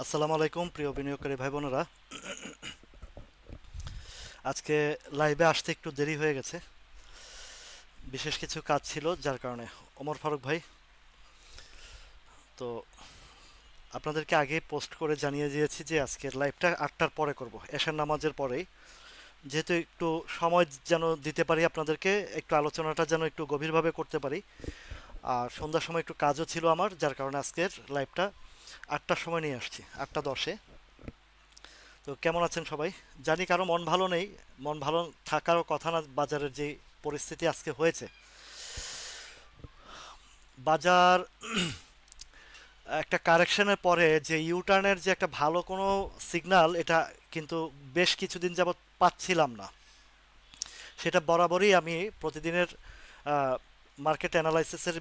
আসসালামু আলাইকুম প্রিয় বিনিয়োগকারী ভাই বোনেরা। আজকে লাইভে আসতে একটু দেরি হয়ে গেছে, বিশেষ কিছু কাজ ছিল যার কারণে। ওমর ফারুক ভাই, তো আপনাদেরকে আগে পোস্ট করে জানিয়ে দিয়েছি যে আজকের লাইভটা 8টার পরে করব, এশার নামাজের পরেই, যেহেতু একটু সময় যেন দিতে পারি আপনাদেরকে, একটু আলোচনাটা যেন একটু গভীরভাবে করতে পারি। আর সন্ধ্যার সময় একটু কাজও ছিল আমার, যার কারণে আজকের লাইভটা 8টার সময় নিয়ে আসছি, 8টা 10-এ। তো কেমন আছেন সবাই? জানি কারো মন ভালো নেই, মন ভালো থাকারও কথা না, বাজারের যে পরিস্থিতি আজকে হয়েছে। বাজার একটা কারেকশনের পরে যে ইউটার্নের যে একটা ভালো কোনো সিগন্যাল, এটা কিন্তু বেশ কিছুদিন যাবৎ পাচ্ছিলাম না। সেটা বরাবরই আমি প্রতিদিনের মার্কেট অ্যানালাইসিসের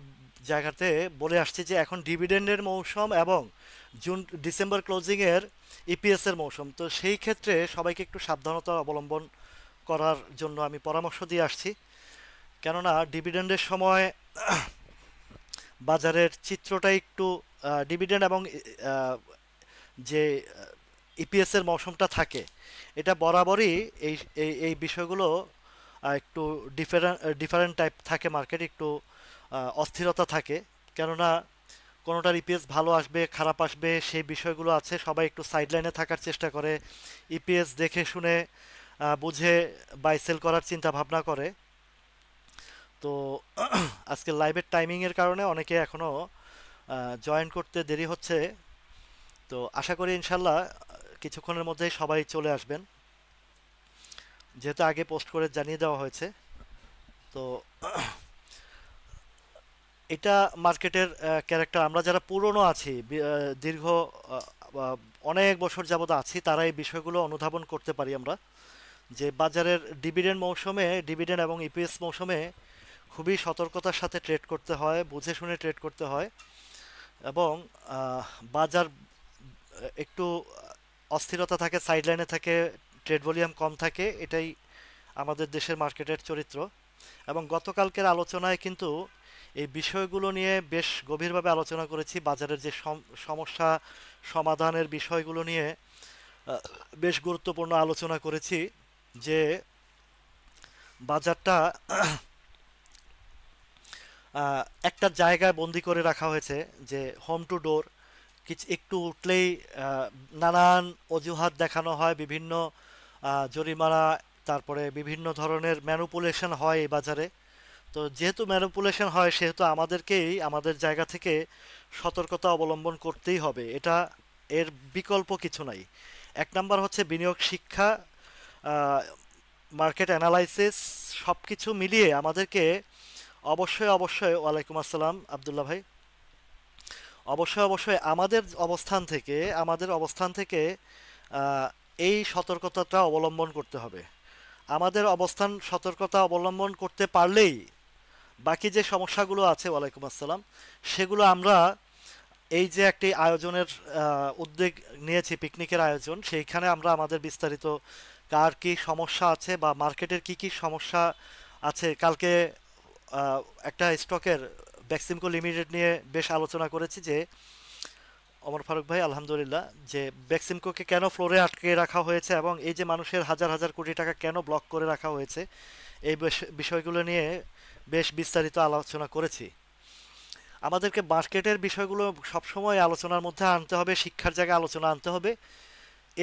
জায়গাতে বলে আসছি যে এখন ডিভিডেন্ডের মৌসুম এবং জুন ডিসেম্বর ক্লোজিংয়ের ইপিএস এর মৌসুম। তো সেই ক্ষেত্রে সবাইকে একটু সাবধানতা অবলম্বন করার জন্য আমি পরামর্শ দিয়ে আসছি। কেননা ডিভিডেন্ডের সময় বাজারের চিত্রটা একটু, ডিভিডেন্ড এবং আহ, যে ইপিএস এর মৌসুমটা থাকে, এটা বরাবরই এই এই এই বিষয়গুলো একটু ডিফারেন্ট ডিফারেন্ট টাইপ থাকে, মার্কেট একটু অস্থিরতা থাকে। কেননা কোনোটার ইপিএস ভালো আসবে খারাপ আসবে সেই বিষয়গুলো আছে, সবাই একটু সাইডলাইনে থাকার চেষ্টা করে, ইপিএস দেখে শুনে বুঝে বাই সেল করার চিন্তা ভাবনা করে। তো আজকে লাইভের টাইমিংয়ের কারণে অনেকে এখনও জয়েন করতে দেরি হচ্ছে। তো আশা করি ইনশাল্লাহ কিছুক্ষণের মধ্যেই সবাই চলে আসবেন, যেহেতু আগে পোস্ট করে জানিয়ে দেওয়া হয়েছে। তো এটা মার্কেটের ক্যারেক্টার। আমরা যারা পুরনো আছি, দীর্ঘ আহ, আহ, অনেক বছর যাবত আছি, তারা এই বিষয়গুলো অনুধাবন করতে পারি আমরা, যে বাজারের ডিভিডেন্ড মৌসুমে, ডিভিডেন্ড এবং ইপিএস মৌসুমে খুবই সতর্কতার সাথে ট্রেড করতে হয়, বুঝে শুনে ট্রেড করতে হয়। এবং আহ, বাজার একটু অস্থিরতা থাকে, সাইডলাইনে থাকে, ট্রেড ভলিউম কম থাকে, এটাই আমাদের দেশের মার্কেটের চরিত্র। এবং গতকালকের আলোচনায় কিন্তু এই বিষয়গুলো নিয়ে বেশ গভীরভাবে আলোচনা করেছি, বাজারের যে সমস্যা সমাধানের বিষয়গুলো নিয়ে বেশ গুরুত্বপূর্ণ আলোচনা করেছি। যে বাজারটা একটা জায়গায় বন্দি করে রাখা হয়েছে, যে হোম টু ডোর, কিছু একটু উঠলেই আহ, নানান অজুহাত দেখানো হয়, বিভিন্ন জরিমানা, তারপরে বিভিন্ন ধরনের ম্যানুপুলেশন হয় এই বাজারে। তো যেহেতু ম্যানুপুলেশন হয়, সেহেতু আমাদেরকেই আমাদের জায়গা থেকে সতর্কতা অবলম্বন করতেই হবে, এটা এর বিকল্প কিছু নাই। এক নাম্বার হচ্ছে বিনিয়োগ শিক্ষা, মার্কেট অ্যানালাইসিস, সব কিছু মিলিয়ে আমাদেরকে অবশ্যই অবশ্যই, ওয়ালাইকুম আসসালাম আবদুল্লাহ ভাই, অবশ্যই অবশ্যই আমাদের অবস্থান থেকে আহ, এই সতর্কতাটা অবলম্বন করতে হবে। আমাদের অবস্থান সতর্কতা অবলম্বন করতে পারলেই বাকি যে সমস্যাগুলো আছে, ওয়ালাইকুম আসসালাম, সেগুলো আমরা, এই যে একটি আয়োজনের উদ্যোগ নিয়েছি, পিকনিকের আয়োজন, সেইখানে আমরা আমাদের বিস্তারিত কার কি সমস্যা আছে বা মার্কেটের কি কি সমস্যা আছে, কালকে আহ, একটা স্টকের বেক্সিমকো লিমিটেড নিয়ে বেশ আলোচনা করেছি। যে ওমর ফারুক ভাই, আলহামদুলিল্লাহ, যে বেক্সিমকোকে কেন ফ্লোরে আটকে রাখা হয়েছে এবং এই যে মানুষের হাজার হাজার কোটি টাকা কেন ব্লক করে রাখা হয়েছে, এই বিষয়গুলো নিয়ে বেশ বিস্তারিত আলোচনা করেছি। আমাদেরকে মার্কেটের বিষয়গুলো সবসময় আলোচনার মধ্যে আনতে হবে, শিক্ষার জায়গায় আলোচনা আনতে হবে,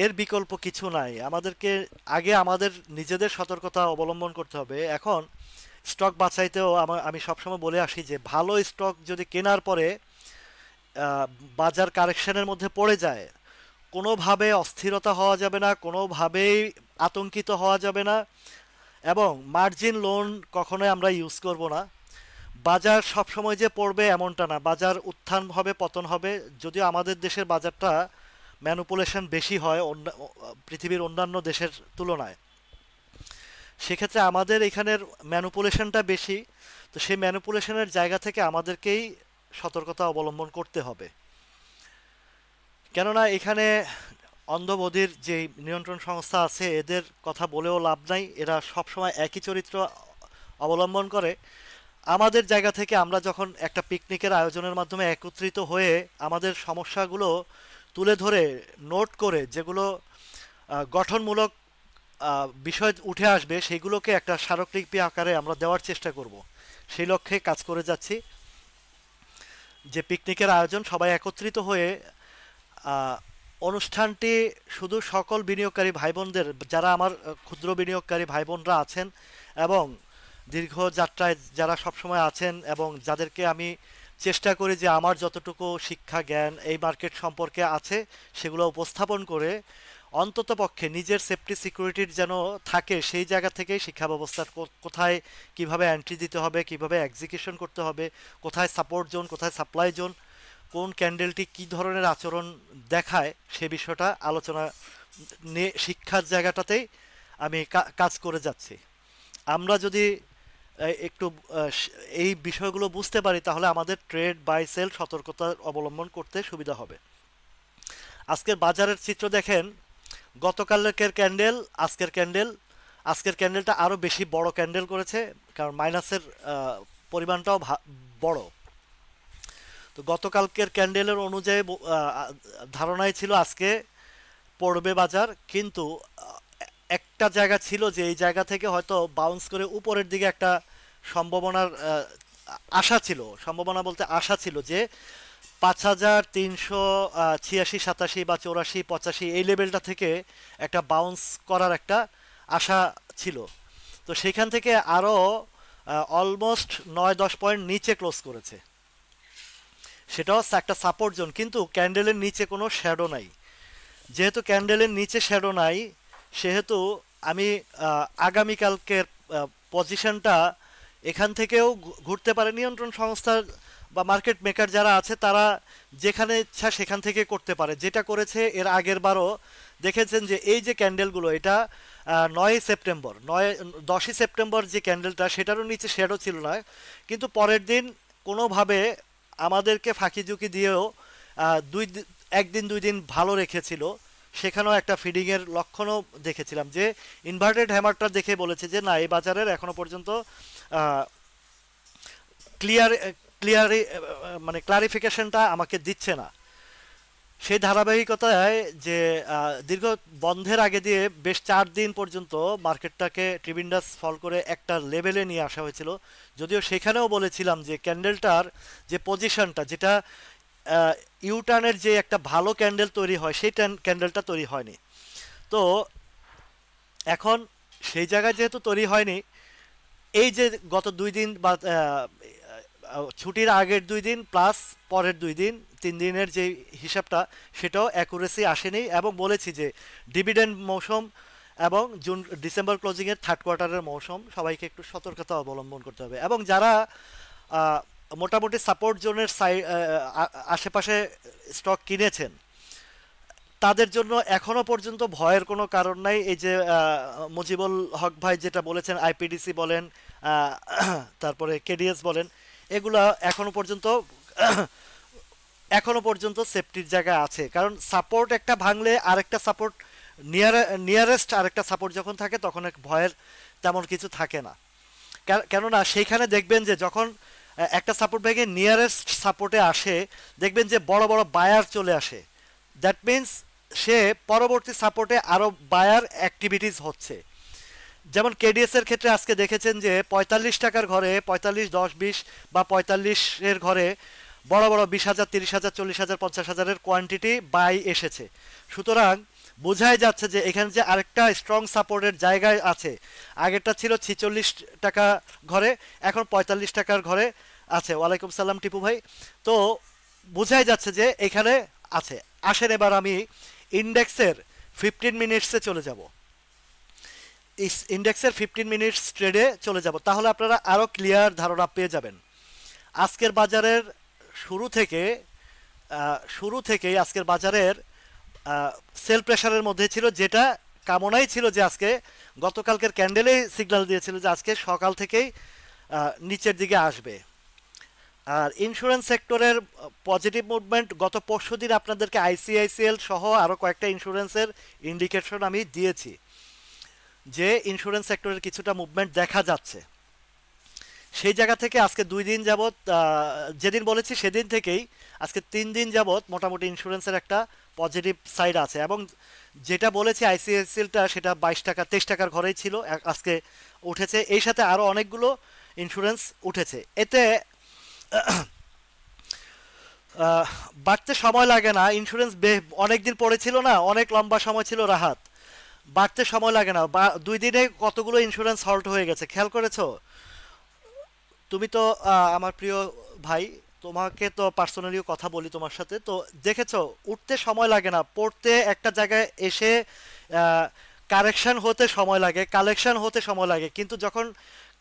এর বিকল্প কিছু নাই। আমাদেরকে আগে আমাদের নিজেদের সতর্কতা অবলম্বন করতে হবে। এখন স্টক বাছাইতেও আমি সবসময় বলে আসি যে ভালো স্টক যদি কেনার পরে আহ, বাজার কারেকশনের মধ্যে পড়ে যায়, কোনোভাবে অস্থিরতা হওয়া যাবে না, কোনোভাবেই আতঙ্কিত হওয়া যাবে না, এবং মার্জিন লোন কখনোই আমরা ইউজ করব না। বাজার সবসময় যে পড়বে এমনটা না, বাজার উত্থান হবে পতন হবে। যদিও আমাদের দেশের বাজারটা ম্যানুপুলেশন বেশি হয় পৃথিবীর অন্যান্য দেশের তুলনায়, সেক্ষেত্রে আমাদের এখানের ম্যানুপুলেশনটা বেশি। তো সেই ম্যানুপুলেশনের জায়গা থেকে আমাদেরকেই সতর্কতা অবলম্বন করতে হবে। কেননা এখানে অন্ধবধির যে নিয়ন্ত্রণ সংস্থা আছে, এদের কথা বলেও লাভ নাই, এরা সবসময় একই চরিত্র অবলম্বন করে। আমাদের জায়গা থেকে আমরা যখন একটা পিকনিকের আয়োজনের মাধ্যমে একত্রিত হয়ে আমাদের সমস্যাগুলো তুলে ধরে নোট করে যেগুলো গঠনমূলক বিষয় উঠে আসবে সেগুলোকে একটা স্মারকলিপি আকারে আমরা দেওয়ার চেষ্টা করব। সেই লক্ষ্যে কাজ করে যাচ্ছি। যে পিকনিকের আয়োজন সবাই একত্রিত হয়ে আহ, অনুষ্ঠানটি শুধু সকল বিনিয়োগকারী ভাই বোনদের, যারা আমার ক্ষুদ্র বিনিয়োগকারী ভাই বোনরা আছেন এবং দীর্ঘ যাত্রায় যারা সবসময় আছেন এবং যাদেরকে আমি চেষ্টা করি যে আমার যতটুকু শিক্ষা জ্ঞান এই মার্কেট সম্পর্কে আছে সেগুলো উপস্থাপন করে অন্ততপক্ষে নিজের সেফটি সিকিউরিটির যেন থাকে সেই জায়গা থেকেই শিক্ষা ব্যবস্থার কোথায় কিভাবে এন্ট্রি দিতে হবে, কিভাবে এক্সিকিউশন করতে হবে, কোথায় সাপোর্ট জোন, কোথায় সাপ্লাই জোন, কোন ক্যান্ডেলটি কি ধরনের আচরণ দেখায় সে বিষয়টা আলোচনা নিয়ে শিক্ষার জায়গাটাতেই আমি কাজ করে যাচ্ছি। আমরা যদি একটু এই বিষয়গুলো বুঝতে পারি তাহলে আমাদের ট্রেড বাই সেল সতর্কতা অবলম্বন করতে সুবিধা হবে। আজকের বাজারের চিত্র দেখেন, গতকালকের ক্যান্ডেল, আজকের ক্যান্ডেল, আজকের ক্যান্ডেলটা আরও বেশি বড় ক্যান্ডেল করেছে, কারণ মাইনাসের পরিমাণটাও বড়। তো গতকালকের ক্যান্ডেলের অনুযায়ী ধারণাই ছিল আজকে পড়বে বাজার, কিন্তু একটা জায়গা ছিল যে এই জায়গা থেকে হয়তো বাউন্স করে উপরের দিকে একটা সম্ভাবনার আশা ছিল, সম্ভাবনা বলতে আশা ছিল যে 5386, 87 বা 84, 85 এই লেভেলটা থেকে একটা বাউন্স করার একটা আশা ছিল। তো সেখান থেকে আরও অলমোস্ট 9-10 পয়েন্ট নিচে ক্লোজ করেছে। সেটাও একটা সাপোর্ট জোন, কিন্তু ক্যান্ডেলের নিচে কোনো শ্যাডো নাই। যেহেতু ক্যান্ডেলের নিচে শ্যাডো নাই সেহেতু আমি আগামীকালকের পজিশনটা এখান থেকেও ঘুরতে পারে। নিয়ন্ত্রণ সংস্থার বা মার্কেট মেকার যারা আছে তারা যেখানে ইচ্ছা সেখান থেকে করতে পারে, যেটা করেছে এর আগের বারও দেখেছেন যে এই যে ক্যান্ডেলগুলো, এটা 9 সেপ্টেম্বর, 10ই সেপ্টেম্বর যে ক্যান্ডেলটা সেটারও নিচে শ্যাডো ছিল না, কিন্তু পরের দিন কোনোভাবে আমাদেরকে ফাঁকি ঝুঁকি দিয়েও একদিন 2 দিন ভালো রেখেছিল। সেখানেও একটা ফিডিংয়ের লক্ষণও দেখেছিলাম, যে ইনভার্টেড হ্যামারটা দেখে বলেছে যে না, এই বাজারের এখনো পর্যন্ত ক্লিয়ার ক্লিয়ারি মানে ক্লারিফিকেশনটা আমাকে দিচ্ছে না। সেই ধারাবাহিকতায় যে দীর্ঘ বন্ধের আগে দিয়ে বেশ 4 দিন পর্যন্ত মার্কেটটাকে ট্রিবিন্ডাস ফল করে একটা লেভেলে নিয়ে আসা হয়েছিল। যদিও সেখানেও বলেছিলাম যে ক্যান্ডেলটার যে পজিশনটা, যেটা ইউটার্নের যে একটা ভালো ক্যান্ডেল তৈরি হয় সেই ক্যান্ডেলটা তৈরি হয়নি। তো এখন সেই জায়গায় যেহেতু তৈরি হয়নি, এই যে গত 2 দিন বা ছুটির আগের 2 দিন প্লাস পরের 2 দিন, 3 দিনের যে হিসাবটা সেটাও অ্যাকুরেসি আসেনি, এবং বলেছি যে ডিভিডেন্ড মৌসুম এবং ডিসেম্বর ক্লোজিংয়ের থার্ড কোয়ার্টারের মৌসুম, সবাইকে একটু সতর্কতা অবলম্বন করতে হবে। এবং যারা মোটামুটি সাপোর্ট জোনের আশেপাশে স্টক কিনেছেন তাদের জন্য এখনো পর্যন্ত ভয়ের কোনো কারণ নাই। এই যে মুজিবুল হক ভাই যেটা বলেছেন, আইপিডিসি বলেন, তারপরে কেডিএস বলেন, এগুলা এখনো পর্যন্ত সেফটির জায়গায় আছে। কারণ সাপোর্ট একটা ভাঙলে আরেকটা সাপোর্ট, নিয়ারেস্ট আরেকটা সাপোর্ট যখন থাকে তখন ভয়ের তেমন কিছু থাকে না। কেননা সেইখানে দেখবেন যে যখন একটা সাপোর্ট ভেঙে নিয়ারেস্ট সাপোর্টে আসে, দেখবেন যে বড় বড় বায়ার চলে আসে। দ্যাট মিন্স সে পরবর্তী সাপোর্টে আরও বায়ার অ্যাক্টিভিটিস হচ্ছে। যেমন কেডিএস এর ক্ষেত্রে আজকে দেখেছেন যে 45 টাকার ঘরে 45, 10, 20 বা 45-এর ঘরে বড় বড় 20,000, 30,000, 40,000, 50,000-এর কোয়ান্টিটি বাই এসেছে। সুতরাং বোঝাই যাচ্ছে যে এখানে যে আরেকটা স্ট্রং সাপোর্টের জায়গায় আছে। আগেরটা ছিল 46 টাকা ঘরে, এখন 45 টাকার ঘরে আছে। ওয়ালাইকুম সালাম টিপু ভাই। তো বোঝাই যাচ্ছে যে এখানে আছে। আসেন এবার আমি ইন্ডেক্সের 15 মিনিটসে চলে যাব। ইন্ডেক্সের 15 মিনিটস ট্রেডে চলে যাব, তাহলে আপনারা আরও ক্লিয়ার ধারণা পেয়ে যাবেন। আজকের বাজারের শুরু থেকেই আজকের বাজারের সেল প্রেশারের মধ্যে ছিল, যেটা কামনাই ছিল যে আজকে, গতকালকের ক্যান্ডেলেই সিগন্যাল দিয়েছিল যে আজকে সকাল থেকেই নিচের দিকে আসবে। আর ইন্স্যুরেন্স সেক্টরের পজিটিভ মুভমেন্ট, গত পরশুদিন আপনাদেরকে আইসিআইসিএল সহ আরও কয়েকটা ইন্স্যুরেন্সের ইন্ডিকেশন আমি দিয়েছি যে ইন্স্যুরেন্স সেক্টরের কিছুটা মুভমেন্ট দেখা যাচ্ছে। সেই জায়গা থেকে আজকে 2 দিন যাবত, যেদিন বলেছি সেদিন থেকেই আজকে 3 দিন যাবত মোটামুটি ইন্স্যুরেন্সের একটা পজিটিভ সাইড আছে। এবং যেটা বলেছি আইসিআইসিএলটা সেটা 22 টাকা 23 টাকার ঘরেই ছিল, আজকে উঠেছে। এই সাথে আরো অনেকগুলো ইন্স্যুরেন্স উঠেছে। এতে আহ, বাড়তে সময় লাগে না। ইন্স্যুরেন্স অনেক দিন পড়েছিল না, অনেক লম্বা সময় ছিল রাহাত। বাড়তে সময় লাগে না। 2 দিনে কতগুলো ইন্স্যুরেন্স হল্ট হয়ে গেছে, খেয়াল করেছো? তুমি তো আমার প্রিয় ভাই, তোমাকে তো পার্সোনালিও কথা বলি তোমার সাথে, তো দেখেছো উঠতে সময় লাগে না, পড়তে একটা জায়গায় এসে কারেকশন হতে সময় লাগে, কালেকশন হতে সময় লাগে, কিন্তু যখন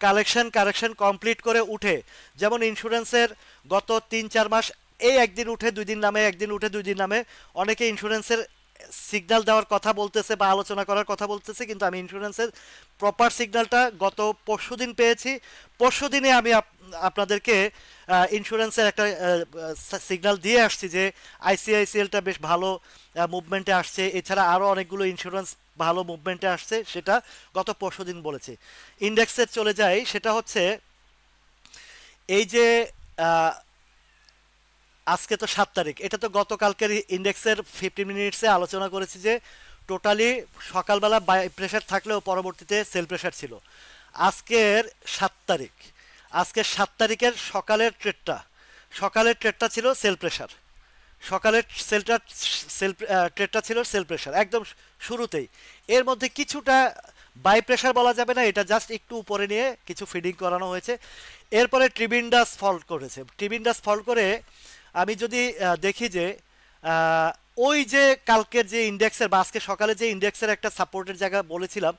কালেকশন কারেকশন কমপ্লিট করে উঠে, যেমন ইন্স্যুরেন্সের গত 3-4 মাস এই একদিন উঠে 2 দিন নামে, একদিন উঠে 2 দিন নামে, অনেকে ইন্স্যুরেন্সের সিগন্যাল দেওয়ার কথা বলতেছে বা আলোচনা করার কথা বলতেছে, কিন্তু আমি ইন্স্যুরেন্সের প্রপার সিগন্যালটা গত পরশুদিন পেয়েছি। পরশুদিনে আমি আপনাদেরকে ইন্স্যুরেন্সের একটা সিগন্যাল দিয়ে আসছি যে আইসিআইসিএলটা বেশ ভালো মুভমেন্টে আসছে, এছাড়া আরও অনেকগুলো ইন্স্যুরেন্স ভালো মুভমেন্টে আসছে, সেটা গত পরশুদিন বলেছি। ইন্ডেক্সে চলে যাই, সেটা হচ্ছে এই যে আহ, আজকে তো 7 তারিখ, এটা তো গতকালকের ইন্ডেক্সের 15 মিনিটসে আলোচনা করেছি যে টোটালি সকালবেলা বাই প্রেশার থাকলেও পরবর্তীতে সেল প্রেশার ছিল। আজকের 7 তারিখ, আজকের 7 তারিখের সকালের ট্রেডটা ছিল সেল প্রেশার। সকালের সেল ট্রেডটা ছিল সেল প্রেশার একদম শুরুতেই। এর মধ্যে কিছুটা বাই প্রেশার বলা যাবে না, এটা জাস্ট একটু উপরে নিয়ে কিছু ফিডিং করানো হয়েছে। এরপরে ট্রিবিন্ডাস ফল্ট করেছে। ট্রিবিন্ডাস ফল্ট করে আমি যদি দেখি যে আহ, ওই যে কালকের যে ইন্ডেক্সের বা আজকে সকালে যে ইন্ডেক্সের একটা সাপোর্টের জায়গা বলেছিলাম,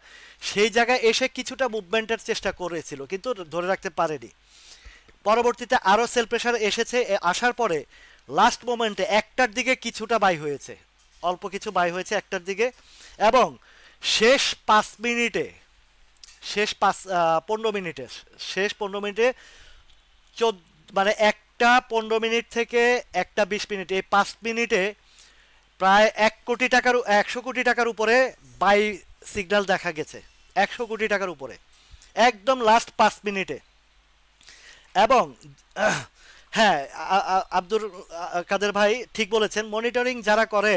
সেই জায়গায় এসে কিছুটা মুভমেন্টের চেষ্টা করেছিল কিন্তু ধরে রাখতে পারেনি। পরবর্তীতে আরও সেল প্রেশার এসেছে, আসার পরে লাস্ট মোমেন্টে 1টার দিকে কিছুটা বাই হয়েছে, অল্প কিছু বাই হয়েছে 1টার দিকে। এবং শেষ 5 মিনিটে, শেষ 15 মিনিটে, শেষ 15 মিনিটে মানে 1টা 15 মিনিট থেকে 1টা 20 মিনিট, এই 5 মিনিটে প্রায় 1 কোটি টাকার 100 কোটি টাকার উপরে বাই সিগন্যাল দেখা গেছে। 100 কোটি টাকার উপরে একদম লাস্ট 5 মিনিটে। এবং হ্যাঁ, আব্দুল কাদের ভাই ঠিক বলেছেন, মনিটরিং যারা করে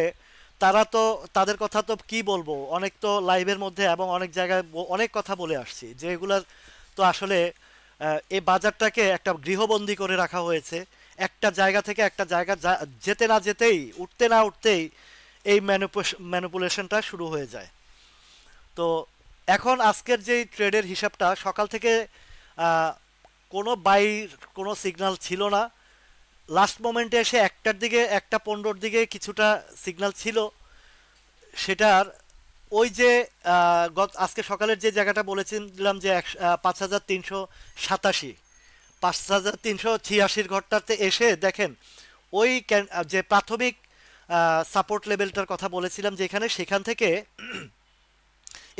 তারা তো, তাদের কথা তো কি বলবো, অনেক তো লাইভের মধ্যে এবং অনেক জায়গায় অনেক কথা বলে আসছি যে এগুলার তো আসলে এই বাজারটাকে একটা গৃহবন্দী করে রাখা হয়েছে। একটা জায়গা থেকে একটা জায়গা যেতে না যেতেই, উঠতে না উঠতেই এই ম্যানিপুলেশনটা শুরু হয়ে যায়। তো এখন আজকের যে ট্রেডের হিসাবটা, সকাল থেকে আহ, কোনো বাইর কোনো সিগন্যাল ছিল না। লাস্ট মোমেন্টে এসে 1টার দিকে, 1টা 15-র দিকে কিছুটা সিগন্যাল ছিল। সেটার ওই যে আজকে সকালের যে জায়গাটা বলেছিলাম যে 5,387, 5,386 ঘরটাতে এসে দেখেন ওই যে প্রাথমিক সাপোর্ট লেভেলটার কথা বলেছিলাম যেখানে, সেখান থেকে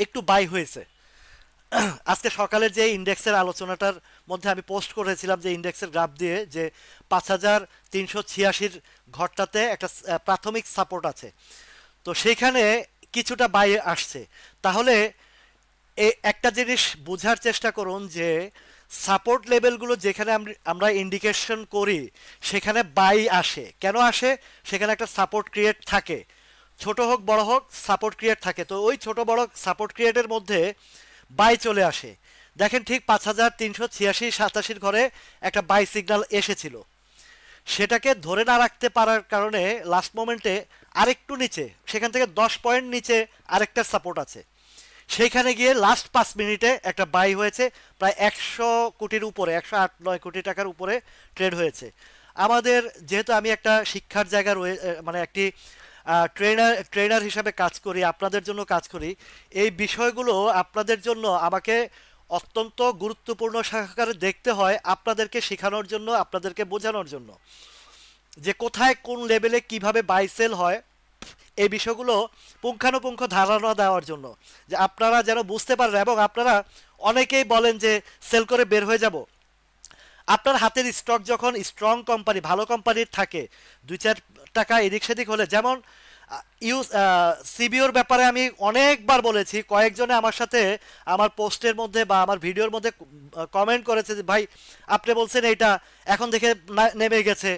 একটু বাই হয়েছে। আজকে সকালের যে ইন্ডেক্সের আলোচনাটার মধ্যে আমি পোস্ট করেছিলাম যে ইন্ডেক্সের গ্রাফ দিয়ে যে 5,386 ঘরটাতে একটা প্রাথমিক সাপোর্ট আছে, তো সেইখানে কিছুটা বাই আসছে। তাহলে একটা জিনিস বোঝার চেষ্টা করুন যে সাপোর্ট লেভেলগুলো যেখানে আমরা ইন্ডিকেশন করি সেখানে বাই আসে, কেন আসে? সেখানে একটা সাপোর্ট ক্রিয়েট থাকে, ছোট হোক বড় হোক সাপোর্ট ক্রিয়েট থাকে। তো ওই ছোট বড় সাপোর্ট ক্রিয়েটের মধ্যে বাই চলে আসে। দেখেন ঠিক 5,386-87 ঘরে একটা বাই সিগন্যাল এসেছিল, সেটাকে ধরে না রাখতে পারার কারণে লাস্ট মোমেন্টে আরেকটু নিচে, সেখান থেকে 10 পয়েন্ট নিচে আরেকটা সাপোর্ট আছে, সেইখানে গিয়ে লাস্ট 5 মিনিটে একটা বাই হয়েছে। প্রায় 100 কোটির উপরে, 108-9 কোটি টাকার উপরে ট্রেড হয়েছে। আমাদের যেহেতু আমি একটা শিক্ষার জায়গা মানে একটি ট্রেনার হিসাবে কাজ করি, আপনাদের জন্য কাজ করি, এই বিষয়গুলো আপনাদের জন্য আমাকে অত্যন্ত গুরুত্বপূর্ণ সহকারে দেখতে হয়, আপনাদেরকে শেখানোর জন্য, আপনাদেরকে বোঝানোর জন্য যে কোথায় কোন লেভেলে কিভাবে বাই সেল হয়, এই বিষয়গুলো পুঙ্খানুপুঙ্খ ধারণা দেওয়ার জন্য, যে আপনারা যেন বুঝতে পারেন। এবং আপনারা অনেকেই বলেন যে সেল করে বের হয়ে যাব। আপনার হাতের স্টক যখন স্ট্রং কোম্পানি, ভালো কোম্পানির থাকে, 2-4 টাকা এদিক সেদিক হলে, যেমন ইউজ সিবিওর ব্যাপারে আমি অনেকবার বলেছি, কয়েকজনে আমার সাথে আমার পোস্টের মধ্যে বা আমার ভিডিওর মধ্যে কমেন্ট করেছে যে ভাই আপনি বলছেন এইটা, এখন দেখে নেমে গেছে।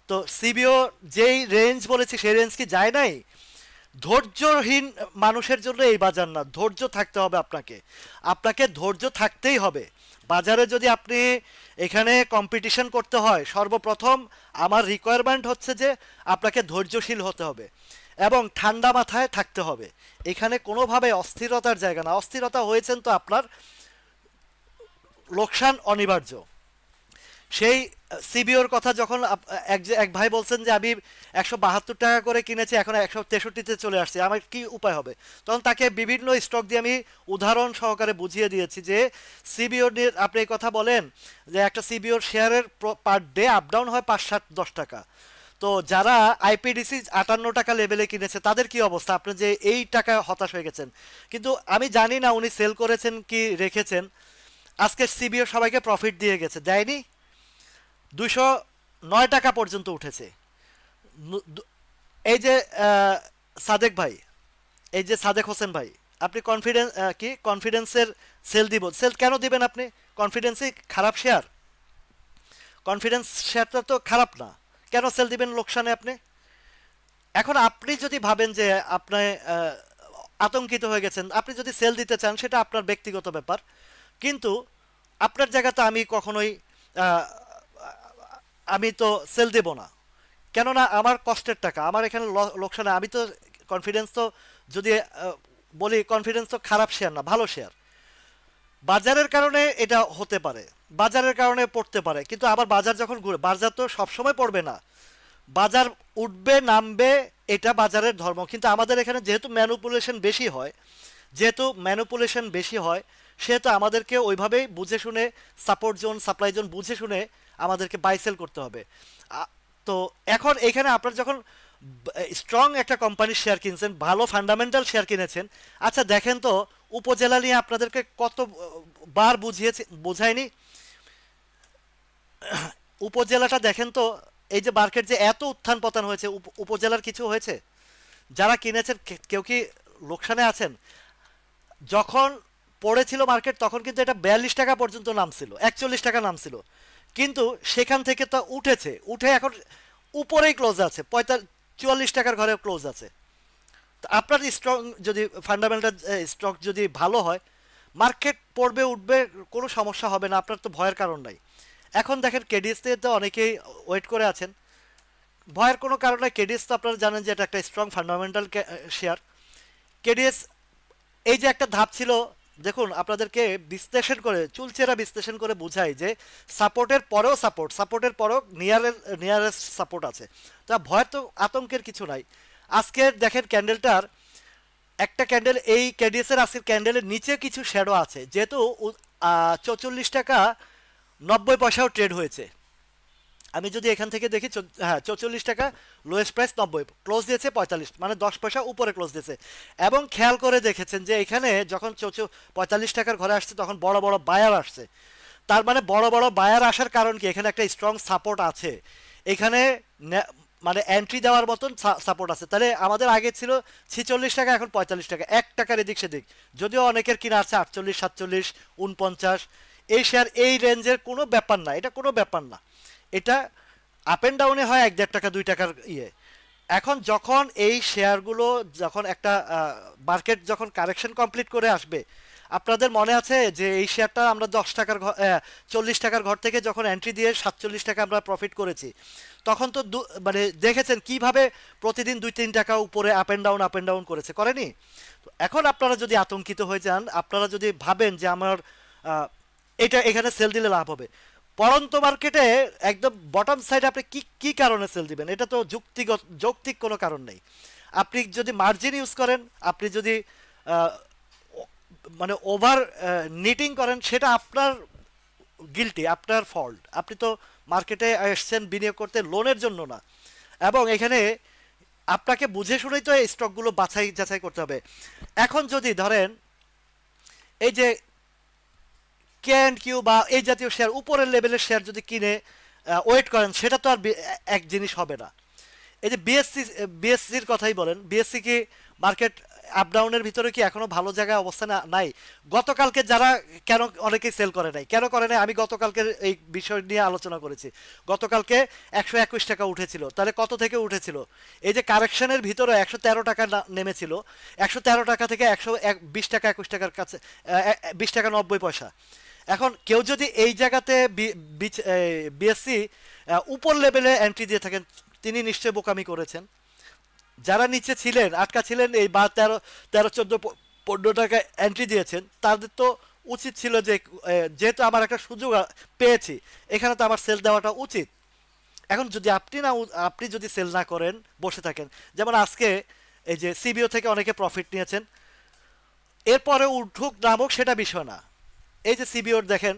তো সিবিও যেই রেঞ্জ বলেছি সেই রেঞ্জ কি যায় নাই? ধৈর্যহীন মানুষের জন্য এই বাজার না, ধৈর্য থাকতে হবে আপনাকে, আপনাকে ধৈর্য থাকতেই হবে। বাজারে যদি আপনি এখানে কম্পিটিশন করতে হয়, সর্বপ্রথম আমার রিকোয়ারমেন্ট হচ্ছে যে আপনাকে ধৈর্যশীল হতে হবে এবং ঠান্ডা মাথায় থাকতে হবে। এখানে কোনোভাবে অস্থিরতার জায়গা না, অস্থিরতা হয়েছেন তো আপনার লোকসান অনিবার্য। সেই সিবিওর কথা যখন এক ভাই বলছেন যে আমি 172 টাকা করে কিনেছি, এখন 163-তে চলে আসছে, আমার কি উপায় হবে? তখন তাকে বিভিন্ন স্টক দিয়ে আমি উদাহরণ সহকারে বুঝিয়ে দিয়েছি যে সিবিওর নিয়ে আপনি এই কথা বলেন যে একটা সিবিওর শেয়ারের পার ডে আপ ডাউন হয় 5-7-10 টাকা। তো যারা আইপিডিসি 58 টাকা লেভেলে কিনেছে তাদের কি অবস্থা? আপনি যে এই টাকা হতাশ হয়ে গেছেন, কিন্তু আমি জানি না উনি সেল করেছেন কি রেখেছেন। আজকে সিবিও সবাইকে প্রফিট দিয়ে গেছে, দেয়নি? 209 টাকা পর্যন্ত উঠেছে। এই যে সাদেক ভাই, এই যে সাদেক হোসেন ভাই, আপনি কনফিডেন্সের সেল দিব, সেল কেন দিবেন আপনি? কনফিডেন্সই খারাপ শেয়ার? কনফিডেন্স শেয়ারটা তো খারাপ না, কেন সেল দিবেন লোকসানে আপনি? এখন আপনি যদি ভাবেন যে আপনি আতঙ্কিত হয়ে গেছেন, আপনি যদি সেল দিতে চান সেটা আপনার ব্যক্তিগত ব্যাপার, কিন্তু আপনার জায়গাতে আমি কখনোই আহ, আমি তো সেল দেব না। কেননা আমার কষ্টের টাকা আমার এখানে লোকসানে, আমি তো কনফিডেন্স তো যদি বলি কনফিডেন্স তো খারাপ শেয়ার না, ভালো শেয়ার। বাজারের কারণে এটা হতে পারে, বাজারের কারণে পড়তে পারে, কিন্তু আবার বাজার যখন ঘুরে, বাজার তো সবসময় পড়বে না, বাজার উঠবে নামবে, এটা বাজারের ধর্ম। কিন্তু আমাদের এখানে যেহেতু ম্যানুপুলেশন বেশি হয়, যেহেতু ম্যানুপুলেশন বেশি হয়, সেহেতু আমাদেরকে ওইভাবেই বুঝে শুনে সাপোর্ট জোন সাপ্লাই জোন বুঝে শুনে আমাদেরকে বাই সেল করতে হবে। তো এখন এখানে আপনার যখন স্ট্রং একটা কোম্পানির শেয়ার কিনছেন, ভালো ফান্ডামেন্টাল শেয়ার কিনেছেন, আচ্ছা দেখেন তো উপজেলা নিয়ে আপনাদেরকে কত বার বুঝিয়েছে, বোঝায়নি? উপজেলাটা দেখেন তো, এই যে মার্কেট যে এত উত্থান পতন হয়েছে, উপজেলার কিছু হয়েছে? যারা কিনেছেন কেউ কি লোকসানে আছেন? যখন পড়েছিল মার্কেট তখন কিন্তু এটা 42 টাকা পর্যন্ত নামছিল, 41 টাকা নামছিল, কিন্তু সেখান থেকে তো উঠেছে, উঠে এখন উপরেই ক্লোজ আছে, 44 টাকার ঘরে ক্লোজ আছে। তো আপনার স্ট্রং যদি ফান্ডামেন্টাল স্টক যদি ভালো হয়, মার্কেট পড়বে উঠবে, কোনো সমস্যা হবে না, আপনার তো ভয়ের কারণ নাই। এখন দেখেন কেডিএস তো অনেকেই ওয়েট করে আছেন, ভয়ের কোনো কারণ নাই। কেডিএস তো আপনারা জানেন যে এটা একটা স্ট্রং ফান্ডামেন্টাল শেয়ার। কেডিএস এই যে একটা ধাপ ছিল, দেখুন আপনাদেরকে বিশ্লেষণ করে, চুলচেরা বিশ্লেষণ করে বুঝাই যে সাপোর্টের পরেও সাপোর্ট, সাপোর্টের পরেও নিয়ারেস্ট সাপোর্ট আছে। তা ভয়ের তো আতঙ্কের কিছু নাই। আজকের দেখেন ক্যান্ডেলটার একটা ক্যান্ডেল, এই কেডিএস এর আজকের ক্যান্ডেলের নিচে কিছু শ্যাডো আছে, যেহেতু 44 টাকা 90 পয়সাও ট্রেড হয়েছে। আমি যদি এখান থেকে দেখি, হ্যাঁ 44 টাকা লোয়েস্ট প্রাইস, 90 ক্লোজ দিয়েছে 45, মানে 10 পয়সা উপরে ক্লোজ দিয়েছে। এবং খেয়াল করে দেখেছেন যে এখানে যখন 45 টাকার ঘরে আসছে তখন বড় বড় বায়ার আসছে। তার মানে বড় বড় বায়ার আসার কারণ কি, এখানে একটা স্ট্রং সাপোর্ট আছে, এখানে মানে এন্ট্রি দেওয়ার মতন সাপোর্ট আছে। তাহলে আমাদের আগে ছিল 46 টাকা, এখন 45 টাকা, 1 টাকার এদিক সেদিক। যদিও অনেকের কিনা আছে 48, 47, 49, এই শেয়ার এই রেঞ্জের কোনো ব্যাপার না, এটা কোনো ব্যাপার না। এটা আপ অ্যান্ড ডাউনে হয় 1-1.5 টাকা 2 টাকার ইয়ে। এখন যখন এই শেয়ারগুলো যখন একটা মার্কেট যখন কারেকশন কমপ্লিট করে আসবে, আপনাদের মনে আছে যে এই শেয়ারটা আমরা 10 টাকার 40 টাকার ঘর থেকে যখন এন্ট্রি দিয়ে 47 টাকা আমরা প্রফিট করেছি, তখন তো মানে দেখেছেন কিভাবে প্রতিদিন 2-3 টাকা উপরে আপ অ্যান্ড ডাউন করেছে, করেনি? তো এখন আপনারা যদি আতঙ্কিত হয়ে যান, আপনারা যদি ভাবেন যে আমার আহ, এটা এখানে সেল দিলে লাভ হবে, পড়ন্ত মার্কেটে একদম বটম সাইডে আপনি কি কি কারণে সেল দিবেন? এটা তো যৌক্তিক কোনো কারণ নেই। আপনি যদি মার্জিন ইউজ করেন, আপনি যদি আহ, মানে ওভার নিটিং করেন, সেটা আপনার গিলটি, আপনার ফল্ট। আপনি তো মার্কেটে এসছেন বিনিয়োগ করতে, লোনের জন্য না। এবং এখানে আপনাকে বুঝে শুনেই তো এই স্টকগুলো বাছাই যাচাই করতে হবে। এখন যদি ধরেন এই যে কে অ্যান্ড কিউ বা এই জাতীয় শেয়ার, উপরের লেভেলের শেয়ার যদি কিনে ওয়েট করেন, সেটা তো আর এক জিনিস হবে না। এই যে বিএসসির কথাই বলেন, বিএসসি কি মার্কেট আপ ডাউনের ভিতরে কি এখনো ভালো জায়গায় অবস্থান নাই? গতকালকে যারা কেন অনেকেই সেল করে নাই, কেন করে নাই, আমি গতকালকে এই বিষয় নিয়ে আলোচনা করেছি। গতকালকে 121 টাকা উঠেছিল, তাহলে কত থেকে উঠেছিল? এই যে কারেকশনের ভিতরে 113 টাকা নেমেছিল, 113 টাকা থেকে 120 টাকা 21 টাকার কাছে, 20 টাকা 90 পয়সা। এখন কেউ যদি এই জায়গাতে বিএসসি উপর লেভেলে এন্ট্রি দিয়ে থাকেন, তিনি নিশ্চয় বোকামি করেছেন। যারা নিচে ছিলেন, আটকা ছিলেন, এই বা 13, 14, 15 টাকা এন্ট্রি দিয়েছেন, তাদের তো উচিত ছিল যে যেহেতু আমার একটা সুযোগ পেয়েছি, এখানে তো আমার সেল দেওয়াটা উচিত। এখন যদি আপনি যদি সেল না করেন, বসে থাকেন, যেমন আজকে এই যে সিবিও থেকে অনেকে প্রফিট নিয়েছেন, এরপরে উঠুক নামুক সেটা বিষয় না। এই যে সিবিওর দেখেন,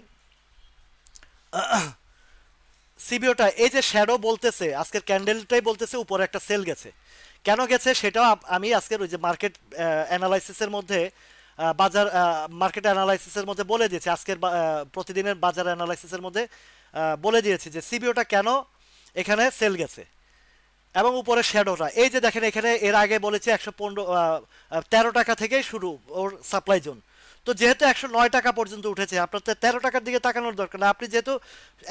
সিবিওটা এই যে শ্যাডো বলতেছে, আজকের ক্যান্ডেলটাই বলতেছে উপরে একটা সেল গেছে। কেন গেছে সেটাও আমি আজকের ওই যে মার্কেট অ্যানালাইসিসের মধ্যে, বাজার মার্কেট অ্যানালাইসিসের মধ্যে বলে দিয়েছি, আজকের প্রতিদিনের বাজার অ্যানালাইসিসের মধ্যে বলে দিয়েছি যে সিবিওটা কেন এখানে সেল গেছে। এবং উপরে শ্যাডোটা এই যে দেখেন, এখানে এর আগে বলেছে 113 টাকা থেকেই শুরু ওর সাপ্লাই জোন। তো যেহেতু 109 টাকা পর্যন্ত উঠেছে, আপনার তো 13 টাকার দিকে তাকানোর দরকার না। আপনি যেহেতু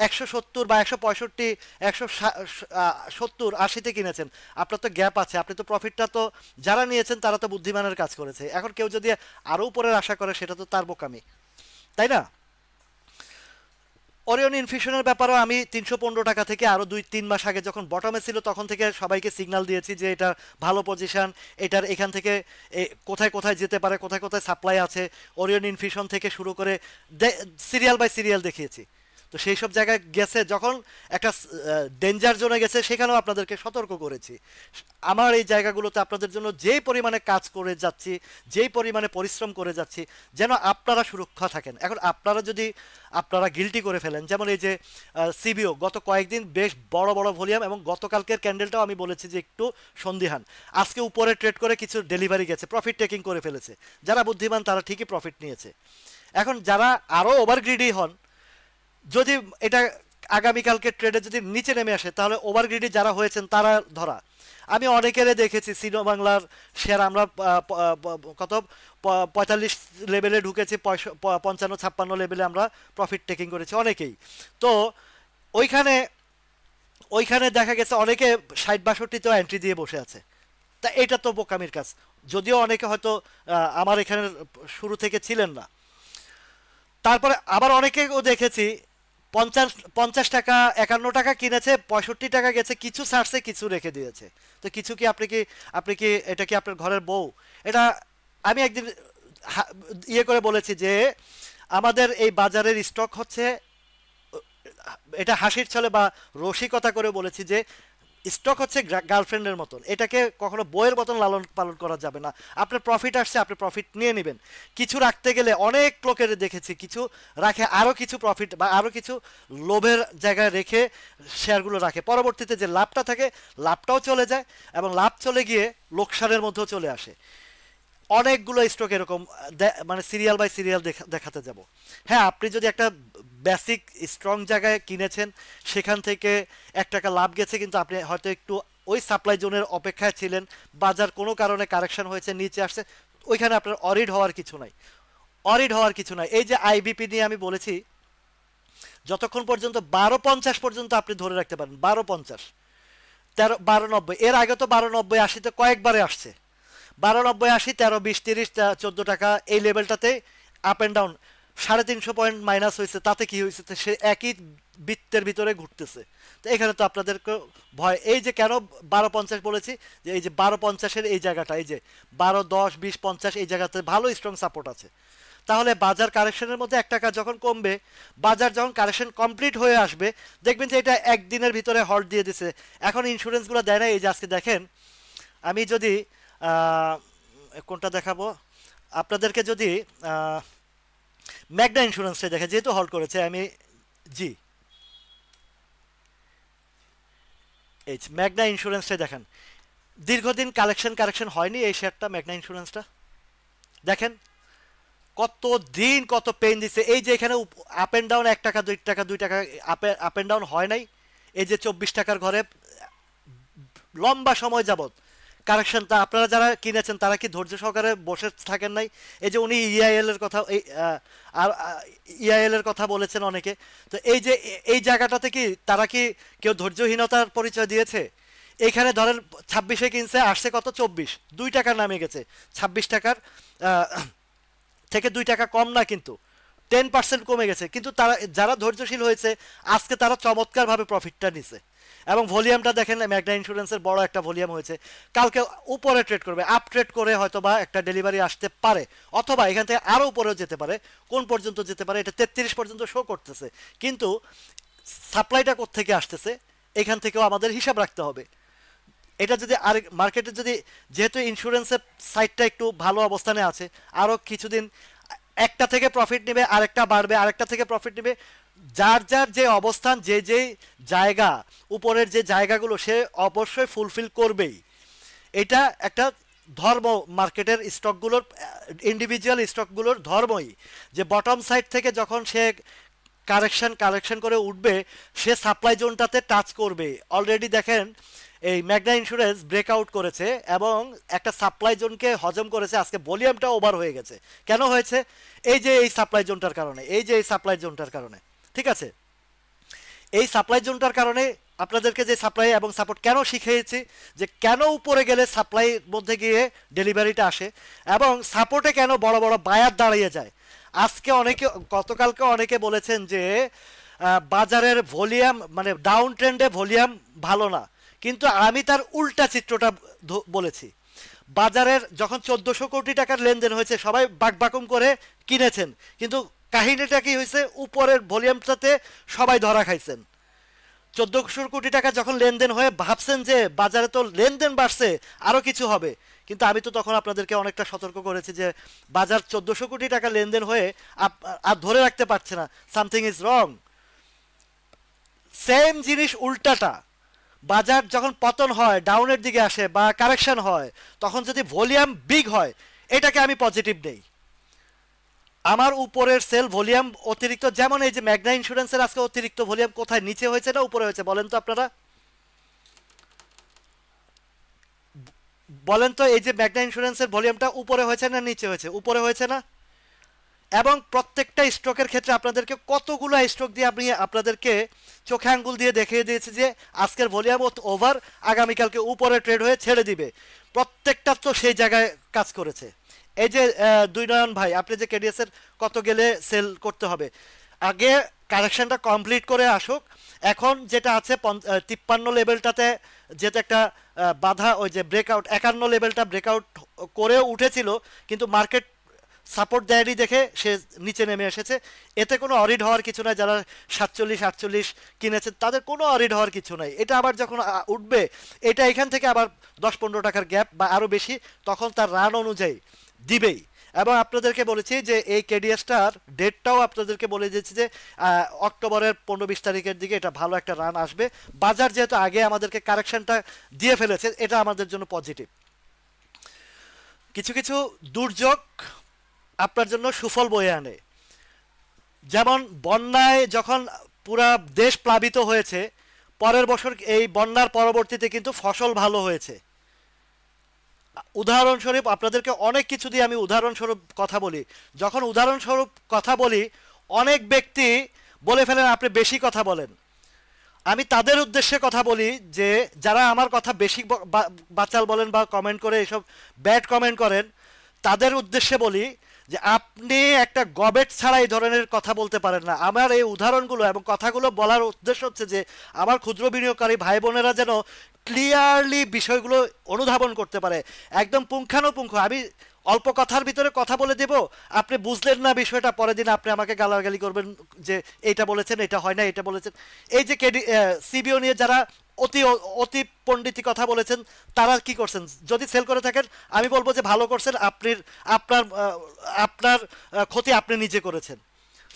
170 বা 165, 170, 80-তে কিনেছেন, আপনার তো গ্যাপ আছে, আপনি তো প্রফিটটা তো, যারা নিয়েছেন তারা তো বুদ্ধিমানের কাজ করেছে। এখন কেউ যদি আরো উপরের আশা করে, সেটা তো তার বোকামি, তাই না? ওরিয়ন ইনফিউশনের ব্যাপারেও আমি 315 টাকা থেকে আরও 2-3 মাস আগে যখন বটমে ছিল, তখন থেকে সবাইকে সিগন্যাল দিয়েছি যে এটা ভালো পজিশন, এটার এখান থেকে কোথায় কোথায় যেতে পারে, কোথায় কোথায় সাপ্লাই আছে। ওরিয়ন ইনফিউশন থেকে শুরু করে সিরিয়াল বাই সিরিয়াল দেখিয়েছি। তো সেই সব জায়গায় গেছে যখন, একটা ডেঞ্জার জোনে গেছে, সেখানেও আপনাদেরকে সতর্ক করেছি। আমার এই জায়গাগুলোতে আপনাদের জন্য যেই পরিমাণে কাজ করে যাচ্ছি, যেই পরিমাণে পরিশ্রম করে যাচ্ছি, যেন আপনারা সুরক্ষা থাকেন। এখন আপনারা গিল্টি করে ফেলেন, যেমন এই যে সিবিও গত কয়েকদিন বেশ বড় বড় ভলিউম, এবং গতকালকের ক্যান্ডেলটাও আমি বলেছি যে একটু সন্দিহান। আজকে উপরে ট্রেড করে কিছু ডেলিভারি গেছে, প্রফিট টেকিং করে ফেলেছে। যারা বুদ্ধিমান তারা ঠিকই প্রফিট নিয়েছে। এখন যারা আরও ওভার গ্রিডি হন, যদি এটা আগামীকালকে ট্রেডে যদি নিচে নেমে আসে, তাহলে ওভার গ্রিডি যারা হয়েছেন তারা ধরা। আমি অনেকেরে দেখেছি, সিনো বাংলার শেয়ার আমরা কত 45 লেভেলে ঢুকেছি, 55-56 লেভেলে আমরা প্রফিট টেকিং করেছি অনেকেই। তো ওইখানে ওইখানে দেখা গেছে অনেকে 60-62তেও এন্ট্রি দিয়ে বসে আছে। তা এটা তো বোকামির কাজ। যদিও অনেকে হয়তো আমার এখানে শুরু থেকে ছিলেন না। তারপরে আবার অনেকেও দেখেছি 50 50 টাকা 51 টাকা কিনেছে, 65 টাকা গেছে, কিছু ছাড়ছে, কিছু রেখে দিয়েছে। তো কিছু কি আপনি কি এটা কি আপনার ঘরের বউ? এটা আমি একদিন ইয়ে করে বলেছি যে আমাদের এই বাজারের স্টক হচ্ছে, এটা হাসির ছলে বা রসিকতা করে বলেছি যে স্টক হচ্ছে গার্লফ্রেন্ডের মতন, এটাকে কখনো বইয়ের মতন লালন পালন করা যাবে না। আপনার প্রফিট আসছে, আপনি প্রফিট নিয়ে নেবেন। কিছু রাখতে গেলে অনেক লোকের দেখেছি, কিছু রাখে আরও কিছু প্রফিট বা আরও কিছু লোভের জায়গায় রেখে শেয়ারগুলো রাখে, পরবর্তীতে যে লাভটা থাকে লাভটাও চলে যায়, এবং লাভ চলে গিয়ে লোকসানের মধ্যেও চলে আসে। অনেকগুলো স্টক এরকম, মানে সিরিয়াল বাই সিরিয়াল দেখাতে যাব। হ্যাঁ, আপনি যদি একটা বেসিক স্ট্রং জায়গায় কিনেছেন, সেখান থেকে 1 টাকা লাভ গেছে, কিন্তু আপনি হয়তো একটু ওই সাপ্লাই জোনের অপেক্ষায় ছিলেন, বাজার কোনো কারণে কারেকশন হয়েছে, নিচে আসছে, ওইখানে আপনার অরিড হওয়ার কিছু নাই। অরিড হওয়ার কিছু নাই। এই যে আইবিপি নিয়ে আমি বলেছি, যতক্ষণ পর্যন্ত 12.50 পর্যন্ত আপনি ধরে রাখতে পারেন, 12.50, 12.90, এর আগে তো 12.90-80-তে কয়েকবারে আসছে। 12.90-80, 13, 20, 30, 14 টাকা, এই লেভেলটাতে up and down 350 point minus হয়েছে, তাতে কি হয়েছে? সে একই বৃত্তের ভিতরে ঘুরতেছে। তো এখানে তো আপনাদেরকে ভয়, এই যে কেন 12.50 বলেছি, যে এই যে 12.50-এর এই জায়গাটা, এই যে 12, 10, 20, 50, এই জায়গাতে ভালো স্ট্রং সাপোর্ট আছে। তাহলে বাজার কারেকশনের মধ্যে 1 টাকা যখন কমবে, বাজার যখন কারেকশন কমপ্লিট হয়ে আসবে, দেখবেন যে এটা একদিনের ভিতরে হল্ট দিয়ে দিছে। এখন ইন্স্যুরেন্সগুলো দেয় না। এই যে আজকে দেখেন, আমি যদি আহ, কোনটা দেখাবো আপনাদেরকে, যদি ম্যাগনা ইন্স্যুরেন্সটা দেখে, যেহেতু হল্ট করেছে, আমি জি এইচ ম্যাগনা ইন্স্যুরেন্সটা দেখেন, দীর্ঘদিন কারেকশন হয়নি এই শেয়ারটা, ম্যাগনা ইন্স্যুরেন্সটা দেখেন কত দিন কত পেইন দিছে। এই যে এখানে আপ এন্ড ডাউন 1 টাকা 2 টাকা 2 টাকা আপ এন্ড ডাউন হয় নাই। এই যে 24 টাকার ঘরে লম্বা সময় যাবত কারেকশনটা আপনারা যারা কিনেছেন তারা কি ধৈর্য সহকারে বসে থাকেন নাই? এই যে উনি ইআইএল এর কথা আর ইআইএল এর কথা বলেছেন অনেকে, তো এই যে এই জায়গাটাতে কি তারা কি কেউ ধৈর্যহীনতার পরিচয় দিয়েছে? এইখানে ধরেন 26-এ কিনছে, আসছে কত 24, 2 টাকা নামে গেছে। 26 টাকার থেকে 2 টাকা কম না, কিন্তু 10% কমে গেছে, কিন্তু তারা যারা ধৈর্যশীল হয়েছে আজকে তারা চমৎকারভাবে প্রফিটটা নিছে। এবং ভলিউমটা দেখেন, ম্যাগনা ইন্স্যুরেন্সের বড় একটা ভলিউম হয়েছে। কালকে উপরে ট্রেড করবে, আপ ট্রেড করে হয়তো বা একটা ডেলিভারি আসতে পারে, অথবা এখান থেকে আরও উপরেও যেতে পারে। কোন পর্যন্ত যেতে পারে? এটা 33 পর্যন্ত শো করতেছে, কিন্তু সাপ্লাইটা কোত্থেকে আসতেছে এখান থেকেও আমাদের হিসাব রাখতে হবে। এটা যদি আর মার্কেটে যদি, যেহেতু ইন্স্যুরেন্সের সাইডটা একটু ভালো অবস্থানে আছে, আরও কিছুদিন একটা থেকে প্রফিট নেবে, আরেকটা বাড়বে, আরেকটা থেকে প্রফিট নেবে, যার যার যে অবস্থান, যে যে জায়গা, উপরের যে জায়গাগুলো সে অবশ্যই ফুলফিল করবেই। এটা একটা ধর্ম মার্কেটের স্টকগুলোর, ইন্ডিভিজুয়াল স্টকগুলোর ধর্মই, যে বটম সাইড থেকে যখন সে কারেকশন করে উঠবে, সে সাপ্লাই জোনটাতে টাচ করবে। অলরেডি দেখেন এই ম্যাগনা ইন্স্যুরেন্স ব্রেকআউট করেছে এবং একটা সাপ্লাই জোনকে হজম করেছে। আজকে ভলিউমটা ওভার হয়ে গেছে। কেন হয়েছে? এই যে এই সাপ্লাই জোনটার কারণে, এই যে এই সাপ্লাই জোনটার কারণে। ঠিক আছে, এই সাপ্লাই জোনটার কারণে আপনাদেরকে যে সাপ্লাই এবং সাপোর্ট কেন শিখিয়েছি, যে কেন উপরে গেলে সাপ্লাই মধ্যে গিয়ে ডেলিভারিটা আসে, এবং সাপোর্টে কেন বড় বড় বায়ার দাঁড়িয়ে যায়। আজকে অনেকে, গতকালকে অনেকে বলেছেন যে বাজারের ভলিউম মানে ডাউন ট্রেন্ডে ভলিউম ভালো না, কিন্তু আমি তার উল্টা চিত্রটা বলেছি। বাজারের যখন 1400 কোটি টাকার লেনদেন হয়েছে, সবাই বাকবাকুম করে কিনেছেন, কিন্তু কাহিনীটা কি হয়েছে? উপরের ভলিউমটাতে সবাই ধরা খাইছেন। 1400 কোটি টাকা যখন লেনদেন হয়ে ভাবছেন যে বাজারে তো লেনদেন বাড়ছে, আরো কিছু হবে, কিন্তু আমি তো তখন আপনাদেরকে অনেকটা সতর্ক করেছি যে বাজার 1400 কোটি টাকা লেনদেন হয়ে আর ধরে রাখতে পারছে না, সামথিং ইজ রং। সেম জিনিস উল্টাটা, বাজার যখন পতন হয়, ডাউনের দিকে আসে বা কারেকশন হয়, তখন যদি ভলিউম বিগ হয়, এটাকে আমি পজিটিভ নেই। আমার উপরের সেল ভলিউম অতিরিক্ত, যেমন এই যে ম্যাগনা ইন্স্যুরেন্সের আজকে অতিরিক্ত ভলিউম কোথায়, নিচে হয়েছে না উপরে হয়েছে? বলেন তো আপনারা, বলেন তো। এই যে ম্যাগনা ইন্স্যুরেন্সের ভলিউমটা উপরে হয়েছে না নিচে হয়েছে? উপরে হয়েছে না? এবং প্রত্যেকটা স্ট্রোকের ক্ষেত্রে আপনাদেরকে কতগুলো স্ট্রোক দিয়ে আমি আপনাদেরকে চোখে আঙ্গুল দিয়ে দেখিয়ে দিয়েছি যে আজকের ভলিউম ওভার, আগামীকালকে উপরে ট্রেড হয়ে ছেড়ে দিবে। প্রত্যেকটা তো সেই জায়গায় কাজ করেছে। এই যে দুই নয়ন ভাই, আপনি যে কেডিএস এর কত গেলে সেল করতে হবে, আগে কারেকশনটা কমপ্লিট করে আসুক। এখন যেটা আছে 53 লেভেলটাতে যেটা একটা বাধা, ওই যে ব্রেকআউট 51 লেভেলটা ব্রেকআউট করেও উঠেছিল, কিন্তু মার্কেট সাপোর্ট দেয়নি দেখে সে নিচে নেমে এসেছে। এতে কোনো অরিড হওয়ার কিছু নাই। যারা 47-48 কিনেছেন তাদের কোনো অরিড হওয়ার কিছু নাই। এটা আবার যখন উঠবে, এটা এখান থেকে আবার 10-15 টাকার গ্যাপ বা আরও বেশি, তখন তার রান অনুযায়ী দিবেই। এবং আপনাদেরকে বলেছি যে এই কেডিএসটার ডেটটাও আপনাদেরকে বলে দিয়েছি যে অক্টোবরের 15-20 তারিখের দিকে এটা ভালো একটা রান আসবে। বাজার যেহেতু আগে আমাদেরকে কারেকশনটা দিয়ে ফেলেছে, এটা আমাদের জন্য পজিটিভ। কিছু কিছু দুর্যোগ আপনার জন্য সুফল বয়ে আনে। যেমন বন্যায় যখন পুরা দেশ প্লাবিত হয়েছে, পরের বছর এই বন্যার পরবর্তীতে কিন্তু ফসল ভালো হয়েছে। উদাহরণস্বরূপ আপনাদেরকে অনেক কিছু দিয়ে আমি উদাহরণস্বরূপ কথা বলি। যখন উদাহরণস্বরূপ কথা বলি, অনেক ব্যক্তি বলে ফেলেন আপনি বেশি কথা বলেন। আমি তাদের উদ্দেশ্যে কথা বলি যে যারা আমার কথা বেশি বাচাল বলেন বা কমেন্ট করে এসব ব্যাড কমেন্ট করেন, তাদের উদ্দেশ্যে বলি যে আপনি একটা গবেট ছাড়া এই ধরনের কথা বলতে পারেন না। আমার এই উদাহরণগুলো এবং কথাগুলো বলার উদ্দেশ্য হচ্ছে যে আমার ক্ষুদ্র বিনিয়োগকারী ভাই বোনেরা যেন ক্লিয়ারলি বিষয়গুলো অনুধাবন করতে পারে, একদম পুঙ্খানুপুঙ্খ। আমি অল্প কথার ভিতরে কথা বলে দেব, আপনি বুঝলেন না বিষয়টা, পরের দিন আপনি আমাকে গালাগালি করবেন যে এইটা বলেছেন, এটা হয় না, এটা বলেছেন। এই যে সিবিও নিয়ে যারা অতি অতি পণ্ডিতি কথা বলেছেন, তারা কি করছেন? যদি সেল করে থাকেন, আমি বলবো যে ভালো করছেন, আপনার আপনার ক্ষতি আপনি নিজে করেছেন।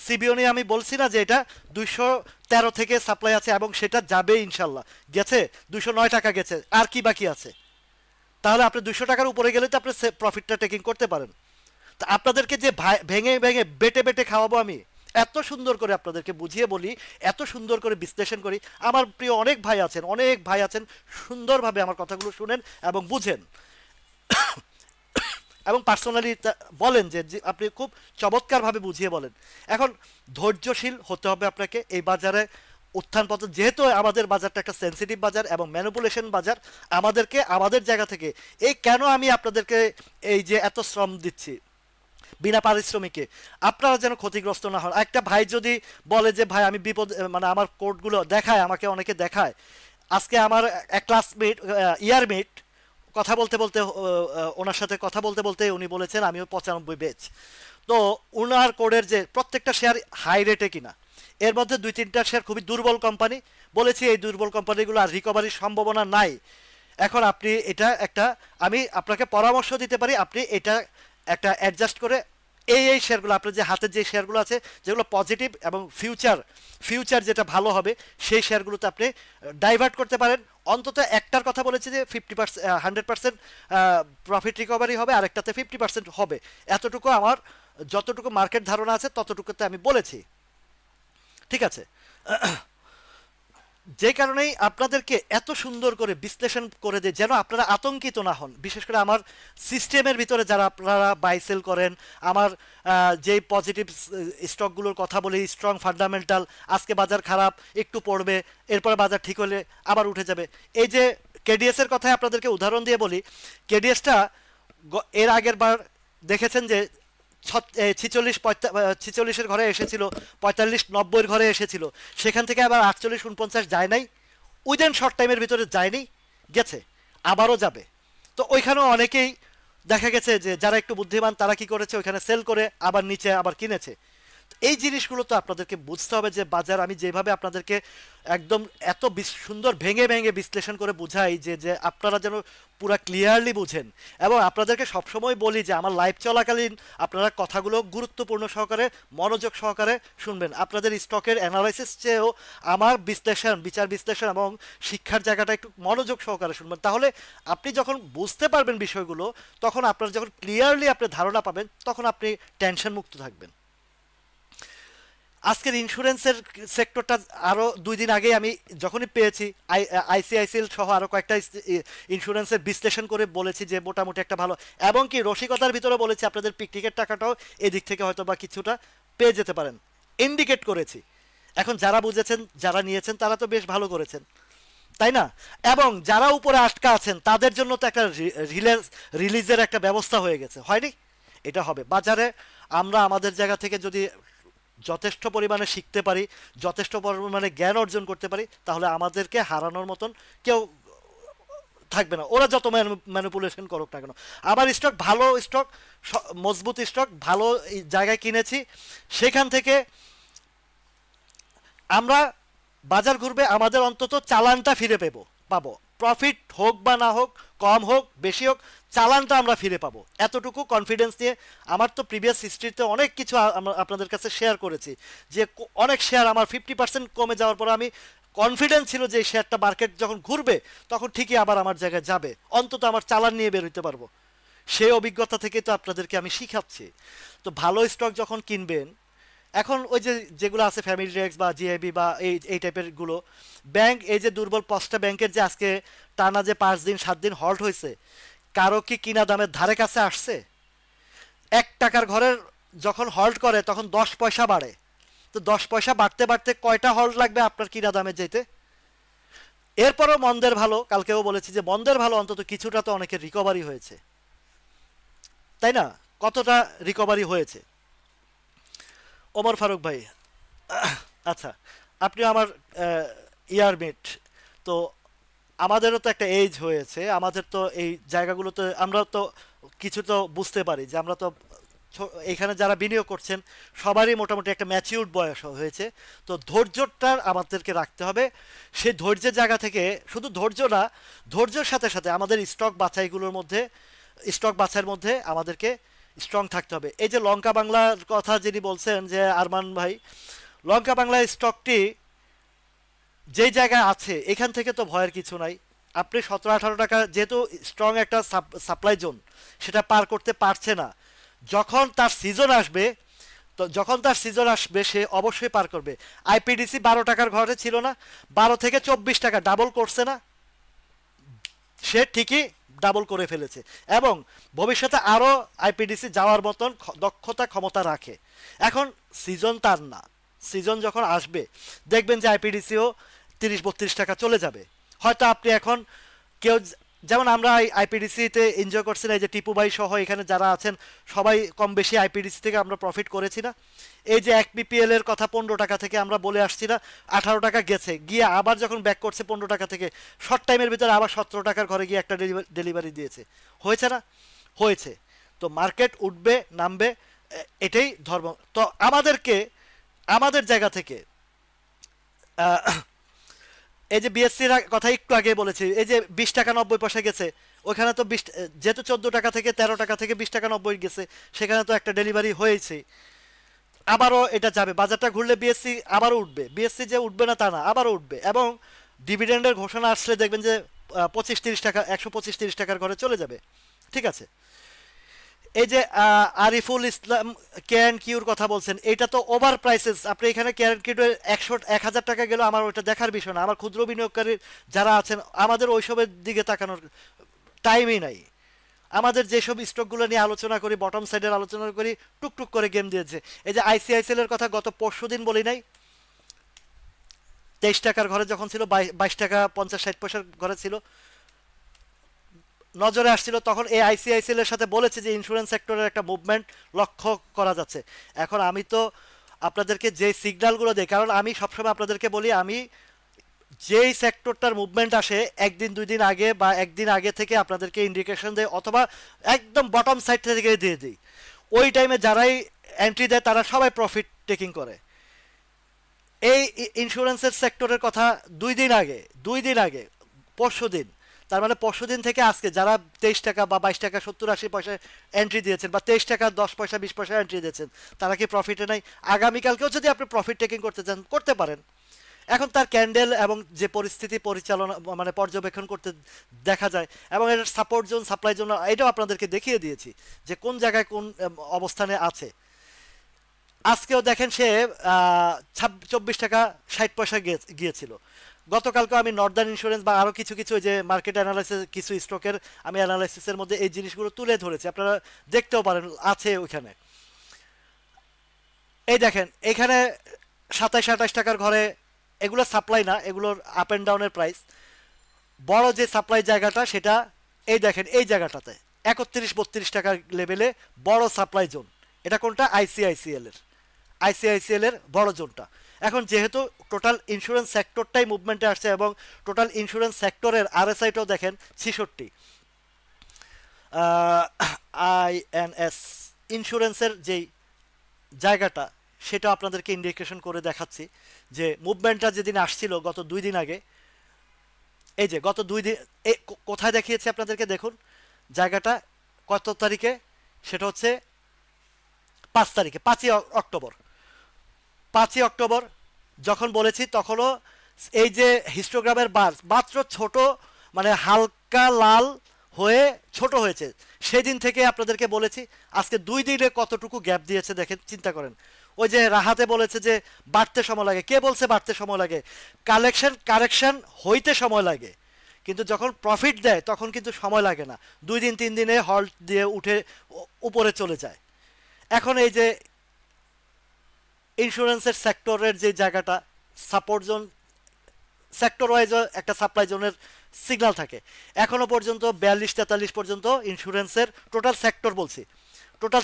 সিবিও নিয়ে আমি বলছি না যে এটা 213 থেকে সাপ্লাই আছে এবং সেটা যাবে ইনশাল্লাহ। গেছে 209 টাকা গেছে, আর কি বাকি আছে? তাহলে আপনি 200 টাকার উপরে গেলে তো আপনি প্রফিটটা টেকিং করতে পারেন। তা আপনাদেরকে যে ভেঙে ভেঙে বেটে বেটে খাওয়াবো আমি, এত সুন্দর করে আপনাদেরকে বুঝিয়ে বলি, এত সুন্দর করে বিশ্লেষণ করি। আমার প্রিয় অনেক ভাই আছেন, অনেক ভাই আছেন, সুন্দরভাবে আমার কথাগুলো শুনেন এবং বুঝেন এবং পার্সোনালি বলেন যে আপনি খুব চমৎকারভাবে বুঝিয়ে বলেন। এখন ধৈর্যশীল হতে হবে আপনাকে এই বাজারে উত্থান পতন, যেহেতু আমাদের বাজারটা একটা সেন্সিটিভ বাজার এবং ম্যানিপুলেশন বাজার, আমাদেরকে আমাদের জায়গা থেকে এই কেন আমি আপনাদেরকে এই যে এত শ্রম দিচ্ছি বিনা পারিশ্রমিকে, আপনারা যেন ক্ষতিগ্রস্ত না হন। একটা ভাই যদি বলে যে ভাই আমি বিপদ, মানে আমার কোডগুলো দেখায়, আমাকে অনেকে দেখায়, আজকে আমার এক ক্লাসমেট, ইয়ারমেট, কথা বলতে বলতে ওনার সাথে কথা বলতে বলতে উনি বলেছেন আমিও 95 বেচ। তো উনার কোডের যে প্রত্যেকটা শেয়ার হাই রেটে কিনা, এর মধ্যে 2-3টা শেয়ার খুবই দুর্বল কোম্পানি, বলেছি এই দুর্বল কোম্পানিগুলো আর রিকভারির সম্ভাবনা নাই। এখন আপনি এটা একটা, আমি আপনাকে পরামর্শ দিতে পারি, আপনি এটা একটা অ্যাডজাস্ট করে এই শেয়ারগুলো, আপনার যে হাতে যে শেয়ারগুলো আছে যেগুলো পজিটিভ এবং ফিউচার যেটা ভালো হবে, সেই শেয়ারগুলোতে আপনি ডাইভার্ট করতে পারেন। অন্তত একটার কথা বলেছে যে 50%, 100% প্রফিট রিকভারি হবে, আরেকটাতে 50% হবে। এতটুকু আমার যতটুকু মার্কেট ধারণা আছে ততটুকুতে আমি বলেছি, ঠিক আছে? যে কারণেই আপনাদেরকে এত সুন্দর করে বিশ্লেষণ করে দেয় যেন আপনারা আতঙ্কিত না হন। বিশেষ করে আমার সিস্টেমের ভিতরে যারা আপনারা বাই সেল করেন, আমার যেই পজিটিভ স্টকগুলোর কথা বলি, স্ট্রং ফান্ডামেন্টাল, আজকে বাজার খারাপ একটু পড়বে, এরপরে বাজার ঠিক হলে আবার উঠে যাবে। এই যে কেডিএস এর কথাই আপনাদেরকে উদাহরণ দিয়ে বলি, কেডিএসটা এর আগের বার দেখেছেন যে 46-45 ঘরে এসেছিল, 45-90 ঘরে এসেছিল, সেখান থেকে আবার 48-49 যায় নাই, উইদিন শর্ট টাইমের ভিতরে যায়নি, গেছে, আবারও যাবে। তো ওইখানেও অনেকেই দেখা গেছে যে যারা একটু বুদ্ধিমান তারা কি করেছে, ওইখানে সেল করে আবার নিচে আবার কিনেছে। এই জিনিসগুলো তো আপনাদেরকে বুঝতে হবে যে বাজার, আমি যেভাবে আপনাদেরকে একদম এত সুন্দর ভেঙে ভেঙে বিশ্লেষণ করে বুঝাই যে যে আপনারা যেন পুরো ক্লিয়ারলি বুঝেন। এবং আপনাদেরকে সবসময় বলি যে আমার লাইভ চলাকালীন আপনারা কথাগুলো গুরুত্বপূর্ণ সহকারে, মনোযোগ সহকারে শুনবেন। আপনাদের স্টকের অ্যানালাইসিস চেয়েও আমার বিশ্লেষণ, বিচার বিশ্লেষণ এবং শিক্ষার জায়গাটা একটু মনোযোগ সহকারে শুনবেন। তাহলে আপনি যখন বুঝতে পারবেন বিষয়গুলো, তখন আপনার যখন ক্লিয়ারলি আপনি ধারণা পাবেন, তখন আপনি টেনশন মুক্ত থাকবেন। আজকের ইন্স্যুরেন্সের সেক্টরটা আরও 2 দিন আগে আমি যখনই পেয়েছি, আইসিআইসিএল সহ আরও কয়েকটা ইন্স্যুরেন্সের বিশ্লেষণ করে বলেছি যে মোটামুটি একটা ভালো, এবং কি রসিকতার ভিতরে বলেছি আপনাদের পিকনিকের টাকাটাও এদিক থেকে হয়তো বা কিছুটা পেয়ে যেতে পারেন, ইন্ডিকেট করেছি। এখন যারা বুঝেছেন, যারা নিয়েছেন তারা তো বেশ ভালো করেছেন, তাই না? এবং যারা উপরে আটকা আছেন তাদের জন্য তো একটা রিলিজের একটা ব্যবস্থা হয়ে গেছে, হয়নি? এটা হবে বাজারে। আমরা আমাদের জায়গা থেকে যদি যথেষ্ট পরিমাণে শিখতে পারি, যথেষ্ট পরিমাণে জ্ঞান অর্জন করতে পারি, তাহলে আমাদেরকে হারানোর মতন কেউ থাকবে না, ওরা যত ম্যানিপুলেশন করুক না কেন। আমার স্টক ভালো, স্টক মজবুত স্টক, ভালো জায়গায় কিনেছি, সেখান থেকে আমরা বাজার ঘুরবে, আমাদের অন্তত চালানটা ফিরে পাবো। প্রফিট হোক বা না হোক, কম হোক বেশি হোক, চালানটা আমরা ফিরে পাবো, এতটুকু কনফিডেন্স নিয়ে। আমার তো প্রিভিয়াস হিস্ট্রিতে অনেক কিছু আপনাদের কাছে শেয়ার করেছি যে অনেক শেয়ার আমার 50% কমে যাওয়ার পর আমি কনফিডেন্স ছিল যে এই শেয়ারটা মার্কেট যখন ঘুরবে তখন ঠিকই আবার আমার জায়গায় যাবে, অন্তত আমার চালান নিয়ে বের হইতে পারবো। সেই অভিজ্ঞতা থেকে তো আপনাদেরকে আমি শিখাচ্ছি। তো ভালো স্টক যখন কিনবেন, এখন ওই যে যেগুলো আছে ফ্যামিলি ডেক্স বা জিআইবি বা এই টাইপের গুলো, ব্যাংক, এই যে দুর্বল 5টা ব্যাংকের যে আজকে টানা যে 5 দিন 7 দিন হল্ট হয়েছে, কারো কি কিনা দামের ধারে কাছে আসছে? 1 টাকার ঘরের যখন হল্ট করে তখন 10 পয়সা বাড়ে, তো 10 পয়সা বাড়তে বাড়তে কয়টা হল্ট লাগবে আপনার কিনা দামে যেতে? এরপরও মন্দের ভালো, কালকেও বলেছি যে মন্দের ভালো অন্তত কিছুটা তো অনেকের রিকভারি হয়েছে, তাই না? কতটা রিকভারি হয়েছে? ওমর ফারুক ভাই, আচ্ছা, আপনি আমার ইয়ারমেট, তো আমাদেরও তো একটা এজ হয়েছে, আমাদের তো এই জায়গাগুলোতে আমরা তো কিছু তো বুঝতে পারি যে আমরা তো এখানে যারা বিনিয়োগ করছেন সবারই মোটামুটি একটা ম্যাচিউরড বয়স হয়েছে। তো ধৈর্যটা আমাদেরকে রাখতে হবে। সেই ধৈর্যের জায়গা থেকে শুধু ধৈর্য না, ধৈর্যের সাথে সাথে আমাদের স্টক বাছাইয়ের মধ্যে আমাদেরকে স্ট্রং থাকতে হবে। এই যে লঙ্কা বাংলার কথা যিনি বলছেন যে আরমান ভাই, লঙ্কা বাংলা স্টকটি যেই জায়গায় আছে এখান থেকে তো ভয়ের কিছু নাই। আপনি 17-18 টাকা, যেহেতু স্ট্রং একটা সাপ্লাই জোন, সেটা পার করতে পারছে না, যখন তার সিজন আসবে তো যখন তার সিজন আসবে সে অবশ্যই পার করবে। আইপিডিসি 12 টাকার ঘরে ছিল না, 12 থেকে 24 টাকা ডাবল করছে না, সে ঠিকই ডাবল করে ফেলেছে এবং ভবিষ্যতে আরও আইপিডিসি যাওয়ার মতন দক্ষতা ক্ষমতা রাখে। এখন সিজন তার না, সিজন যখন আসবে দেখবেন যে আইপিডিসিও 30-32 টাকা চলে যাবে। হয়তো আপনি এখন কেউ যেমন আমরা আইপিডিসিতে এনজয় করছি না, এই যে টিপু ভাই সহ এখানে যারা আছেন সবাই কম বেশি আইপিডিসি থেকে আমরা প্রফিট করেছি না। এই যে এক বিপিএল এর কথা 15 টাকা থেকে আমরা বলে আসছি না, 18 টাকা গেছে, গিয়ে আবার যখন ব্যাক করছে 15 টাকা থেকে শর্ট টাইমের ভিতরে আবার 17 টাকার ঘরে গিয়ে একটা ডেলিভারি দিয়েছে। হয়েছে না? হয়েছে। তো মার্কেট উঠবে নামবে, এটাই ধর্ম। তো আমাদেরকে আমাদের জায়গা থেকে এই যে বিএসসির কথা একটু আগে বলেছি, এই যে 20 টাকা 90 পয়সা গেছে, ওইখানে তো 20, যেহেতু 14 টাকা থেকে 13 টাকা থেকে 20 টাকা 90 গেছে, সেখানে তো একটা ডেলিভারি হয়েছে। আবারও এটা যাবে, বাজারটা ঘুরলে বিএসসি আবারও উঠবে, বিএসসি যে উঠবে না তা না, আবারও উঠবে। এবং ডিভিডেন্ডের ঘোষণা আসলে দেখবেন যে 25-30 টাকা, 125-30 টাকার ঘরে চলে যাবে। ঠিক আছে। এই যে আরিফুল ইসলাম কে অ্যান্ড কিউর কথা বলছেন, এটা তো ওভার প্রাইসেস। আপনি এখানে কে অ্যান্ড কিউ 1,000 টাকা গেল, আমার ওইটা দেখার বিষয় না। আমার ক্ষুদ্র বিনিয়োগকারী যারা আছেন আমাদের ওইসবের দিকে তাকানোর টাইমই নাই। আমাদের যেসব স্টকগুলো নিয়ে আলোচনা করি, বটম সাইডের আলোচনা করি, টুকটুক করে গেম দিয়েছে। এই যে আইসিআইসিএল এর কথা গত পরশু দিন বলি নাই, 23 টাকার ঘরে যখন ছিল, 22 টাকা 50-60 পয়সার ঘরে ছিল, নজরে আসছিল, তখন এই আইসিআইসিএল এর সাথে বলেছে যে ইন্স্যুরেন্স সেক্টরের একটা মুভমেন্ট লক্ষ্য করা যাচ্ছে। এখন আমি তো আপনাদেরকে যে সিগন্যালগুলো দিই, কারণ আমি সবসময় আপনাদেরকে বলি, আমি যেই সেক্টরটার মুভমেন্ট আসে একদিন 2 দিন আগে বা একদিন আগে থেকে আপনাদেরকে ইন্ডিকেশন দেয়, অথবা একদম বটম সাইড থেকে দিয়ে দিই। ওই টাইমে যারাই এন্ট্রি দেয় তারা সবাই প্রফিট টেকিং করে। এই ইন্স্যুরেন্সের সেক্টরের কথা 2 দিন আগে পরশু দিন, তার মানে পরশু দিন থেকে আজকে যারা 23 টাকা বা 22 টাকা 70-80 পয়সা এন্ট্রি দিয়েছেন, বা 23 টাকা 10 পয়সা 20 পয়সা এন্ট্রি দিয়েছেন, তারা কি প্রফিটে নাই? আগামীকালকেও যদি আপনি প্রফিট টেকিং করতে চান করতে পারেন। এখন তার ক্যান্ডেল এবং যে পরিস্থিতি পরিচালনা মানে পর্যবেক্ষণ করতে দেখা যায়, এবং এর সাপোর্ট জোন সাপ্লাই জোন এটাও আপনাদেরকে দেখিয়ে দিয়েছি যে কোন জায়গায় কোন অবস্থানে আছে। আজকেও দেখেন সে 24 টাকা 60 পয়সা গিয়েছিল। গতকালকে আমি নর্দার্ন ইন্স্যুরেন্স বা আরও কিছু কিছু যে মার্কেট অ্যানালাইসিস কিছু স্টকের আমি অ্যানালাইসিসের মধ্যে এই জিনিসগুলো তুলে ধরেছি, আপনারা দেখতেও পারেন, আছে ওইখানে। এই দেখেন এখানে 27-28 টাকার ঘরে, এগুলো সাপ্লাই না, এগুলোর আপ অ্যান্ড ডাউনের প্রাইস। বড় যে সাপ্লাই জায়গাটা সেটা এই দেখেন এই জায়গাটাতে 31-32 টাকার লেভেলে বড় সাপ্লাই জোন। এটা কোনটা? আইসিআইসিএল এর বড় জোনটা। এখন যেহেতু টোটাল ইন্স্যুরেন্স সেক্টরটাই মুভমেন্টে আসছে এবং টোটাল ইন্স্যুরেন্স সেক্টরের আরএসআইটাও দেখেন 66, আইএনএস ইন্স্যুরেন্সের যেই জায়গাটা সেটা আপনাদেরকে ইন্ডিকেশন করে দেখাচ্ছি যে মুভমেন্টটা যেদিন আসছিল গত 2 দিন আগে, এই যে গত 2 দিন কোথায় দেখিয়েছি আপনাদেরকে, দেখুন জায়গাটা কত তারিখে, সেটা হচ্ছে 5 তারিখে, 5ই অক্টোবর। 5ই অক্টোবর যখন বলেছি তখনও এই যে হিস্টোগ্রামের বার মাত্র ছোট, মানে হালকা লাল হয়ে ছোট হয়েছে। সেদিন থেকে আপনাদেরকে বলেছি আজকে 2 দিনে কতটুকু গ্যাপ দিয়েছে দেখেন, চিন্তা করেন। ওই যে রাহাতে বলেছে যে বাড়তে সময় লাগে, কে বলছে বাড়তে সময় লাগে? কারেকশন হইতে সময় লাগে, কিন্তু যখন প্রফিট দেয় তখন কিন্তু সময় লাগে না, 2 দিন 3 দিনে হল্ট দিয়ে উঠে উপরে চলে যায়। এখন এই যে ইন্স্যুরেন্সের সেক্টরের যে জায়গাটা সাপোর্ট জোন, সেক্টর ওয়াইজ একটা সাপ্লাই জোনের সিগন্যাল থাকে। এখনো পর্যন্ত 42-43 পর্যন্ত ইন্স্যুরেন্সের টোটাল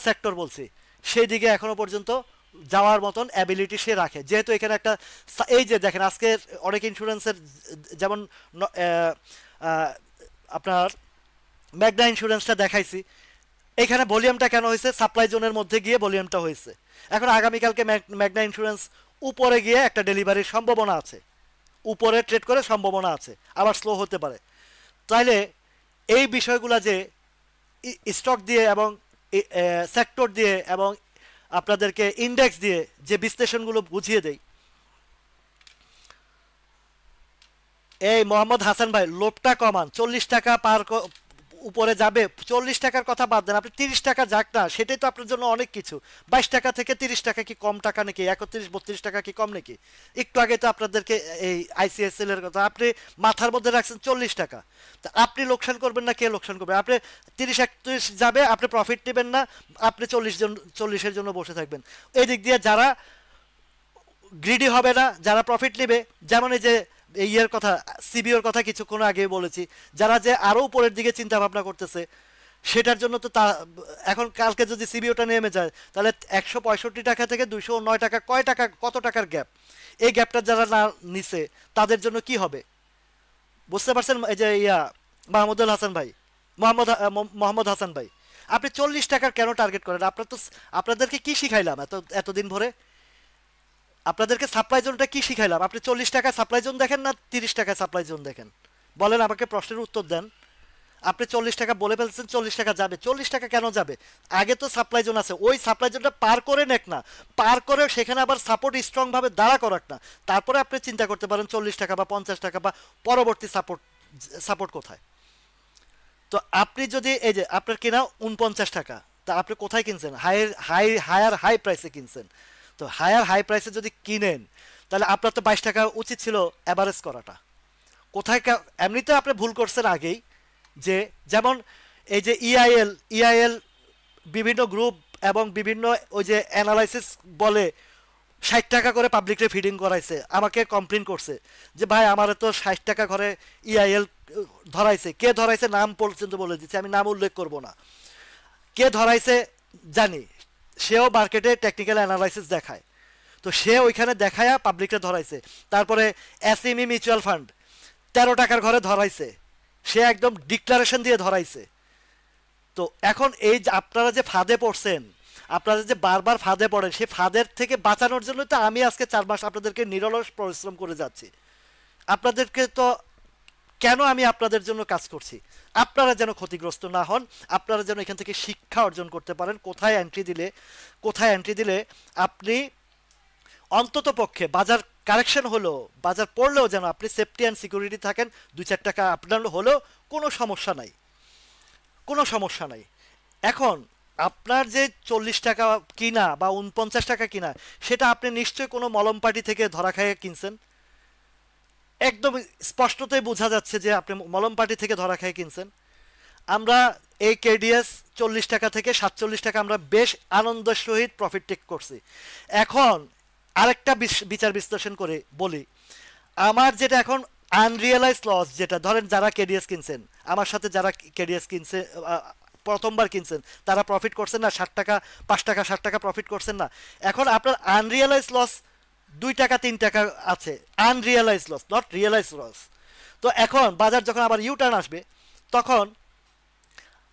সেক্টর বলছি সেই দিকে এখনো পর্যন্ত যাওয়ার মতন অ্যাবিলিটি সে রাখে, যেহেতু এখানে একটা এই যে দেখেন আজকে অনেক ইন্স্যুরেন্সের যেমন আপনার ম্যাগনা ইন্স্যুরেন্সটা দেখাইছি, এখানে ভলিউমটা কেন হয়েছে? সাপ্লাই জোনের মধ্যে গিয়ে ভলিউমটা হয়েছে। এখন আগামীকালকে ম্যাগনা ইন্স্যুরেন্স উপরে গিয়ে একটা ডেলিভারির সম্ভাবনা আছে, উপরে ট্রেড করে সম্ভাবনা আছে, আবার স্লো হতে পারে। তাইলে এই বিষয়গুলো যে স্টক দিয়ে এবং সেক্টর দিয়ে এবং আপনাদেরকে ইন্ডেক্স দিয়ে যে বিশ্লেষণগুলো বুঝিয়ে দেই, এই মোহাম্মদ হাসান ভাই লোভটা কমান, 40 টাকা পার উপরে যাবে, 40 টাকার কথা বাদ দেন, আপনি 30 টাকা যাক না, সেটাই তো আপনার জন্য অনেক কিছু। 22 টাকা থেকে 30 টাকা কি কম টাকা নাকি? 31-32 টাকা কি কম নাকি? একটু আগে তো আপনাদেরকে এই আইসিএসএল এর কথা আপনি মাথার মধ্যে রাখছেন 40 টাকা। তা আপনি লোকসান করবেন না, কে লোকসান করবে? আপনি 30-31 যাবে, আপনি প্রফিট নেবেন না, আপনি 40-এর জন্য বসে থাকবেন। এই দিক দিয়ে যারা গ্রিডি হবে না, যারা প্রফিট নেবে, যেমন এই যে এই ইয়ের কথা, সিবিওর কথা কিছুক্ষণ আগে বলেছি, যারা যে আরো উপরের দিকে চিন্তা ভাবনা করতেছে, সেটার জন্য তো তা এখন কালকে যদি সিবিওটা নেমে যায়, তাহলে 165 টাকা থেকে 209 টাকা, কয় টাকা, কত টাকার গ্যাপ? এই গ্যাপটা যারা না নিছে তাদের জন্য কি হবে বুঝতে পারছেন? এই যে ইয়া মাহমুদুল হাসান ভাই, মোহাম্মদ হাসান ভাই, আপনি 40 টাকার কেন টার্গেট করেন? আপনার তো, আপনাদেরকে কি শিখাইলাম এতদিন ভরে? আপনাদেরকে সাপ্লাই জোনটা কি শিখাইলাম? আপনি 40 টাকায় সাপ্লাই জোন দেখেন না 30 টাকায় সাপ্লাই জোন দেখেন? বলেন, আমাকে প্রশ্নের উত্তর দেন। আপনি 40 টাকা বলে ফেলছেন, 40 টাকা যাবে, 40 টাকা কেন যাবে? আগে তো সাপ্লাই জোন আছে, ওই সাপ্লাই জোনটা পার করে নেক না, পার করে সেখানে আবার সাপোর্ট স্ট্রং ভাবে দাঁড়া করাক না, তারপরে আপনি চিন্তা করতে পারেন 40 টাকা বা 50 টাকা বা পরবর্তী সাপোর্ট, সাপোর্ট কোথায়। তো আপনি যদি এই যে আপনার কেনা 49 টাকা, তা আপনি কোথায় কিনছেন? হায়ার হাই প্রাইসে কিনছেন। তো হায়ার হাই প্রাইসে যদি কিনেন, তাহলে আপনার তো 22 টাকা উচিত ছিল অ্যাভারেজ করাটা। কোথায় এমনিতে আপনি ভুল করছেন আগেই, যে যেমন এই যে ইআইএল বিভিন্ন গ্রুপ এবং বিভিন্ন ওই যে অ্যানালাইসিস বলে 60 টাকা করে পাবলিকরে ফিডিং করাইছে, আমাকে কমপ্লেন করছে যে ভাই আমার তো 60 টাকা করে ইআইএল ধরাইছে। কে ধরাইছে নাম পর্যন্ত বলে দিচ্ছে, আমি নাম উল্লেখ করব না। কে ধরাইছে জানি, সেও মার্কেটে টেকনিক্যাল অ্যানালাইসিস দেখায়, তো সে ওইখানে দেখায়া পাবলিকরে ধরাইছে। তারপরে এসএমই মিউচুয়াল ফান্ড 13 টাকার ঘরে ধরাইছে, সে একদম ডিক্লারেশন দিয়ে ধরাইছে। তো এখন এই যে আপনারা যে ফাঁদে পড়ছেন, আপনারা যে বারবার ফাঁদে পড়েন, সেই ফাঁদের থেকে বাঁচানোর জন্য তো আমি আজকে 4 মাস আপনাদেরকে নিরলস পরিশ্রম করে যাচ্ছি। আপনাদেরকে তো, কেন আমি আপনাদের জন্য কাজ করছি? আপনারা যেন ক্ষতিগ্রস্ত না হন, আপনারা যেন এখান থেকে শিক্ষা অর্জন করতে পারেন, কোথায় এন্ট্রি দিলে আপনি অন্তত পক্ষে বাজার কারেকশন হলো, বাজার পড়লেও যেন আপনি সেফটি অ্যান্ড সিকিউরিটি থাকেন। 2-4 টাকা আপনার হলেও কোনো সমস্যা নাই, কোনো সমস্যা নাই। এখন আপনার যে 40 টাকা কিনা বা 49 টাকা কিনা, সেটা আপনি নিশ্চয়ই কোনো মলম পার্টি থেকে ধরা খাইয়ে কিনছেন। একদম স্পষ্টতই বোঝা যাচ্ছে যে আপনি মলম পার্টি থেকে ধরা খাইয়ে কিনছেন। আমরা এই কেডিএস 40 টাকা থেকে 47 টাকা আমরা বেশ আনন্দের সহিত প্রফিট টেক করছি। এখন আরেকটা বিচার বিশ্লেষণ করে বলি, আমার যেটা এখন আনরিয়েলাইজ লস, যেটা ধরেন যারা কেডিএস কিনছেন, আমার সাথে যারা কেডিএস কিনছে, প্রথমবার কিনছেন, তারা প্রফিট করছেন না 60 টাকা, 5 টাকা 60 টাকা প্রফিট করছেন না। এখন আপনার আনরিয়েলাইজ লস 2 টাকা 3 টাকা আছে, unrealise loss, not realise loss. তো এখন বাজার যখন আবার ইউ টার্ন আসবে, তখন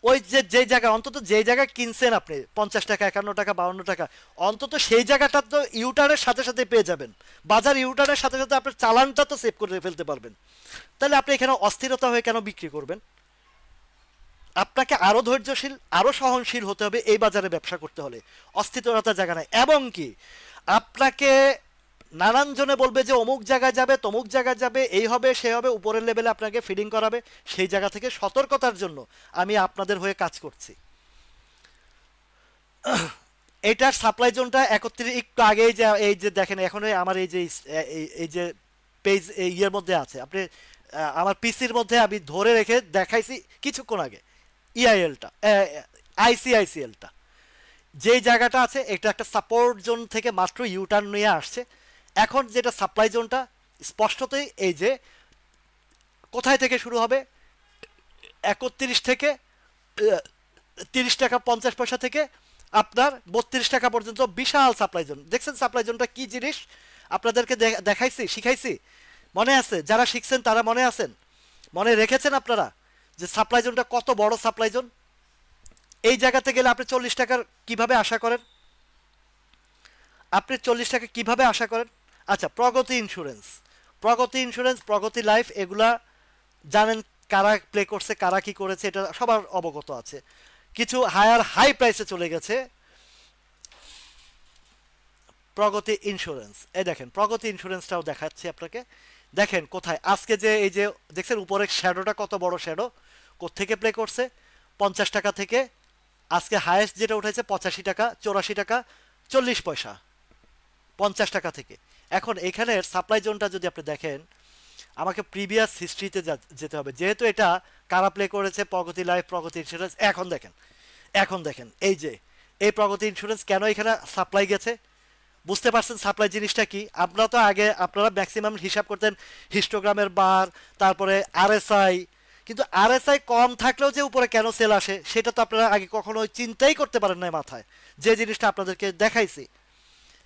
ওই যে যেই জায়গা, অন্তত যেই জায়গায় কিনছেন আপনি 50 টাকা, 51 টাকা, 52 টাকা, অন্তত সেই জায়গাটা তো ইউটার্নের সাথে সাথে পেয়ে যাবেন। বাজার ইউটার্নের সাথে সাথে আপনার চালানটা তো সেভ করে ফেলতে পারবেন। তাহলে আপনি এখানে অস্থিরতা হয়ে কেন বিক্রি করবেন? আপনাকে আরো ধৈর্যশীল, আরো সহনশীল হতে হবে এই বাজারে ব্যবসা করতে হলে। অস্থিরতার জায়গা নাই। এবং কি, আপনাকে নানান জনে বলবে যে অমুক জায়গায় যাবে, তমুক জায়গায় যাবে, এই হবে সে হবে, উপরের লেভেলে আপনাকে ফিডিং করাবে। সেই জায়গা থেকে সতর্কতার জন্য আমি আপনাদের হয়ে কাজ করছি। এটার সাপ্লাই জোনটা 31, একটু আগে এই যে দেখেন, এখন আমার এই যে এই যে পেজ ইয়ের মধ্যে আছে, আপনি আমার পিসির মধ্যে আমি ধরে রেখে দেখাইছি কিছুক্ষণ আগে। ইআইএলটা, আইসিআইসিএলটা যেই জায়গাটা আছে, এটা একটা সাপোর্ট জোন থেকে মাত্র ইউটার্ন নিয়ে আসছে। এখন যেটা সাপ্লাই জোনটা স্পষ্টতই এই যে কোথায় থেকে শুরু হবে, 31 থেকে 30 টাকা 50 পয়সা থেকে আপনার 32 টাকা পর্যন্ত বিশাল সাপ্লাই জোন। দেখছেন সাপ্লাই জোনটা কি জিনিস? আপনাদেরকে দেখাইছি, শিখাইছি, মনে আছে? যারা শিখছেন তারা মনে আছেন, মনে রেখেছেন আপনারা যে সাপ্লাই জোনটা কত বড় সাপ্লাই জোন? এই জায়গাতে গেলে আপনি 40 টাকার কিভাবে আশা করেন? আপনি 40 টাকা কিভাবে আশা করেন? আচ্ছা, প্রগতি ইন্স্যুরেন্স, প্রগতি লাইফ, এগুলা জানেন কারা প্লে করছে, কারা কি করেছে, এটা সবার অবগত আছে। কিছু হায়ার হাই প্রাইসে চলে গেছে প্রগতি ইন্স্যুরেন্স। এই দেখেন প্রগতি ইন্স্যুরেন্সটাও দেখাচ্ছি আপনাকে। দেখেন কোথায় আজকে যে এই যে দেখছেন উপরে শ্যাডোটা, কত বড় শ্যাডো, কোত্থেকে প্লে করছে? 50 টাকা থেকে আজকে হায়েস্ট যেটা উঠেছে 85 টাকা, 84 টাকা 40 পয়সা, 50 টাকা থেকে। এখন এখানের সাপ্লাই জোনটা যদি আপনি দেখেন, আমাকে প্রিভিয়াস হিস্ট্রিতে যেতে হবে, যেহেতু এটা কারা প্লে করেছে, প্রগতি লাইফ, প্রগতি ইন্স্যুরেন্স। এখন দেখেন এই যে এই প্রগতি ইন্স্যুরেন্স কেন এখানে সাপ্লাই গেছে, বুঝতে পারছেন সাপ্লাই জিনিসটা কি? আপনারা তো আগে আপনারা ম্যাক্সিমাম হিসাব করতেন হিস্টোগ্রামের বার, তারপরে আরএসআই, কিন্তু আরএসআই কম থাকলেও যে উপরে কেন সেল আসে সেটা তো আপনারা আগে কখনো চিন্তাই করতে পারেন না মাথায়, যে জিনিসটা আপনাদেরকে দেখাইছি।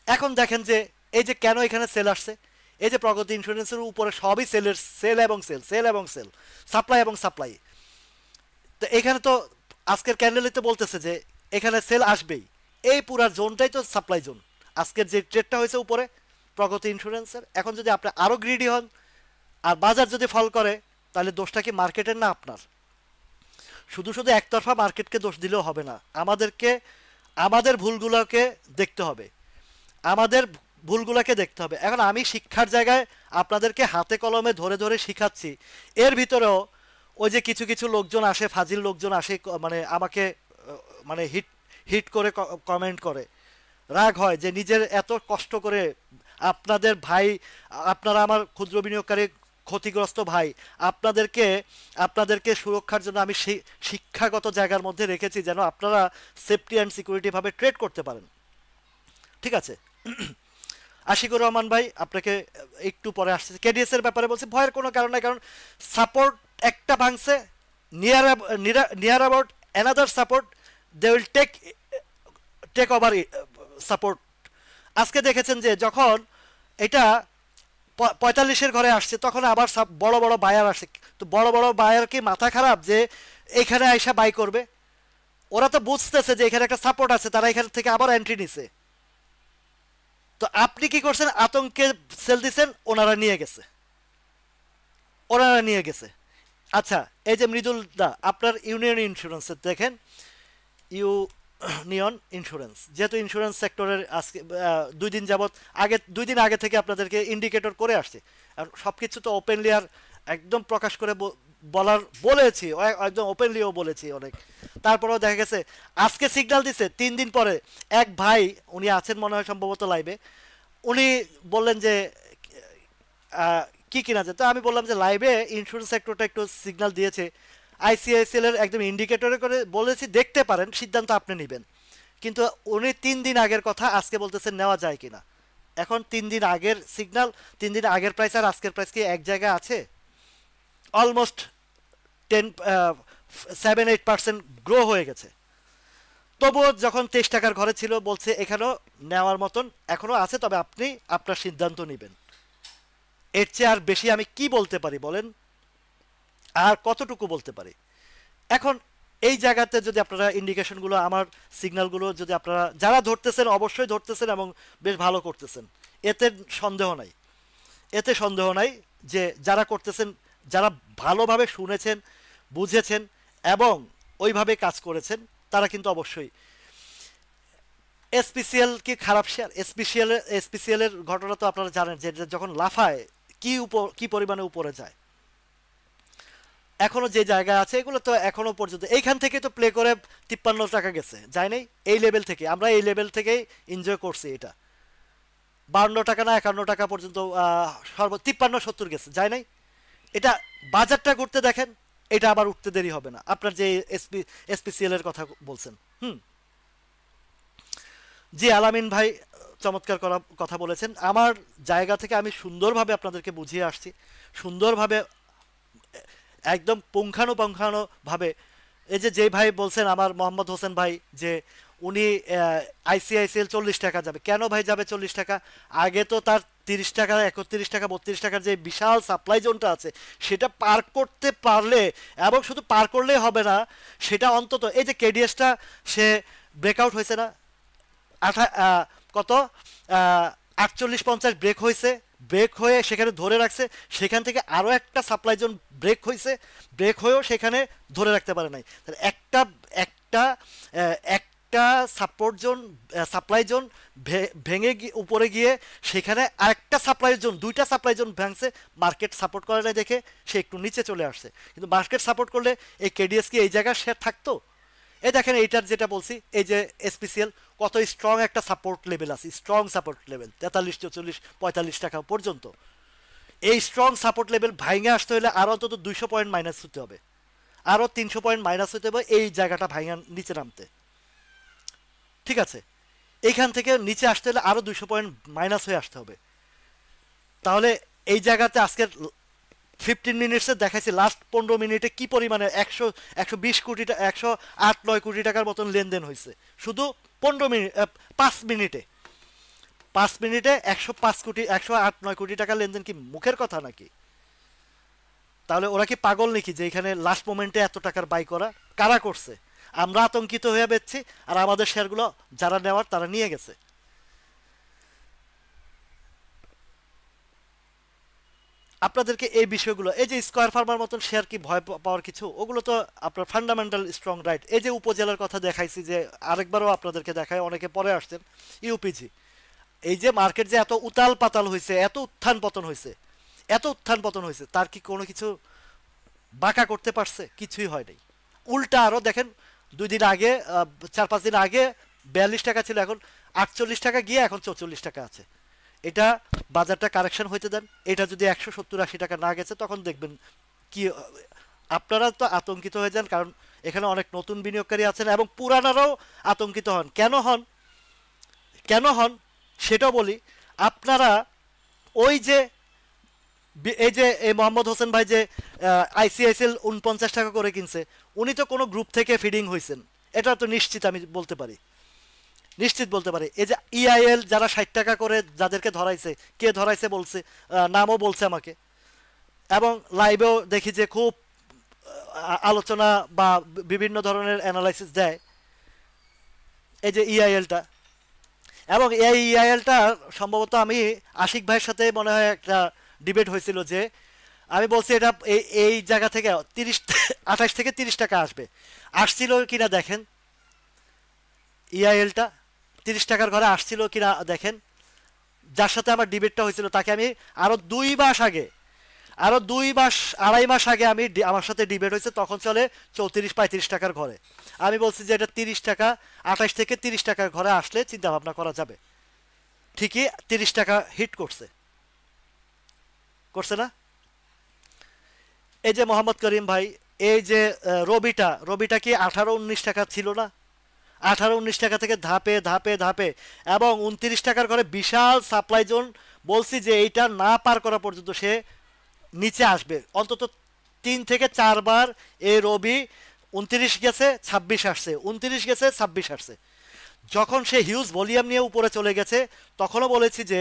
এখন দেখেন যে এই যে কেন এখানে সেল আসছে, এই যে প্রগতি ইন্স্যুরেন্সের উপরে সবই সেলের, সেল এবং সেল, সেল এবং সেল, সাপ্লাই এবং সাপ্লাই। তো এখানে তো আজকের ক্যান্ডেলে বলতেছে যে এখানে সেল আসবেই, এই পুরা জোনটাই তো সাপ্লাই জোন। আজকের যে ট্রেডটা হয়েছে উপরে প্রগতি ইন্স্যুরেন্সের, এখন যদি আপনি আরো গ্রিডি হন আর বাজার যদি ফল করে, তাহলে দোষটা কি মার্কেটের না আপনার? শুধু শুধু একতরফা মার্কেটকে দোষ দিলেও হবে না, আমাদেরকে আমাদের ভুলগুলোকে দেখতে হবে, আমাদের ভুলগুলোকে দেখতে হবে। এখন আমি শিক্ষার জায়গায় আপনাদেরকে হাতে কলমে ধরে ধরে শিখাচ্ছি, এর ভিতরেও ওই যে কিছু কিছু লোকজন আসে, ফাজিল লোকজন আসে, মানে আমাকে মানে হিট হিট করে কমেন্ট করে, রাগ হয় যে নিজের এত কষ্ট করে আপনাদের ভাই, আপনারা আমার ক্ষুদ্র বিনিয়োগকারী ক্ষতিগ্রস্ত ভাই, আপনাদেরকে আপনাদেরকে সুরক্ষার জন্য আমি শিক্ষাগত জায়গার মধ্যে রেখেছি যেন আপনারা সেফটি অ্যান্ড সিকিউরিটি ভাবে ট্রেড করতে পারেন। ঠিক আছে, আশিকুর রহমান ভাই আপনাকে একটু পরে আসছে, কেডিএস এর ব্যাপারে বলছি, ভয়ের কোনো কারণ নাই, কারণ সাপোর্ট একটা ভাঙছে, near near about another support, they will take over support. আজকে দেখেছেন যে যখন এটা 45-এর ঘরে আসছে, তখন আবার বড় বড় বায়ার আসে। তো বড় বড় বায়ার কি মাথা খারাপ যে এখানে আইসা বাই করবে? ওরা তো বুঝতেছে যে এখানে একটা সাপোর্ট আছে, তারা এখান থেকে আবার এন্ট্রি নিছে। তো আপনি কি করছেন? আতঙ্কে সেল দিচ্ছেন, ওনারা নিয়ে গেছে। আচ্ছা, এই যে মৃদুল দা, আপনার ইউনিয়ন ইন্স্যুরেন্স দেখেন, ইউনিয়ন ইন্স্যুরেন্স যেহেতু ইন্স্যুরেন্স সেক্টরের আজকে 2 দিন যাবত, 2 দিন আগে থেকে আপনাদেরকে ইন্ডিকেটর করে আসছে, আর সব কিছু তো ওপেনলি আর একদম প্রকাশ করে বলেছি, একদম ওপেনলিও বলেছি অনেক। তারপরেও দেখা গেছে আজকে সিগন্যাল দিছে 3 দিন পরে। এক ভাই, উনি আছেন মনে হয় সম্ভবত লাইভে, উনি বললেন যে কি কিনা যায়। তো আমি বললাম যে লাইভে ইন্স্যুরেন্স সেক্টরটা একটু সিগন্যাল দিয়েছে, আইসিআইসিএল এর একদম ইন্ডিকেটরে করে বলেছি দেখতে পারেন, সিদ্ধান্ত আপনি নেবেন। কিন্তু উনি 3 দিন আগের কথা আজকে বলতেছেন নেওয়া যায় কিনা। এখন 3 দিন আগের সিগন্যাল, 3 দিন আগের প্রাইস আর আজকের প্রাইস কি এক জায়গায় আছে? অলমোস্ট 7-8% গ্রো হয়ে গেছে। তবুও যখন 23 টাকার ঘরে ছিল বলছে এখানেও নেওয়ার মতন এখনো আছে, তবে আপনি আপনার সিদ্ধান্ত নেবেন। এর চেয়ে আর বেশি আমি কি বলতে পারি বলেন? আর কতটুকু বলতে পারি? এখন এই জায়গাতে যদি আপনারা ইন্ডিকেশনগুলো, আমার সিগন্যালগুলো যদি আপনারা যারা ধরতেছেন, অবশ্যই ধরতেছেন এবং বেশ ভালো করতেছেন, এতে সন্দেহ নাই, এতে সন্দেহ নাই যে যারা করতেছেন, যারা ভালোভাবে শুনেছেন, বুঝেছেন এবং ওইভাবে কাজ করেছেন, তারা কিন্তু অবশ্যই। এসপিসিএল কি খারাপ শেয়ার? এসপিসিএল এর ঘটনা তো আপনারা জানেন যে যখন লাফায় কি পরিমাণে উপরে যায়। এখনো যে জায়গায় আছে এগুলো তো এখনো পর্যন্ত এইখান থেকে তো প্লে করে 53 টাকা গেছে, যায় নাই? এই লেভেল থেকে আমরা এই লেভেল থেকেই এনজয় করছি এটা। 52 টাকা না 51 টাকা পর্যন্ত সর্ব 53-70 গেছে, যায় নাই? এটা বাজারটা ঘুরতে দেখেন, এটা আবার উঠতে দেরি হবে না। আপনার যে এসপিসিএল এর কথা বলছেন, জি আলামিন ভাই চমৎকার কথা বলেছেন। আমার জায়গা থেকে আমি সুন্দরভাবে আপনাদেরকে বুঝিয়ে আসছি, সুন্দরভাবে একদম পুঙ্খানুপুঙ্খানু ভাবে। এই যে ভাই বলছেন আমার মোহাম্মদ হোসেন ভাই, যে উনি আইসিআইসিএল 40 টাকা যাবে, কেন ভাই যাবে 40 টাকা? আগে তো তার 30 টাকা, 31 টাকা, 32 টাকার যে বিশাল সাপ্লাই জোনটা আছে সেটা পার করতে পারলে, এবং শুধু পার করলেই হবে না, সেটা অন্তত এই যে কেডিএসটা সে ব্রেকআউট হয়েছে না, কত 48-50 ব্রেক হয়েছে, ব্রেক হয়ে সেখানে ধরে রাখছে, সেখান থেকে আরও একটা সাপ্লাই জোন ব্রেক হয়েছে, ব্রেক হয়েও সেখানে ধরে রাখতে পারে নাই। একটা একটা একটা একটা সাপোর্ট জোন, সাপ্লাই জোন ভেঙে উপরে গিয়ে সেখানে আরেকটা সাপ্লাই জোন, দুইটা সাপ্লাই জোন ভাঙছে, মার্কেট সাপোর্ট করে না দেখে সে একটু নিচে চলে আসছে। কিন্তু মার্কেট সাপোর্ট করলে এই কেডিএস কি এই জায়গায় শেয়ার থাকতো? এই দেখেন এইটার যেটা বলছি, এই যে এসপিসিএল কত স্ট্রং একটা সাপোর্ট লেভেল আছে, স্ট্রং সাপোর্ট লেভেল 43, 44, 45 টাকা পর্যন্ত। এই স্ট্রং সাপোর্ট লেভেল ভাঙে আসতে হলে আরো অন্তত 200 পয়েন্ট মাইনাস হতে হবে, আরো 300 পয়েন্ট মাইনাস হতে হবে এই জায়গাটা ভাঙা নিচে নামতে। ঠিক আছে, এইখান থেকে নিচে আসতে হলে আরো 200 পয়েন্ট মাইনাস হয়ে আসতে হবে। তাহলে এই জায়গাতে আজকের 15 মিনিটসে দেখাইছি লাস্ট 15 মিনিটে কি পরিমাণে 120 কোটি, 108-9 কোটি টাকার মতন লেনদেন হয়েছে শুধু 15 মিনিট, 5 মিনিটে। 5 মিনিটে 105 কোটি, 108-9 কোটি টাকা লেনদেন কি মুখের কথা নাকি? তাহলে ওরা কি পাগল নাকি যে এখানে লাস্ট মোমেন্টে এত টাকার বাই করা? কারা করছে? আমরা আতঙ্কিত হয়ে বেচছি, আর আমাদের শেয়ারগুলো যারা নেওয়ার তারা নিয়ে গেছে। আপনাদেরকে এই বিষয়গুলো, এই যে স্কয়ার ফার্মার মতন শেয়ার কি ভয় পাওয়ার কিছু? ওগুলো তো আপনার ফান্ডামেন্টাল স্ট্রং রাইট। এই যে উপজেলার কথা দেখাইছি, যে আরেকবারও আপনাদেরকে দেখায়, অনেকে পরে আসছেন, ইউপিজি। এই যে মার্কেট যে এত উতাল পাতাল হয়েছে, এত উত্থান পতন হয়েছে, এত উত্থান পতন হয়েছে, তার কি কোনো কিছু বাঁকা করতে পারছে? কিছুই হয় নাই। উল্টা আরো দেখেন, 2 দিন আগে, 4-5 দিন আগে 42 টাকা ছিল, এখন 48 টাকা গিয়ে এখন 44 টাকা আছে। এটা বাজারটা কারেকশন হইতে দেন। এটা যদি 170-80 টাকা না গেছে তখন দেখবেন কি। আপনারা তো আতঙ্কিত হয়ে যান, কারণ এখানে অনেক নতুন বিনিয়োগকারী আছেন এবং পুরানারাও আতঙ্কিত হন। কেন হন, কেন হন সেটাও বলি। আপনারা ওই যে এই যে এই মোহাম্মদ হোসেন ভাই যে আইসিআইসিএল 49 টাকা করে কিনছে, উনি তো কোনো গ্রুপ থেকে ফিডিং হয়েছেন, এটা তো নিশ্চিত আমি বলতে পারি, নিশ্চিত বলতে পারি। এই যে ইআইএল যারা 60 টাকা করে যাদেরকে ধরাইছে, কে ধরাইছে বলছে, নামও বলছে আমাকে, এবং লাইভেও দেখি যে খুব আলোচনা বা বিভিন্ন ধরনের অ্যানালাইসিস দেয় এই যে ইআইএলটা। এবং এই ইআইএলটা সম্ভবত আমি আশিক ভাইয়ের সাথে মনে হয় একটা ডিবেট হয়েছিল, যে আমি বলছি এটা এই জায়গা থেকে 28 থেকে 30 টাকা আসবে, আসছিল কিনা দেখেন। ইআইএলটা 30 টাকার ঘরে আসছিল কিনা দেখেন। যার সাথে আমার ডিবেটটা হয়েছিল তাকে আমি আরো 2 মাস আগে, আরো 2 মাস, 2.5 মাস আগে আমি আমার সাথে ডিবেট হয়েছে, তখন চলে 34-35 টাকার ঘরে। আমি বলছি যে এটা 30 টাকা, 28 থেকে 30 টাকার ঘরে আসলে চিন্তা ভাবনা করা যাবে। ঠিকই 30 টাকা হিট করছে, করছে না? এই যে মোহাম্মদ করিম ভাই, এই যে রবিটা কি 18-19 টাকা ছিল না? 18-19 টাকা থেকে ধাপে ধাপে ধাপে, এবং 29 টাকার ঘরে বিশাল সাপ্লাই জোন। বলছি যে এইটা না পার করা পর্যন্ত সে নিচে আসবে অন্তত 3 থেকে 4 বার। এই রবি 29 গেছে, 26 আসছে, 29 গেছে, 26 আসছে। যখন সে হিউজ ভলিউম নিয়ে উপরে চলে গেছে, তখনও বলেছি যে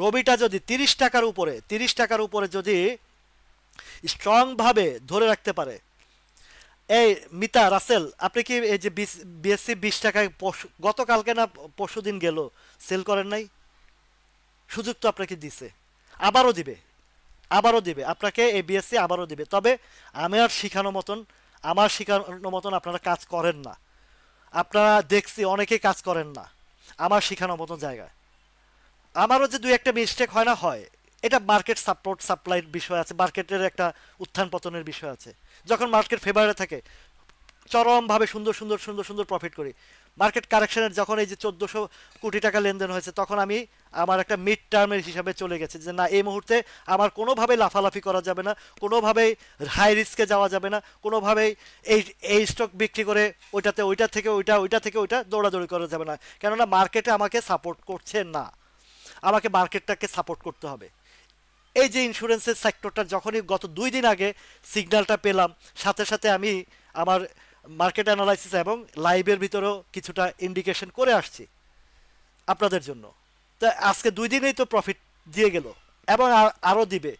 রবিটা যদি 30 টাকার উপরে যদি স্ট্রং ভাবে ধরে রাখতে পারে। এই মিতা রাসেল, আপনি কি এই যে বিএসসি 20 টাকায় গতকালকে না পরশু দিন গেল, সেল করেন নাই? সুযোগ তো আপনাকে দিছে, আবারও দিবে, আবারও দিবে আপনাকে, এই বিএসসি আবারও দিবে। তবে আমার শিখানো মতন আপনারা কাজ করেন না। আপনারা দেখছি অনেকেই কাজ করেন না আমার শিখানো মতন জায়গায়। আমারও যে 2-1টা মিস্টেক হয় না, হয়। এটা মার্কেট সাপোর্ট সাপ্লাইয়ের বিষয় আছে, মার্কেটের একটা উত্থান পতনের বিষয় আছে। যখন মার্কেট ফেভারে থাকে চরমভাবে সুন্দর সুন্দর সুন্দর সুন্দর প্রফিট করি। মার্কেট কারেকশনের যখন এই যে 1400 কোটি টাকা লেনদেন হয়েছে, তখন আমি আমার একটা মিড টার্মের হিসাবে চলে গেছে যে না, এই মুহূর্তে আমার কোনোভাবেই লাফালাফি করা যাবে না, কোনোভাবেই হাই রিস্কে যাওয়া যাবে না, কোনোভাবেই এই এই স্টক বিক্রি করে ওইটা থেকে ওইটা দৌড়াদৌড়ি করা যাবে না। কেননা মার্কেটে আমাকে সাপোর্ট করছে না, আমাকে মার্কেটটাকে সাপোর্ট করতে হবে। এই যে ইন্স্যুরেন্সের সেক্টরটা যখনই গত 2 দিন আগে সিগন্যালটা পেলাম, সাথে সাথে আমি আমার মার্কেট অ্যানালাইসিস এবং লাইভের ভিতরেও কিছুটা ইন্ডিকেশন করে আসছি আপনাদের জন্য। তা আজকে 2 দিনেই তো প্রফিট দিয়ে গেল, এবং আরও দিবে।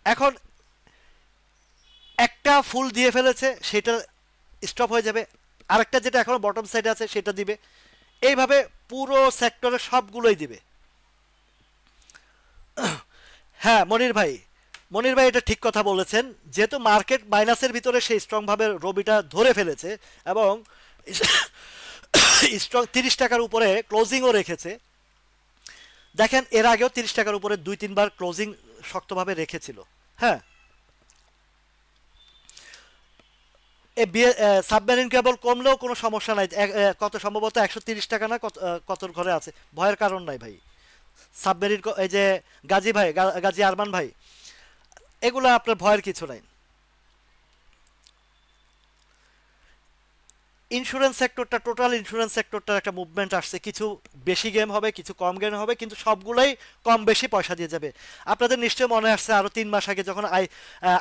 এখন একটা ফুল দিয়ে ফেলেছে, সেটা স্টপ হয়ে যাবে, আরেকটা যেটা এখনো বটম সাইডে আছে সেটা দিবে। এইভাবে পুরো সেক্টরে সবগুলোই দিবে। হ্যাঁ মনির ভাই এটা ঠিক কথা বলেছেন। যেহেতু মার্কেট মাইনাসের ভিতরে সেই স্ট্রং ভাবে রবিটা ধরে ফেলেছে, এবং স্ট্রং 30 টাকার উপরে ক্লোজিংও রেখেছে। দেখেন এর আগেও 30 টাকার উপরে 2-3 বার ক্লোজিং শক্তভাবে রেখেছিল। হ্যাঁ, সাবমেরিন কেবল কমলেও কোনো সমস্যা নাই। কত সম্ভবত 130 টাকা না কতর ঘরে আছে, ভয়ের কারণ নাই ভাই। সাবমেরিন এই যে গাজী ভাই, গাজী আরমান ভাই, এগুলো আপনার ভয়ের কিছু নাই। ইন্স্যুরেন্স সেক্টরটা, টোটাল ইন্স্যুরেন্স সেক্টরটার একটা মুভমেন্ট আসছে। কিছু বেশি গেম হবে, কিছু কম গেম হবে, কিন্তু সবগুলোই কম বেশি পয়সা দিয়ে যাবে। আপনাদের নিশ্চয়ই মনে আসছে আরো 3 মাস আগে যখন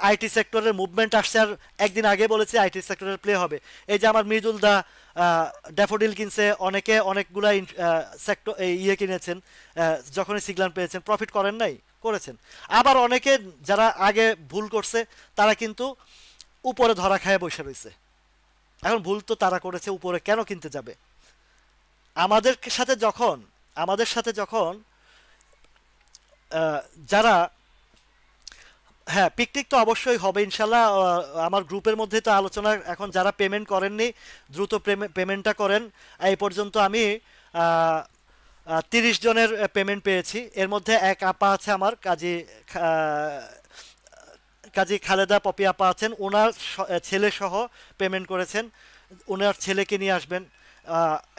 আইটি সেক্টরের মুভমেন্ট আসছে, আর একদিন আগে বলেছে আইটি সেক্টরের প্লে হবে। এই যে আমার মৃদুল দা ড্যাফোডিল কিনছে, অনেকে অনেকগুলা সেক্টর ইয়ে কিনেছেন, যখনই সিগন্যাল পেয়েছেন প্রফিট করেন নাই, করেছেন। আবার অনেকে যারা আগে ভুল করছে তারা কিন্তু উপরে ধরা খায় বসে রয়েছে। এখন ভুল তো তারা করেছে, উপরে কেন কিনতে যাবে? আমাদের সাথে যখন আমাদের সাথে যখন আহ, যারা, হ্যাঁ পিকনিক তো অবশ্যই হবে ইনশাল্লাহ। আমার গ্রুপের মধ্যে তো আলোচনা, এখন যারা পেমেন্ট করেননি দ্রুত পেমেন্টটা করেন। এই পর্যন্ত আমি 30 জনের পেমেন্ট পেয়েছি। এর মধ্যে এক আপা আছে আমার, কাজী খালেদা পপি আপা আছেন, ওনার ছেলে সহ পেমেন্ট করেছেন। ওনার ছেলেকে নিয়ে আসবেন।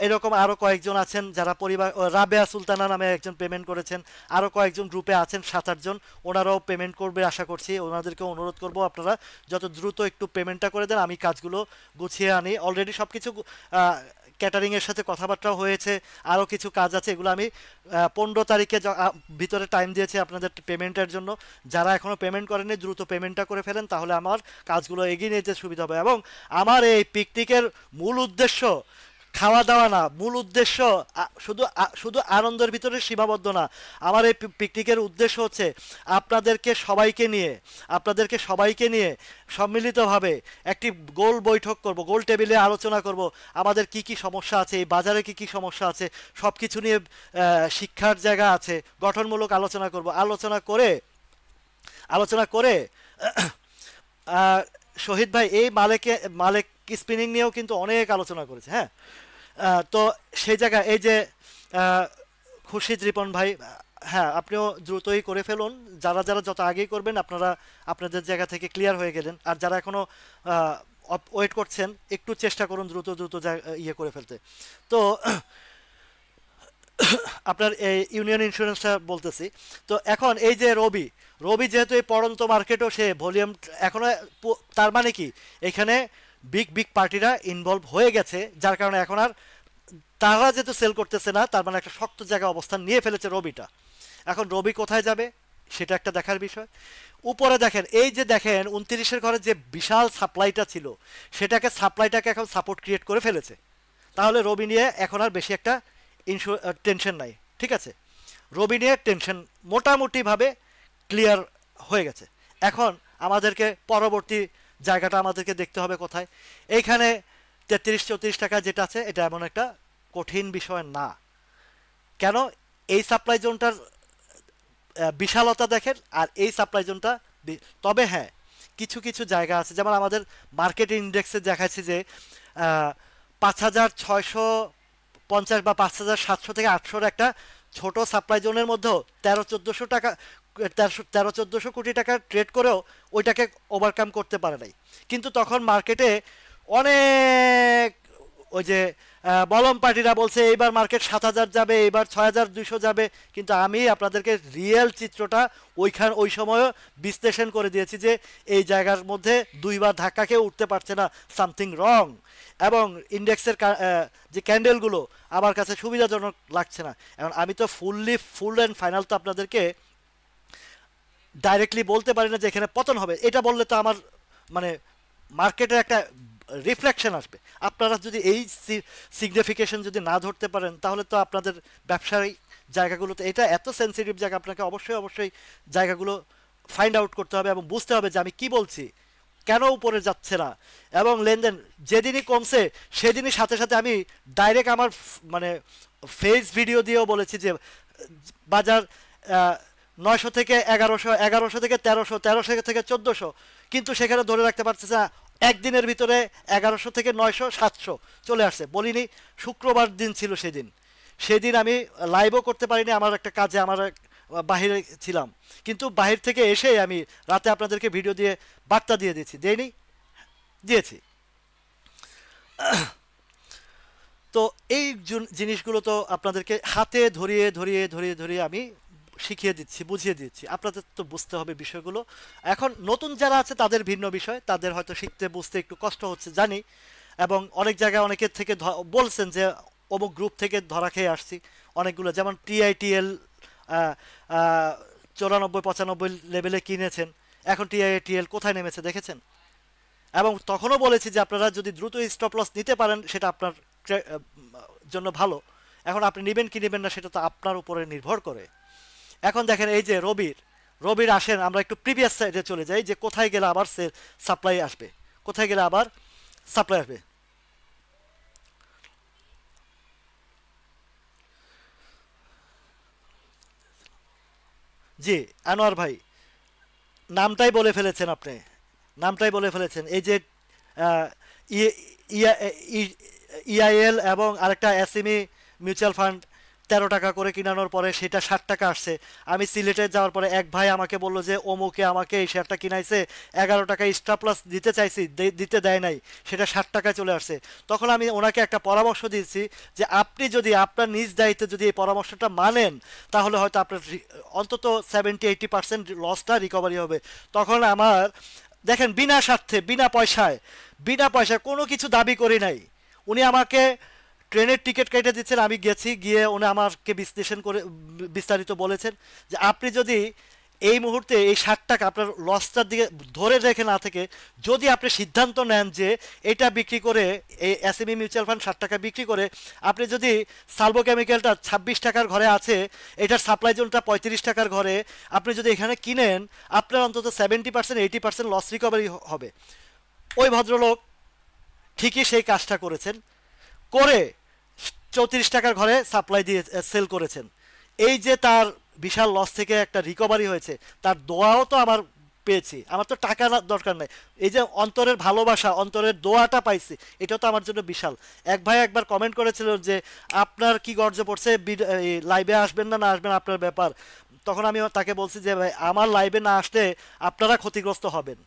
এরকম আরও কয়েকজন আছেন যারা পরিবার, রাবেয়া সুলতানা নামে একজন পেমেন্ট করেছেন। আরও কয়েকজন গ্রুপে আছেন 7-8 জন, ওনারাও পেমেন্ট করবে আশা করছি। ওনাদেরকে অনুরোধ করব আপনারা যত দ্রুত একটু পেমেন্টটা করে দেন, আমি কাজগুলো গুছিয়ে আনি। অলরেডি সব কিছু ক্যাটারিংয়ের সাথে কথাবার্তাও হয়েছে, আরও কিছু কাজ আছে, এগুলো আমি 15 তারিখে ভিতরে টাইম দিয়েছি আপনাদের পেমেন্টের জন্য। যারা এখনও পেমেন্ট করেনি দ্রুত পেমেন্টটা করে ফেলেন, তাহলে আমার কাজগুলো এগিয়ে নিতে সুবিধা হবে। এবং আমার এই পিকনিকের মূল উদ্দেশ্য খাওয়া দাওয়া না, মূল উদ্দেশ্য শুধু শুধু আনন্দের ভিতরে সীমাবদ্ধ না। আমার এই পিকনিকের উদ্দেশ্য হচ্ছে আপনাদেরকে সবাইকে নিয়ে সম্মিলিতভাবে একটি গোল বৈঠক করব, গোল টেবিলে আলোচনা করব। আমাদের কি কি সমস্যা আছে, এই বাজারে কি কি সমস্যা আছে, সব কিছু নিয়ে শিক্ষার জায়গা আছে, গঠনমূলক আলোচনা করব। আলোচনা করে আহ, শহীদ ভাই এই মালেক স্পিনিং নিয়েও কিন্তু অনেক আলোচনা করেছে। হ্যাঁ, তো সেই জায়গায় এই যে আহ, খুরশিদ রিপন ভাই, হ্যাঁ আপনিও দ্রুতই করে ফেলুন। যারা যারা যত আগেই করবেন আপনারা আপনাদের জায়গা থেকে ক্লিয়ার হয়ে গেলেন। আর যারা এখনো ওয়েট করছেন একটু চেষ্টা করুন দ্রুত দ্রুত ইয়ে করে ফেলতে। তো আপনার এই ইউনিয়ন ইন্স্যুরেন্সটা বলতেছি। তো এখন এই যে রবি, রবি যেহেতু এই পড়ন্ত মার্কেটও সে ভলিউম এখনো, তার মানে কি এখানে বিগ বিগ পার্টিরা ইনভলভ হয়ে গেছে, যার কারণে এখন আর তারা যেহেতু সেল করতেছে না, তার মানে একটা শক্ত জায়গায় অবস্থান নিয়ে ফেলেছে রবিটা। এখন রবি কোথায় যাবে সেটা একটা দেখার বিষয়। উপরে দেখেন, এই যে দেখেন 29-এর ঘরে যে বিশাল সাপ্লাইটা ছিল, সাপ্লাইটাকে এখন সাপোর্ট ক্রিয়েট করে ফেলেছে। তাহলে রবি নিয়ে এখন আর বেশি একটা টেনশন নাই। ঠিক আছে, রবি নিয়ে টেনশন মোটামুটিভাবে ক্লিয়ার হয়ে গেছে। এখন আমাদেরকে পরবর্তী জায়গাটা আমাদেরকে দেখতে হবে কোথায়। এইখানে 33-34 টাকা যেটা আছে, এটা এমন একটা কঠিন বিষয় না। কেন? এই সাপ্লাই জোনটার বিশালতা দেখেন, আর এই সাপ্লাই জোনটা, তবে হ্যাঁ কিছু কিছু জায়গা আছে, যেমন আমাদের মার্কেট ইন্ডেক্সে দেখাচ্ছে যে 5650 বা 5700 থেকে 800 একটা ছোট সাপ্লাই জোনের মধ্যেও 13-1400 টাকা, 13-1400 কোটি টাকা ট্রেড করেও ওইটাকে ওভারকাম করতে পারে নাই। কিন্তু তখন মার্কেটে অনেক ওই যে বলম পার্টিরা বলছে এইবার মার্কেট 7000 যাবে, এইবার 6200 যাবে। কিন্তু আমি আপনাদেরকে রিয়েল চিত্রটা ওই সময়ও বিশ্লেষণ করে দিয়েছি যে এই জায়গার মধ্যে দুইবার ধাক্কা খেয়ে উঠতে পারছে না, সামথিং রং। এবং ইন্ডেক্সের যে ক্যান্ডেলগুলো আমার কাছে সুবিধাজনক লাগছে না। এখন আমি তো ফুল অ্যান্ড ফাইনাল তো আপনাদেরকে ডাইরেক্টলি বলতে পারি না যে এখানে পতন হবে। এটা বললে তো আমার মানে মার্কেটের একটা রিফ্লেকশন আসবে। আপনারা যদি এই সিগনিফিকেশন যদি না ধরতে পারেন, তাহলে তো আপনাদের ব্যবসায়ী জায়গাগুলোতে, এটা এত সেন্সিটিভ জায়গা, আপনাকে অবশ্যই অবশ্যই জায়গাগুলো ফাইন্ড আউট করতে হবে এবং বুঝতে হবে যে আমি কি বলছি, কেন উপরে যাচ্ছে না। এবং লেনদেন যেদিনই কমছে সেদিনই সাথে সাথে আমি ডাইরেক্ট আমার মানে ফেস ভিডিও দিয়েও বলেছি যে বাজার 900 থেকে 1100, 1100 থেকে 1300, 1300 থেকে 1400, কিন্তু সেখানে ধরে রাখতে পারছে না। একদিনের ভিতরে 1100 থেকে 900 700 চলে আসছে। বলিনি শুক্রবার দিন ছিল সেদিন, সেদিন আমি লাইভও করতে পারিনি, আমার একটা কাজে আমার বাহিরে ছিলাম, কিন্তু বাহির থেকে এসে আমি রাতে আপনাদেরকে ভিডিও দিয়ে বার্তা দিয়ে দিয়েছি, দেইনি? দিয়েছি। তো এই জিনিসগুলো তো আপনাদেরকে হাতে ধরিয়ে ধরিয়ে ধরিয়ে ধরিয়ে আমি শিখিয়ে দিচ্ছি, বুঝিয়ে দিচ্ছি, আপনাদের তো বুঝতে হবে বিষয়গুলো। এখন নতুন যারা আছে তাদের ভিন্ন বিষয়, তাদের হয়তো শিখতে বুঝতে একটু কষ্ট হচ্ছে জানি, এবং অনেক জায়গায় অনেকের থেকে বলছেন যে অমুক গ্রুপ থেকে ধরা খেয়ে আসছি অনেকগুলো, যেমন টিআইটিএল 94 95 লেভেলে কিনেছেন, এখন টিআইটিএল কোথায় নেমেছে দেখেছেন? এবং তখনও বলেছি যে আপনারা যদি দ্রুত স্টপ লস নিতে পারেন সেটা আপনার জন্য ভালো। এখন আপনি নেবেন কি নেবেন না সেটা তো আপনার উপরে নির্ভর করে। এখন দেখেন এই যে রবির, রবির আসেন আমরা একটু প্রিভিয়াস সাইডে চলে যাই, যে কোথায় গেলে আবার সাপ্লাই আসবে, কোথায় গেলে আবার সাপ্লাই আসবে। জি, আনোয়ার ভাই, নামটাই বলে ফেলেছেন আপনি, নামটাই বলে ফেলেছেন। এই যে আহ, ই- ইআইএল এবং আরেকটা এসএমই মিউচুয়াল ফান্ড 13 টাকা করে কিনানোর পরে সেটা 60 টাকা আসছে। আমি সিলেটে যাওয়ার পরে এক ভাই আমাকে বলল যে অমুকে আমাকে এই শেয়ারটা কিনাইছে, 11 টাকা স্টপ লস দিতে চাইছি, দিতে দেয় নাই, সেটা 60 টাকায় চলে আসছে। তখন আমি ওনাকে একটা পরামর্শ দিয়েছি যে আপনি যদি আপনার নিজ দায়িত্বে যদি এই পরামর্শটা মানেন তাহলে হয়তো আপনার অন্তত 70 80% লসটা রিকভারি হবে। তখন আমার, দেখেন বিনা স্বার্থে বিনা পয়সায়, বিনা পয়সায় কোনো কিছু দাবি করি নাই, উনি আমাকে ট্রেনের টিকিট কেটে দিচ্ছেন, আমি গেছি, গিয়ে উনি আমাকে বিশ্লেষণ করে বিস্তারিত বলেছেন যে আপনি যদি এই মুহূর্তে এই 60 টাকা আপনার লসটার দিকে ধরে রেখে না থেকে যদি আপনি সিদ্ধান্ত নেন যে এটা বিক্রি করে, এই এসএমই মিউচুয়াল ফান্ড 60 টাকা বিক্রি করে আপনি যদি সালভো কেমিক্যালটা 26 টাকার ঘরে আছে, এটার সাপ্লাই জোনটা 35 টাকার ঘরে, আপনি যদি এখানে কিনেন আপনার অন্তত 70% 80% লস রিকভারি হবে। ওই ভদ্রলোক ঠিকই সেই কাজটা করেছেন, করে 34 টাকার ঘরে সাপ্লাই দিয়ে সেল করেছেন। এই যে তার বিশাল লস থেকে একটা রিকভারি হয়েছে, তার দোয়াও তো আমার পেয়েছি, আমার তো টাকা দরকার নাই, এই যে অন্তরের ভালোবাসা অন্তরের দোয়াটা পাইছি, এটা তো আমার জন্য বিশাল। এক ভাই একবার কমেন্ট করেছিল যে আপনার কি গর্জ পড়ছে, লাইভে আসবেন না না আসবেন আপনার ব্যাপার। তখন আমি তাকে বলছি যে ভাই আমার লাইভে না আসলে আপনারা ক্ষতিগ্রস্ত হবেন,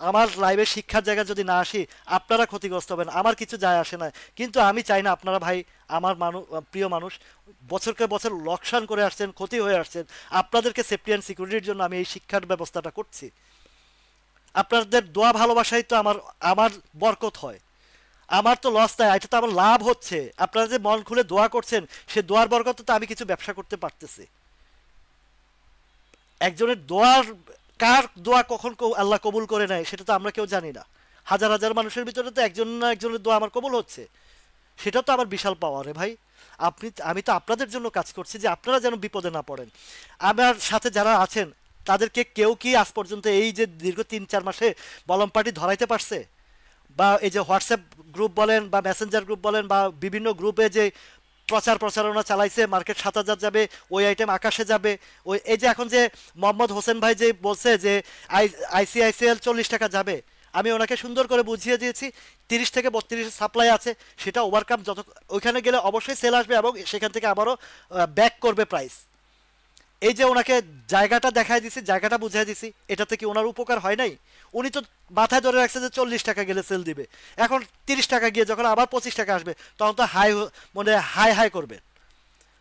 আমার লাইভে শিক্ষার জায়গায় যদি না আসি আপনারা ক্ষতিগ্রস্ত হবেন, আমার কিছু যায় আসে না। কিন্তু আমি চাই না আপনারা ভাই, আমার মানুষ, প্রিয় মানুষ, বছরকে বছর লোকসান করে আসছেন, ক্ষতি হয়ে আসছেন, আপনাদেরকে সেফটি অ্যান্ড সিকিউরিটির জন্য আমি এই শিক্ষার ব্যবস্থাটা করছি। আপনাদের দোয়া ভালোবাসাই তো আমার আমার বরকত হয়, আমার তো লস নাই, এটা তো আমার লাভ হচ্ছে। আপনারা যে মন খুলে দোয়া করছেন সে দোয়ার বরকত তো আমি কিছু ব্যবসা করতে পারতেছি। একজনের দোয়ার, কার দোয়া কখন আল্লাহ কবুল করে নেয় সেটা তো আমরা কেউ জানি না। হাজার হাজার মানুষের ভিতরে তো একজন না একজনের দোয়া আমার কবুল হচ্ছে, সেটা তো আমার বিশাল পাওয়া রে ভাই। আমি তো আপনাদের জন্য কাজ করছি যে আপনারা যেন বিপদে না পড়েন। আমার সাথে যারা আছেন তাদেরকে কেউ কি আজ পর্যন্ত এই যে দীর্ঘ 3 4 মাসে বলম পার্টি ধরাইতে পারছে? বা এই যে হোয়াটসঅ্যাপ গ্রুপ বলেন বা মেসেঞ্জার গ্রুপ বলেন বা বিভিন্ন গ্রুপে যে প্রচারণা চালাইছে মার্কেট 7,000 যাবে, ওই আইটেম আকাশে যাবে, ওই এই যে এখন যে মোহাম্মদ হোসেন ভাই যে বলছে যে আইসিআইসিএল 40 টাকা যাবে, আমি ওনাকে সুন্দর করে বুঝিয়ে দিয়েছি 30 থেকে 32 সাপ্লাই আছে, সেটা ওভারকাম যত, ওইখানে গেলে অবশ্যই সেল আসবে এবং সেখান থেকে আবারও ব্যাক করবে প্রাইস। এই যে ওনাকে জায়গাটা দেখাই দিছি, জায়গাটা বুঝাই দিছি, এটাতে কি ওনার উপকার হয় নাই? উনি তো মাথায় ধরে রাখছে যে 40 টাকা গেলে সেল দিবে, এখন 30 টাকা গিয়ে যখন আবার 25 টাকা আসবে তখন তো হাই, মানে হাই হাই করবে।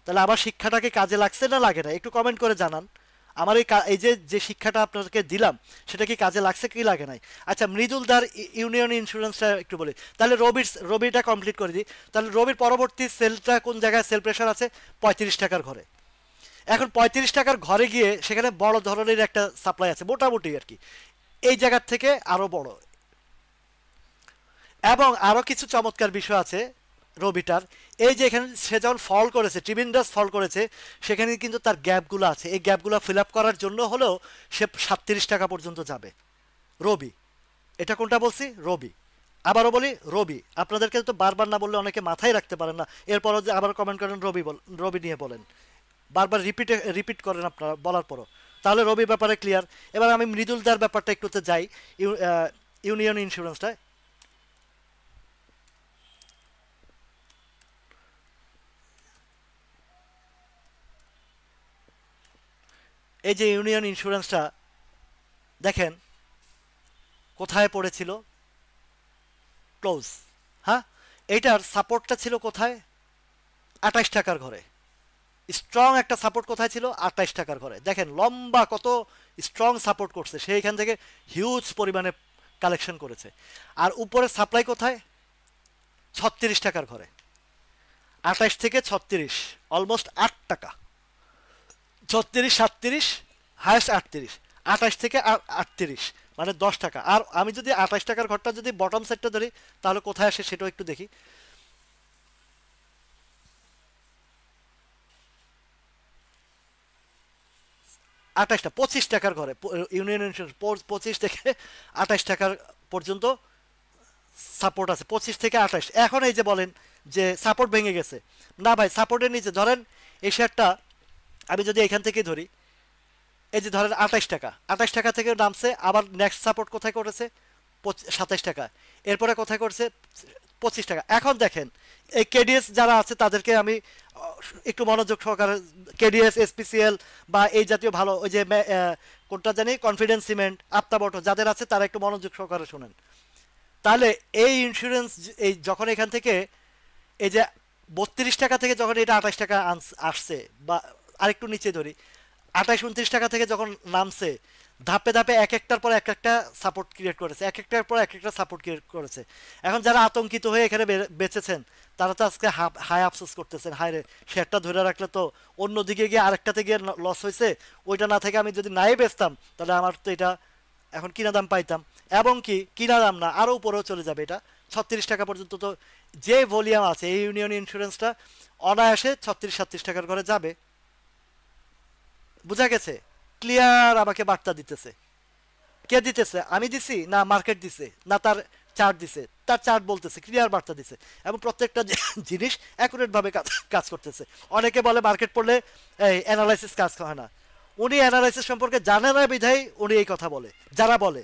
তাহলে আমার শিক্ষাটা কি কাজে লাগছে না লাগে না একটু কমেন্ট করে জানান। আমার এই এই যে যে শিক্ষাটা আপনাদেরকে দিলাম সেটা কি কাজে লাগছে কি লাগে নাই? আচ্ছা, মৃদুলদার ইউনিয়ন ইন্স্যুরেন্সটা একটু বলি, তাহলে রবিটা কমপ্লিট করে দিই। তাহলে রবির পরবর্তী সেলটা কোন জায়গায় সেল প্রেশার আছে? 35 টাকার ঘরে। এখন 35 টাকার ঘরে গিয়ে সেখানে বড় ধরনের একটা সাপ্লাই আছে মোটামুটি আর কি, এই জায়গার থেকে আরো বড়। এবং আরো কিছু চমৎকার বিষয় আছে রবিটার, এই যে এখানে সে যখন ফল করেছে, ট্রিমেন্ডাস ফল করেছে, সেখানে কিন্তু তার গ্যাপগুলো আছে, এই গ্যাপগুলো ফিল আপ করার জন্য হলেও সে 37 টাকা পর্যন্ত যাবে। রবি, এটা কোনটা বলছি? রবি। আবারও বলি রবি, আপনাদেরকে তো বারবার না বললে অনেকে মাথায় রাখতে পারেন না, এরপরও যে আবার কমেন্ট করেন রবি রবি নিয়ে বলেন, বারবার রিপিট করেন আপনারা বলার পরও। তাহলে রবির ব্যাপারে ক্লিয়ার। এবার আমি মৃদুলদার ব্যাপারটা একটুতে যাই, ইউনিয়ন ইন্স্যুরেন্সটা। এই যে ইউনিয়ন ইন্স্যুরেন্সটা দেখেন কোথায় পড়েছিল, ক্লোজ। হ্যাঁ, এইটার সাপোর্টটা ছিল কোথায়, 28 টাকার ঘরে। স্ট্রং একটা সাপোর্ট কোথায় ছিল, 28 টাকার ঘরে। দেখেন লম্বা কত স্ট্রং সাপোর্ট করছে, সেইখান থেকে হিউজ পরিমাণে কালেকশন করেছে। আর উপরে সাপ্লাই কোথায়, 36 টাকার ঘরে। 28 থেকে 36, অলমোস্ট 8 টাকা। 36, 37, হায়েস্ট 38। 28 থেকে 38, মানে 10 টাকা। আর আমি যদি 28 টাকার ঘরটা যদি বটম সেটটা ধরি, তাহলে কোথায় আসে সেটাও একটু দেখি। 28টা, 25 টাকার ঘরে ইউনিয়ন ইন্স্যুরেন্স 25 থেকে 28 টাকার পর্যন্ত সাপোর্ট আছে। 25 থেকে 28। এখন এই যে বলেন যে সাপোর্ট ভেঙে গেছে, না ভাই, সাপোর্টের নিচে ধরেন এই শেয়ারটা আমি যদি এখান থেকে ধরি, এই যে ধরেন 28 টাকা, 28 টাকা থেকে নামছে, আবার নেক্সট সাপোর্ট কোথায় করেছে, 27 টাকা। এরপরে কোথায় করছে, 25 টাকা। এখন দেখেন এই কেডিএস যারা আছে তাদেরকে আমি একটু মনোযোগ সহকারে, কেডিএস, এসপিসিএল বা এই জাতীয় ভালো, ওই যে কোনটা জানি, কনফিডেন্স সিমেন্ট, আপ্তাবটো যাদের আছে তারা একটু মনোযোগ সহকারে শুনেন। তাহলে এই ইন্স্যুরেন্স, এই যখন এখান থেকে এই যে 32 টাকা থেকে যখন এটা 28 টাকা আসছে, বা আরেকটু নিচে ধরি, 28, 29 টাকা থেকে যখন নামছে, ধাপে ধাপে এক একটার পর এক একটা সাপোর্ট ক্রিয়েট করেছে, এক একটার পর এক একটা সাপোর্ট ক্রিয়েট করেছে। এখন যারা আতঙ্কিত হয়ে এখানে বেঁচেছেন, তারা তো আজকে হাই আফসোস করতেছেন, হায় রে, শেয়ারটা ধরে রাখলে তো অন্যদিকে গিয়ে আরেকটাতে গিয়ে লস হয়েছে, ওইটা না থেকে আমি যদি নাই বেচতাম, তাহলে আমার তো এটা এখন কিনা দাম পাইতাম। এবং কি কিনা দাম না, আরও উপরেও চলে যাবে এটা। 36 টাকা পর্যন্ত তো যে ভলিউম আছে, এই ইউনিয়ন ইন্স্যুরেন্সটা অনায়াসে 36, 37 টাকার ঘরে যাবে। বোঝা গেছে? ক্লিয়ার আমাকে বার্তা দিতেছে। কে দিতেছে, আমি দিছি না মার্কেট দিছে না তার চার্ট দিছে, তার চার্ট বলতেছে, ক্লিয়ার বার্তা দিছে। এবং প্রত্যেকটা জিনিস অ্যাকুরেট ভাবে কাজ করতেছে। অনেকে বলে মার্কেট পড়লে এই অ্যানালাইসিস কাজ হয় না। উনি অ্যানালাইসিস সম্পর্কে জানে না বিধায় উনি এই কথা বলে। যারা বলে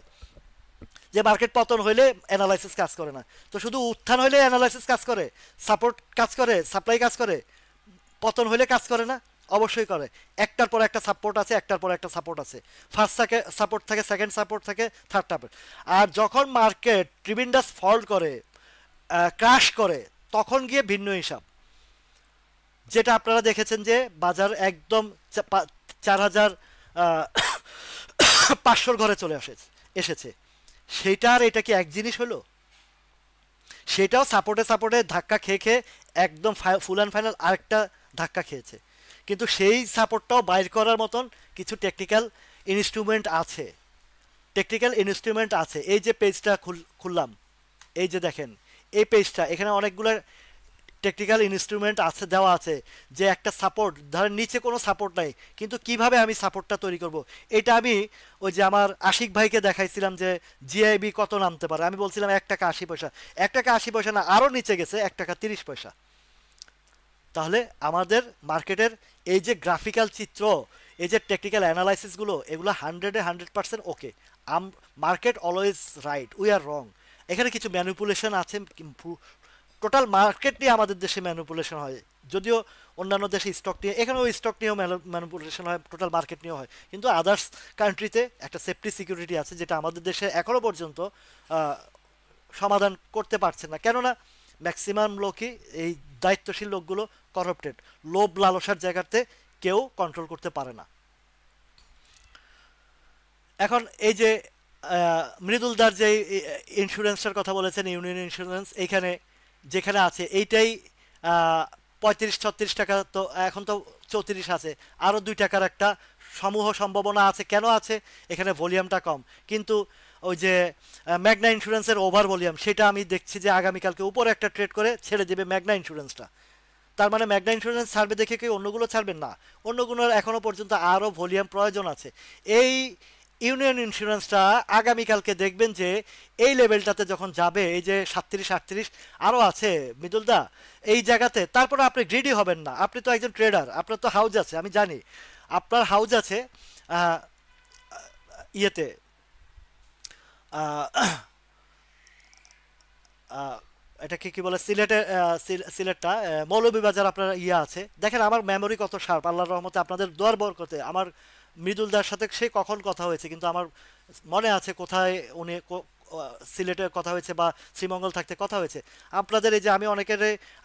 যে মার্কেট পতন হইলে অ্যানালাইসিস কাজ করে না, তো শুধু উত্থান হইলে অ্যানালাইসিস কাজ করে, সাপোর্ট কাজ করে, সাপ্লাই কাজ করে, পতন হইলে কাজ করে না? অবশ্যই করে। একটার পর একটা সাপোর্ট আছে, একটার পর একটা সাপোর্ট আছে। ফার্স্ট সাপোর্ট থাকে, সেকেন্ড সাপোর্ট থাকে, থার্ড সাপোর্ট। আর যখন মার্কেট ট্রিমেন্ডাস ফল করে, ক্রাশ করে, তখন গিয়ে ভিন্ন হিসাব। যেটা আপনারা দেখেছেন যে বাজার একদম 4,500 ঘরে চলে এসেছে, সেটা আর এটা কি এক জিনিস হলো? সেটাও সাপোর্টে সাপোর্টে ধাক্কা খেয়ে খেয়ে একদম ফুল অ্যান্ড ফাইনাল আরেকটা ধাক্কা খেয়েছে। কিন্তু সেই সাপোর্টটাও বাইর করার মতন কিছু টেকনিক্যাল ইনস্ট্রুমেন্ট আছে। টেকনিক্যাল ইনস্ট্রুমেন্ট আছে। এই যে পেজটা খুললাম, এই যে দেখেন এই পেজটা, এখানে অনেকগুলো টেকনিক্যাল ইনস্ট্রুমেন্ট আছে, দেওয়া আছে যে একটা সাপোর্ট, ধরেন নিচে কোনো সাপোর্ট নাই, কিন্তু কিভাবে আমি সাপোর্টটা তৈরি করব। এটা আমি ওই যে আমার আশিক ভাইকে দেখাইছিলাম যে জিআইবি কত নামতে পারে, আমি বলছিলাম 1 টাকা 80 পয়সা। 1 টাকা 80 পয়সা না, আরও নিচে গেছে 1 টাকা 30 পয়সা। তাহলে আমাদের মার্কেটের এই যে গ্রাফিক্যাল চিত্র, এই যে টেকনিক্যাল অ্যানালাইসিসগুলো, এগুলো 100% okay. Market always right, we are wrong. এখানে কিছু ম্যানিপুলেশন আছে, টোটাল মার্কেট নিয়ে আমাদের দেশে ম্যানিপুলেশন হয়। যদিও অন্যান্য দেশে স্টক নিয়ে, এখানেও স্টক নিয়েও ম্যানিপুলেশন হয়, টোটাল মার্কেট নিয়েও হয়। কিন্তু আদার্স কান্ট্রিতে একটা সেফটি সিকিউরিটি আছে, যেটা আমাদের দেশে এখনো পর্যন্ত আহ, সমাধান করতে পারছে না। কেননা ম্যাক্সিমাম লোকই, এই দায়িত্বশীল লোকগুলো করাপ্টেড, লোভ লালসার জায়গাতে কেউ কন্ট্রোল করতে পারে না। এখন এই যে মৃদুলদার যে ইন্স্যুরেন্সটার কথা বলেছেন, ইউনিয়ন ইন্স্যুরেন্স, এইখানে যেখানে আছে এইটাই 35-36 টাকা, তো এখন তো 34 আছে। আরও 2 টাকার একটা সমূহ সম্ভাবনা আছে। কেন আছে? এখানে ভলিউমটা কম। কিন্তু ওই যে ম্যাগনা ইন্স্যুরেন্সের ওভার ভলিউম, সেটা আমি দেখছি যে আগামীকালকে উপরে একটা ট্রেড করে ছেড়ে দেবে ম্যাগনা ইন্স্যুরেন্সটা। তার মানে ম্যাগনা ইন্স্যুরেন্স ছাড়বে দেখে কি অন্যগুলো ছাড়বেন না? অন্যগুলোর এখনো পর্যন্ত আরও ভলিউম প্রয়োজন আছে। এই ইউনিয়ন ইন্স্যুরেন্সটা আগামীকালকে দেখবেন যে এই লেভেলটাতে যখন যাবে, এই যে 37-38 আরও আছে মৃদুলদা এই জায়গাতে, তারপরে আপনি গ্রিডি হবেন না। আপনি তো একজন ট্রেডার, আপনার তো হাউজ আছে, আমি জানি আপনার হাউজ আছে আহ, ইয়েতে আহ, আহ, এটাকে কি বলে, সিলেটের সিলেটটা মৌলভীবাজার আপনার ইয়ে আছে। দেখেন আমার মেমোরি কত শার্প, আল্লাহর রহমতে, আপনাদের দোয়ার বরকতে আমার মৃদুলদার সাথে সে কখন কথা হয়েছে কিন্তু আমার মনে আছে কোথায় উনি সিলেটে কথা হয়েছে বা শ্রীমঙ্গল থাকতে কথা হয়েছে। আপনাদের এই যে আমি অনেকের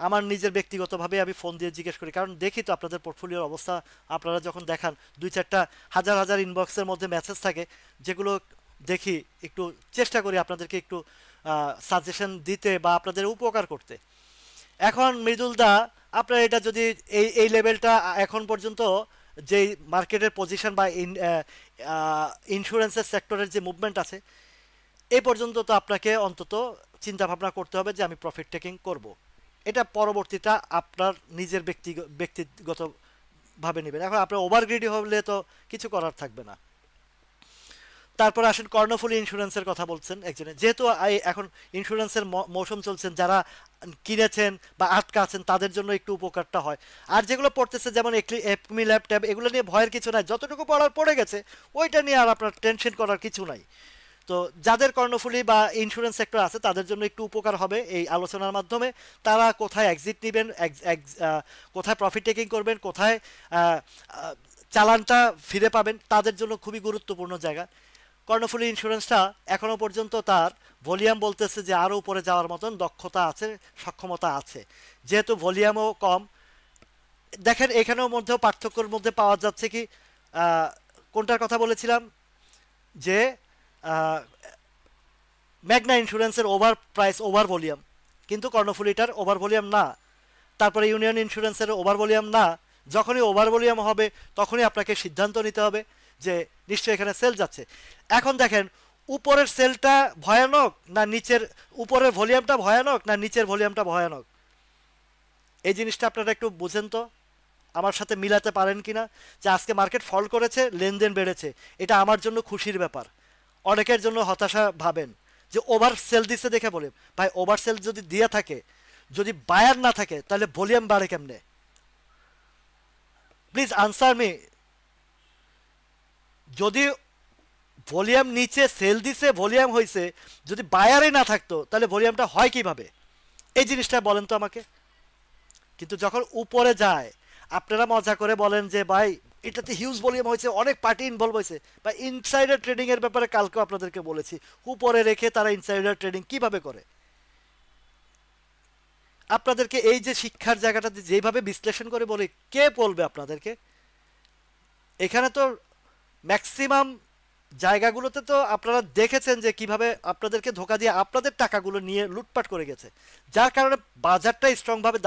আমার নিজের ব্যক্তিগতভাবে আমি ফোন দিয়ে জিজ্ঞেস করি, কারণ দেখি তো আপনাদের পোর্টফোলিওর অবস্থা। আপনারা যখন দেখান দুই চারটা হাজার হাজার ইনবক্সের মধ্যে মেসেজ থাকে, যেগুলো দেখি একটু চেষ্টা করি আপনাদেরকে একটু সাজেশন দিতে বা আপনাদের উপকার করতে। এখন মৃদুলদা, আপনার এটা যদি এই এই লেভেলটা এখন পর্যন্ত যে মার্কেটের পজিশন বা ইন্স্যুরেন্সের সেক্টরের যে মুভমেন্ট আছে, এই পর্যন্ত তো আপনাকে অন্তত চিন্তা ভাবনা করতে হবে যে আমি প্রফিট টেকিং করব। এটা পরবর্তীটা আপনার নিজের ব্যক্তিগতভাবে নেবেন। এখন আপনার ওভার গ্রিডি হলে তো কিছু করার থাকবে না। তারপর আসেন কর্ণফুলী ইন্স্যুরেন্সের কথা বলছেন একজনে, যেহেতু এখন ইন্স্যুরেন্সের মৌসুম চলছেন, যারা কিনেছেন বা আটকা আছেন তাদের জন্য একটু উপকারটা হয়। আর যেগুলো পড়তেছে যেমন একমি ল্যাপটপ, এগুলো নিয়ে ভয়ের কিছু নাই, যতটুকু পড়ার পড়ে গেছে, ওইটা নিয়ে আর আপনার টেনশন করার কিছু নাই। তো যাদের কর্ণফুলী বা ইন্স্যুরেন্স সেক্টর আছে তাদের জন্য একটু উপকার হবে এই আলোচনার মাধ্যমে। তারা কোথায় এক্সিট নেবেন, কোথায় প্রফিট টেকিং করবেন, কোথায় আহ, আহ, চালানটা ফিরে পাবেন, তাদের জন্য খুবই গুরুত্বপূর্ণ জায়গা। কর্ণফুলী ইন্স্যুরেন্সটা এখনো পর্যন্ত তার ভলিউম বলতেছে যে আরও উপরে যাওয়ার মতন দক্ষতা আছে, সক্ষমতা আছে। যেহেতু ভলিউমও কম, দেখেন এখানেও মধ্যেও পার্থক্যের মধ্যে পাওয়া যাচ্ছে কি, আহ, কোনটার কথা বলেছিলাম, যে ম্যাগনা ইন্স্যুরেন্সের ওভার প্রাইস ওভার ভলিউম, কিন্তু কর্ণফুলিটার ওভার ভলিউম না। তারপরে ইউনিয়ন ইন্স্যুরেন্সের ওভার ভলিউম না। যখনই ওভার ভলিউম হবে তখনই আপনাকে সিদ্ধান্ত নিতে হবে যে নিশ্চয়ই এখানে সেল যাচ্ছে। এখন দেখেন, উপরের সেলটা ভয়ানক না নিচের, উপরের ভলিউমটা ভয়ানক না নিচের ভলিউমটা ভয়ানক, এই জিনিসটা আপনারা একটু বুঝেন তো, আমার সাথে মিলাতে পারেন কিনা। যে আজকে মার্কেট ফল করেছে, লেনদেন বেড়েছে, এটা আমার জন্য খুশির ব্যাপার। অনেকের জন্য হতাশা ভাবেন যে ওভার সেল দিচ্ছে দেখে। বলে ভাই, ওভার সেল যদি দিয়ে থাকে, যদি বায়ার না থাকে, তাহলে ভলিউম বাড়ে কেমনে? Please answer me. যদি ভলিউম নিচে সেল দিছে, ভলিউম হয়েছে, যদি বায়ারে না থাকতো তাহলে ভলিউমটা হয় কিভাবে? এই জিনিসটা বলেন তো আমাকে। কিন্তু যখন উপরে যায়, আপনারা মজা করে বলেন যে ভাই এটাতে হিউজ ভলিউম হয়েছে, অনেক পার্টি ইনভলভ হয়েছে। বা ইনসাইডার ট্রেডিং এর ব্যাপারে কালকে আপনাদেরকে বলেছি, উপরে রেখে তারা ইনসাইডার ট্রেডিং কিভাবে করে। আপনাদেরকে এই যে শিক্ষার জায়গাটাতে যেভাবে বিশ্লেষণ করে বলে, কে বলবে আপনাদেরকে? এখানে তো ম্যাক্সিমাম জায়গাগুলোতে তো আপনারা দেখেছেন যে কিভাবে আপনাদেরকে ধোকা দিয়ে আপনাদের টাকাগুলো নিয়ে লুটপাট করে গেছে। যার কারণে বাজারটা স্ট্রং ভাবে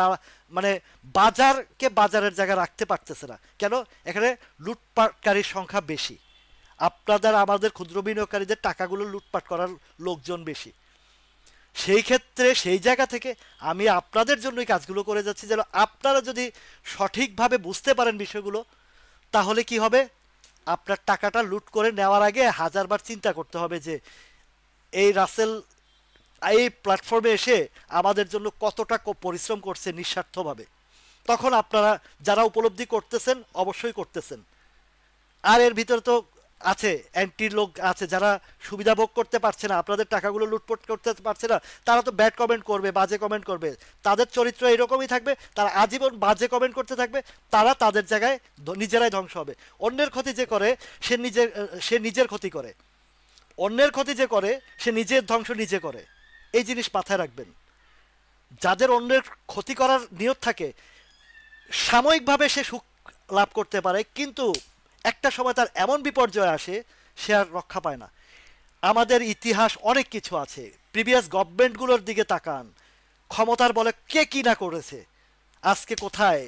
মানে বাজারকে বাজারের জায়গায় রাখতে পারতেছে না কেন? এখানে লুটপাটকারীর সংখ্যা বেশি, আপনাদের আমাদের ক্ষুদ্র বিনিয়োগকারীদের টাকাগুলো লুটপাট করার লোকজন বেশি। সেই ক্ষেত্রে সেই জায়গা থেকে আমি আপনাদের জন্যই কাজগুলো করে যাচ্ছি, যেন আপনারা যদি সঠিকভাবে বুঝতে পারেন বিষয়গুলো, তাহলে কি হবে, আপনার টাকাটা লুট করে নেওয়ার আগে হাজারবার চিন্তা করতে হবে যে এই রাসেল এই প্ল্যাটফর্মে এসে আমাদের জন্য কতটা পরিশ্রম করছে নিঃস্বার্থভাবে। তখন আপনারা যারা উপলব্ধি করতেছেন অবশ্যই করতেছেন। আর এর ভিতরে তো আছে অ্যান্টি লোক আছে, যারা সুবিধা ভোগ করতে পারছে না, আপনাদের টাকাগুলো লুটপাট করতে পারছে না, তারা তো ব্যাড কমেন্ট করবে, বাজে কমেন্ট করবে। তাদের চরিত্র এরকমই থাকবে, তারা আজীবন বাজে কমেন্ট করতে থাকবে। তারা তাদের জায়গায় নিজেরাই ধ্বংস হবে। অন্যের ক্ষতি যে করে সে নিজের ক্ষতি করে, অন্যের ক্ষতি যে করে সে নিজের ধ্বংস নিজে করে। এই জিনিস মাথায় রাখবেন। যাদের অন্যের ক্ষতি করার নিয়ত থাকে, সাময়িকভাবে সে সুখ লাভ করতে পারে, কিন্তু একটা সময় তার এমন বিপর্যয় আসে সে আর রক্ষা পায় না। আমাদের ইতিহাস অনেক কিছু আছে, প্রিভিয়াস গভর্নমেন্টগুলোর দিকে তাকান, ক্ষমতার বলে কে কি না করেছে, আজকে কোথায়।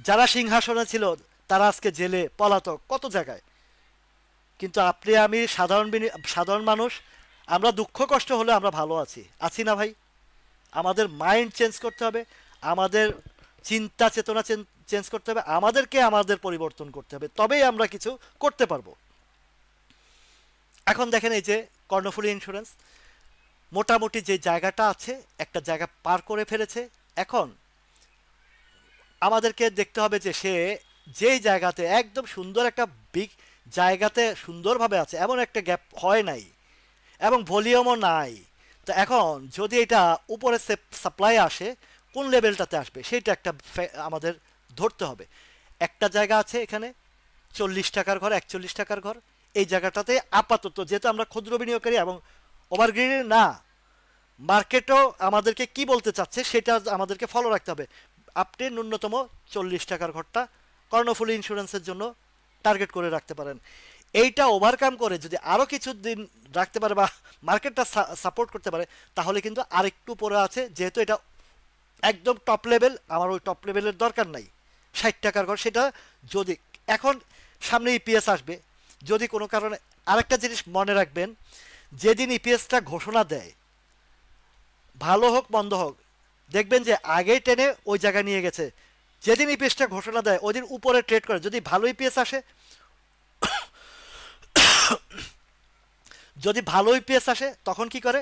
যারা সিংহাসনে ছিল তারা আজকে জেলে, পলাতক, কত জায়গায়। কিন্তু আপনি আমি সাধারণ মানুষ, আমরা দুঃখ কষ্ট হলে আমরা ভালো আছি, আছি না ভাই? আমাদের মাইন্ড চেঞ্জ করতে হবে, আমাদের চিন্তা চেতনা চেঞ্জ করতে হবে, আমাদেরকে আমাদের পরিবর্তন করতে হবে, তবেই আমরা কিছু করতে পারবো। এখন দেখেন এই যে কর্ণফুলী ইন্স্যুরেন্স মোটামুটি যে জায়গাটা আছে, একটা জায়গা পার করে ফেলেছে। এখন আমাদেরকে দেখতে হবে যে সে যেই জায়গাতে একদম সুন্দর একটা বিগ জায়গাতে সুন্দরভাবে আছে, এমন একটা গ্যাপ হয় নাই এবং ভলিউমও নাই। তো এখন যদি এটা উপরে সাপ্লাই আসে, কোন লেভেলটাতে আসবে সেটা একটা আমাদের ধরতে হবে। একটা জায়গা আছে এখানে 40 টাকার ঘর, 41 টাকার ঘর, এই জায়গাটাতে আপাতত যেহেতু আমরা ক্ষুদ্র বিনিয়োগকারী এবং ওভারগ্রিড না, মার্কেটও আমাদেরকে কি বলতে চাচ্ছে সেটা আমাদেরকে ফলো রাখতে হবে। আপনি ন্যূনতম 40 টাকার ঘরটা কর্ণফুলী ইন্স্যুরেন্সের জন্য টার্গেট করে রাখতে পারেন। এইটা ওভারকাম করে যদি আরও কিছু দিন রাখতে পারে বা মার্কেটটা সাপোর্ট করতে পারে, তাহলে কিন্তু আরেকটু পরে আছে, যেহেতু এটা একদম টপ লেভেল, আমার ওই টপ লেভেলের দরকার নাই। 60 টাকার ঘর সেটা যদি এখন সামনে ইপিএস আসবে, যদি কোনো কারণে আরেকটা জিনিস মনে রাখবেন, যেদিন ইপিএসটা ঘোষণা দেয়, ভালো হোক মন্দ হোক, দেখবেন যে আগেই টেনে ওই জায়গায় নিয়ে গেছে। যেদিন ইপিএসটা ঘোষণা দেয় ওই দিন উপরে ট্রেড করে, যদি ভালো ইপিএস আসে, যদি ভালো ইপিএস আসে তখন কি করে,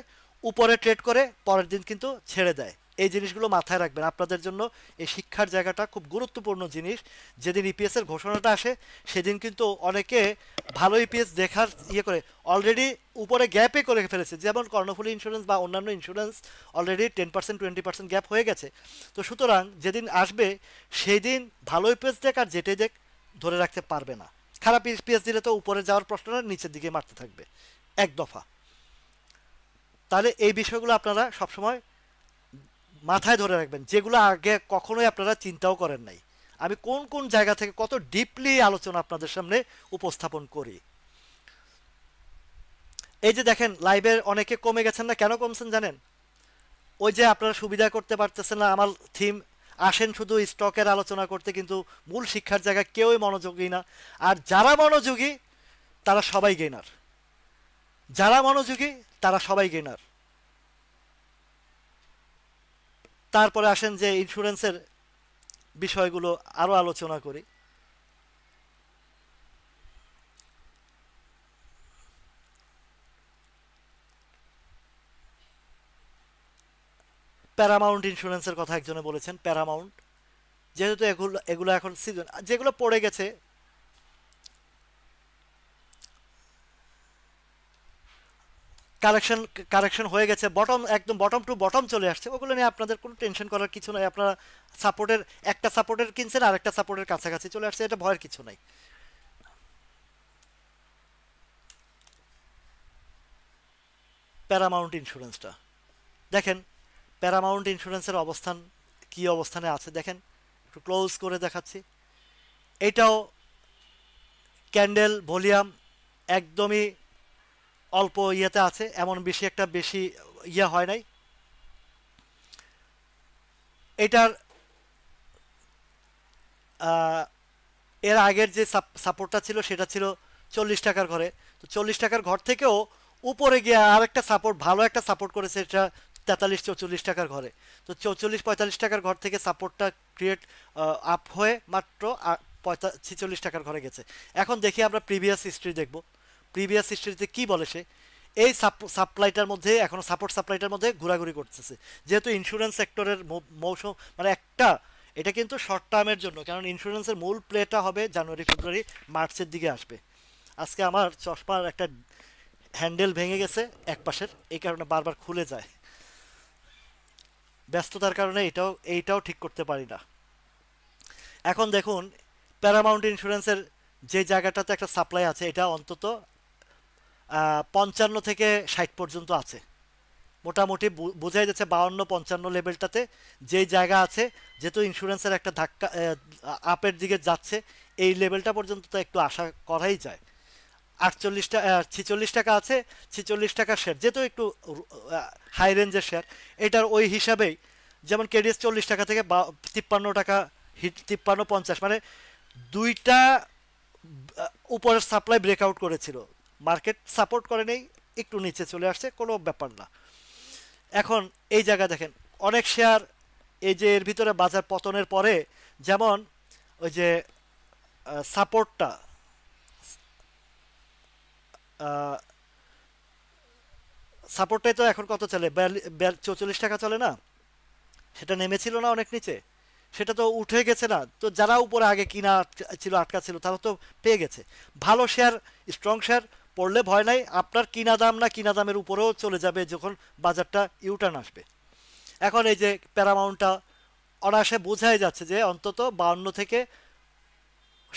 উপরে ট্রেড করে পরের দিন কিন্তু ছেড়ে দেয়। এই জিনিসগুলো মাথায় রাখবেন, আপনাদের জন্য এই শিক্ষার জায়গাটা খুব গুরুত্বপূর্ণ জিনিস। যেদিন ইপিএস এর ঘোষণাটা আসে সেদিন কিন্তু অনেকে ভালো ইপিএস দেখার করে অলরেডি উপরে গ্যাপে করে ফেলেছে, যেমন কর্ণফুলী ইন্স্যুরেন্স বা অন্যান্য ইন্স্যুরেন্স অলরেডি 10% 20% গ্যাপ হয়ে গেছে। তো সুতরাং যেদিন আসবে সেই দিন ভালো ইপিএস দেখ আর যেটাই দেখ ধরে রাখতে পারবে না। খারাপ ইপিএস দিলে তো উপরে যাওয়ার প্রশ্নটা নিচের দিকে মারতে থাকবে এক দফা। তাহলে এই বিষয়গুলো আপনারা সবসময় মাথায় ধরে রাখবেন, যেগুলো আগে কখনোই আপনারা চিন্তাও করেন নাই। আমি কোন কোন জায়গা থেকে কত ডিপলি আলোচনা আপনাদের সামনে উপস্থাপন করি। এই যে দেখেন লাইভের অনেকে কমে গেছেন না, কেন কমছেন জানেন? ওই যে আপনারা সুবিধা করতে পারতেছেন না, আমার থিম আসেন শুধু স্টকের আলোচনা করতে, কিন্তু মূল শিক্ষার জায়গায় কেউই মনোযোগী না। আর যারা মনোযোগী তারা সবাই গেইনার, যারা মনোযোগী তারা সবাই গেইনার। তারপরে আসেন যে ইন্স্যুরেন্সের বিষয়গুলো আরো আলোচনা করি। প্যারামাউন্ট ইন্স্যুরেন্সের কথা একজনে বলেছেন, প্যারামাউন্ট যেহেতু এগুলো এগুলো এখন সিজন যেগুলো পড়ে গেছে, কারেকশন কারেকশন হয়ে গেছে, বটম একদম বটম টু বটম চলে আসছে, ওগুলো নিয়ে আপনাদের কোনো টেনশন করার কিছু নাই। আপনারা সাপোর্টের একটা সাপোর্টের কিনছেন আর একটা সাপোর্টের কাছাকাছি চলে আসছে, এটা ভয়ের কিছু নাই। প্যারামাউন্ট ইন্স্যুরেন্সটা দেখেন, প্যারামাউন্ট ইন্স্যুরেন্সের অবস্থান কি অবস্থানে আছে দেখেন, একটু ক্লোজ করে দেখাচ্ছি। এটাও ক্যান্ডেল ভলিউম একদমই অল্প ইয়েতে আছে, এমন বেশি একটা বেশি ইয়ে হয় নাই। এটার আহ, এর আগের যে সাপোর্টটা ছিল সেটা ছিল 40 টাকার ঘরে। তো 40 টাকার ঘর থেকেও উপরে গিয়ে আরেকটা সাপোর্ট, ভালো একটা সাপোর্ট করেছে, এটা 43-44 টাকার ঘরে। তো 44-45 টাকার ঘর থেকে সাপোর্টটা ক্রিয়েট আপ হয়ে মাত্র 46 টাকার ঘরে গেছে। এখন দেখি আমরা প্রিভিয়াস হিস্ট্রি দেখব, প্রিভিয়াস হিস্ট্রিতে কি বলে সে। এই সাপ্লাইটার মধ্যে এখন সাপোর্ট সাপ্লাইটার মধ্যে ঘোরাঘুরি করতেছে, যেহেতু ইন্স্যুরেন্স সেক্টরের মৌসুম মানে একটা, এটা কিন্তু শর্ট টার্মের জন্য, কারণ ইন্স্যুরেন্সের মূল প্লেটা হবে জানুয়ারি ফেব্রুয়ারি মার্চের দিকে আসবে। আজকে আমার চশমার একটা হ্যান্ডেল ভেঙে গেছে এক পাশের, এই কারণে বারবার খুলে যায়, ব্যস্ততার কারণে এইটাও ঠিক করতে পারি না। এখন দেখুন প্যারামাউন্ট ইন্স্যুরেন্সের যে জায়গাটাতে একটা সাপ্লাই আছে, এটা অন্তত 55 থেকে 60 পর্যন্ত আছে, মোটামুটি বোঝাই যাচ্ছে 52-55 লেভেলটাতে যেই জায়গা আছে, যেহেতু ইন্স্যুরেন্সের একটা ধাক্কা আপের দিকে যাচ্ছে, এই লেভেলটা পর্যন্ত তো একটু আশা করাই যায়। 46 টাকা আছে, 46 টাকা শেয়ার যেহেতু একটু হাই রেঞ্জের শেয়ার, এটার ওই হিসাবেই যেমন কেডিএস 40 টাকা থেকে 53 টাকা হিট, 53-50, মানে দুইটা উপরের সাপ্লাই ব্রেকআউট করেছিল, মার্কেট সাপোর্ট করে নেই, একটু নিচে চলে আসছে, কোনো ব্যাপার না। এখন এই জায়গা দেখেন অনেক শেয়ার এই যে এর ভিতরে বাজার পতনের পরে, যেমন ওই যে সাপোর্টটা সাপোর্টটাই তো এখন কত চলে, 44 টাকা চলে না, সেটা নেমেছিল না অনেক নিচে, সেটা তো উঠে গেছে না, তো যারা উপরে আগে কিনা ছিল আটকা ছিল তারা তো পেয়ে গেছে। ভালো শেয়ার, স্ট্রং শেয়ার পড়লে ভয় নাই, আপনার কিনা দাম না কিনা দামের উপরেও চলে যাবে যখন বাজারটা ইউটার্ন আসবে। এখন এই যে প্যারামাউন্টটা অনায়াসে বোঝাই যাচ্ছে যে অন্তত 52 থেকে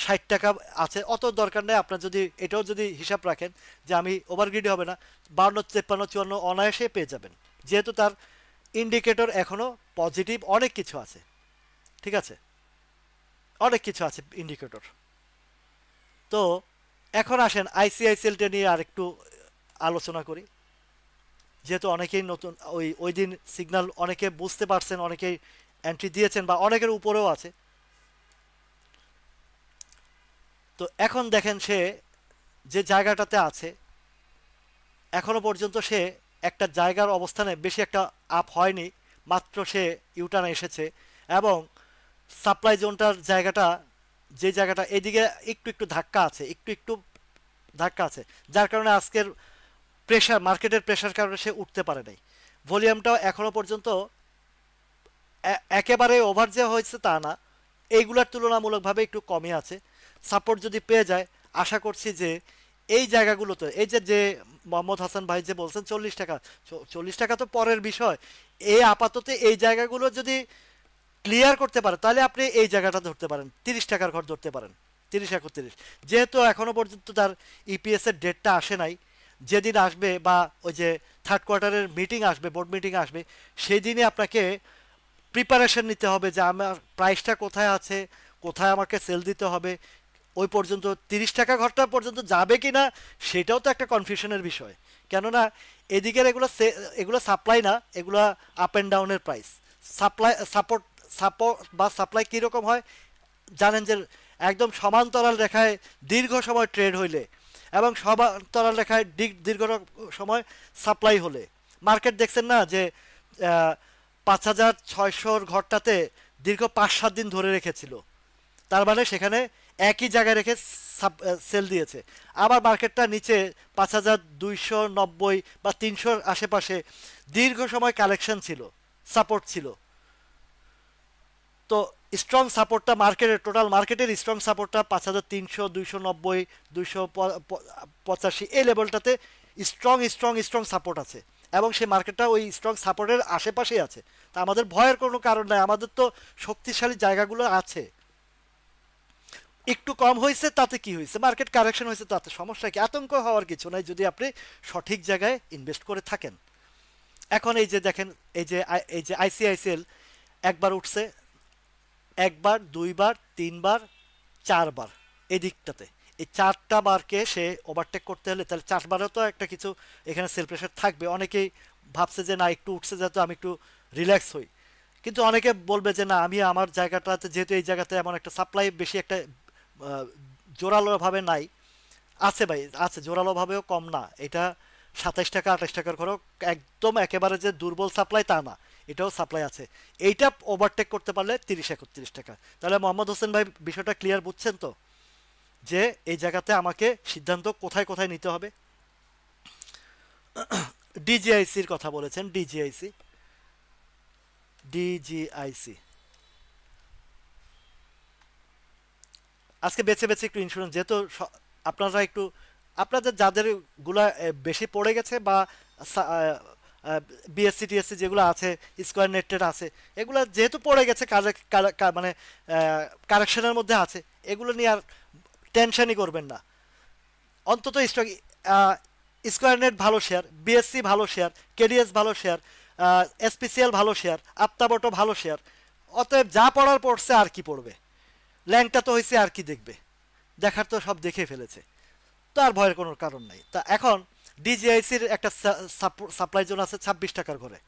60 টাকা আছে, অত দরকার নেই আপনার। যদি এটাও যদি হিসাব রাখেন যে আমি ওভারগ্রিডি হবে না, 52, 53, 54 অনায়াসে পেয়ে যাবেন, যেহেতু তার ইন্ডিকেটর এখনো পজিটিভ, অনেক কিছু আছে। ঠিক আছে, অনেক কিছু আছে ইন্ডিকেটর। তো এখন আসেন আইসিআইসিএলটা নিয়ে আরেকটু আলোচনা করি, যেহেতু অনেকেই নতুন, ওই দিন সিগন্যাল অনেকে বুঝতে পারছেন, অনেকেই এন্ট্রি দিয়েছেন বা অনেকের উপরেও আছে। তো এখন দেখেন সে যে জায়গাটাতে আছে, এখনো পর্যন্ত সে একটা জায়গার অবস্থানে বেশি একটা আপ হয়নি, মাত্র সে ইউটার্ন এসেছে। এবং সাপ্লাই জোনটার জায়গাটা, যে জায়গাটা এদিকে একটু একটু ধাক্কা আছে, একটু একটু ধাক্কা আছে, যার কারণে আজকের প্রেশার, মার্কেটের প্রেশার কারণে সে উঠতে পারে নাই। ভলিউমটাও এখনো পর্যন্ত একেবারে ওভার যে হয়েছে তা না, এইগুলার তুলনামূলকভাবে একটু কমই আছে। সাপোর্ট যদি পেয়ে যায়, আশা করছি যে এই জায়গাগুলোতে, এই যে যে মোহাম্মদ হাসান ভাই যে বলছেন 40 টাকা, 40 টাকা তো পরের বিষয়। এই আপাতত এই জায়গাগুলো যদি ক্লিয়ার করতে পারে, তাহলে আপনি এই জায়গাটা ধরতে পারেন, 30 টাকার ঘর ধরতে পারেন, 30, 31। যেহেতু এখনো পর্যন্ত তার ইপিএস এর ডেটটা আসে নাই, যেদিন আসবে বা ওই যে থার্ড কোয়ার্টারের মিটিং আসবে, বোর্ড মিটিং আসবে, সেই দিনে আপনাকে প্রিপারেশন নিতে হবে যে আমার প্রাইসটা কোথায় আছে, কোথায় আমাকে সেল দিতে হবে। ওই পর্যন্ত 30 টাকা ঘরটা পর্যন্ত যাবে কি না, সেটাও তো একটা কনফিউশনের বিষয়। কেননা এদিকের এগুলো সাপ্লাই না, এগুলো আপ অ্যান্ড ডাউনের প্রাইস। সাপ্লাই সাপোর্ট, সাপোর্ট বা সাপ্লাই কীরকম হয় জানেন, যে একদম সমান্তরাল রেখায় দীর্ঘ সময় ট্রেড হইলে এবং সমান্তরাল রেখায় দীর্ঘ সময় সাপ্লাই হলে, মার্কেট দেখছেন না যে 5,600 ঘরটাতে দীর্ঘ 5-7 দিন ধরে রেখেছিল, তার মানে সেখানে একই জায়গায় রেখে সেল দিয়েছে। আবার মার্কেটটা নিচে 5,290 বা 300 আশেপাশে দীর্ঘ সময় কালেকশন ছিল, সাপোর্ট ছিল। তো স্ট্রং সাপোর্টটা মার্কেটের, টোটাল মার্কেটের স্ট্রং সাপোর্টটা 5,300, 290, 285 এই লেভেলটাতে স্ট্রং স্ট্রং স্ট্রং সাপোর্ট আছে, এবং সেই মার্কেটটা ওই স্ট্রং সাপোর্টের আশেপাশেই আছে। তা আমাদের ভয়ের কোনো কারণ নাই, আমাদের তো শক্তিশালী জায়গাগুলো আছে। একটু কম হয়েছে তাতে কি হয়েছে, মার্কেট কারেকশন হয়েছে তাতে সমস্যা কি, আতঙ্ক হওয়ার কিছু নাই যদি আপনি সঠিক জায়গায় ইনভেস্ট করে থাকেন। এখন এই যে দেখেন, এই যে আইসিআইসিএল একবার উঠছে, একবার, দুইবার, তিনবার, চারবার এদিকটাতে, এই 4টা বারকে সে ওভারটেক করতে হলে, তাহলে 4বারও তো একটা কিছু এখানে সেল প্রেশার থাকবে। অনেকেই ভাবছে যে না একটু উঠছে যাতে আমি একটু রিল্যাক্স হই, কিন্তু অনেকে বলবে যে না, আমি আমার জায়গাটাতে যেহেতু এই জায়গাতে এমন একটা সাপ্লাই বেশি একটা জোরালোভাবে নাই, আছে ভাই আছে, জোরালোভাবেও কম না এটা। 27 টাকা, 28 টাকার ঘরেও একদম একেবারে যে দুর্বল সাপ্লাই তা না, এটাও সাপ্লাই আছে। এইটা ওভারটেক করতে পারলে 30, 31 টাকা। তাহলে মোহাম্মদ হোসেন ভাই বিষয়টা ক্লিয়ার বুঝছেন তো, যে এই জায়গাতে আমাকে সিদ্ধান্ত কোথায় কোথায় নিতে হবে। ডিজিআইসির কথা বলেছেন, ডিজিআইসি, ডিজিআইসি আজকে বেছে বেছে একটু ইন্স্যুরেন্স, যেহেতু আপনারা একটু, আপনাদের যাদের গুলা বেশি পড়ে গেছে বা বিএসসি টিএসসি যেগুলো আছে, স্কোয়ার নেটেড আছে, এগুলো যেহেতু পড়ে গেছে, মানে কারেকশনের মধ্যে আছে, এগুলো নিয়ে আর টেনশনই করবেন না। অন্তত স্টক, স্কোয়ার নেট ভালো শেয়ার, বিএসসি ভালো শেয়ার, কেডিএস ভালো শেয়ার, এসপিসিএল ভালো শেয়ার, আপ্তাবটো ভালো শেয়ার। অতএব যা পড়ার পড়ছে, আর কি পড়বে, ল্যাংটা তো হয়েছে, আর কি দেখবে, দেখার তো সব দেখে ফেলেছে। তো আর ভয়ের কোনো কারণ নাই। তা এখন ডিজিআইসির একটা সাপ্লাই জোন আছে 26 টাকার ঘরে।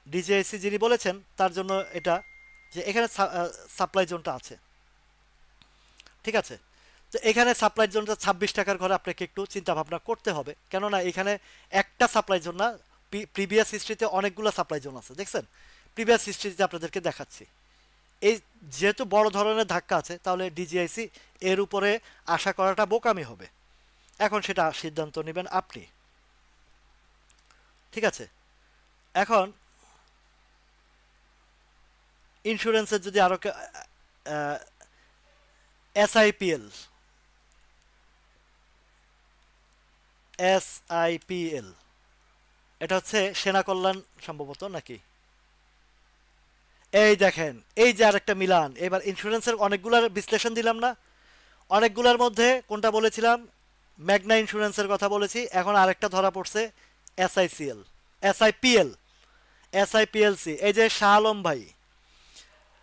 ডিজিআইসি যিনি বলেছেন তার জন্য এটা, যে এখানে সাপ্লাই জোনটা আছে, ঠিক আছে। তো এখানে সাপ্লাই জোনটা 26 টাকার ঘরে আপনাকে একটু চিন্তা ভাবনা করতে হবে, কেননা এখানে একটা সাপ্লাই জোন না, প্রিভিয়াস হিস্ট্রিতে অনেকগুলো সাপ্লাই জোন আছে, দেখছেন প্রিভিয়াস হিস্ট্রিতে আপনাদেরকে দেখাচ্ছি। এই যেহেতু বড় ধরনের ধাক্কা আছে, তাহলে ডিজিআইসি এর উপরে আশা করাটা বোকামি হবে। এখন সেটা সিদ্ধান্ত নেবেন আপনি, ঠিক আছে। এখন ইন্স্যুরেন্সের যদি আরো এসআইপিএল, এসআইপিএল এটা হচ্ছে সেনা কল্যাণ সম্ভবত নাকি, এই দেখেন, এই যে আরেকটা মিলান। এবার ইন্স্যুরেন্সের অনেকগুলার বিশ্লেষণ দিলাম না? অনেকগুলার মধ্যে কোনটা বলেছিলাম? ম্যাগনা ইন্স্যুরেন্সের কথা বলেছি। এখন আরেকটা ধরা পড়ছে, এসআইসিএল, এসআইপিএল, এসআইপিএলসি। এই যে শাহ আলম ভাই,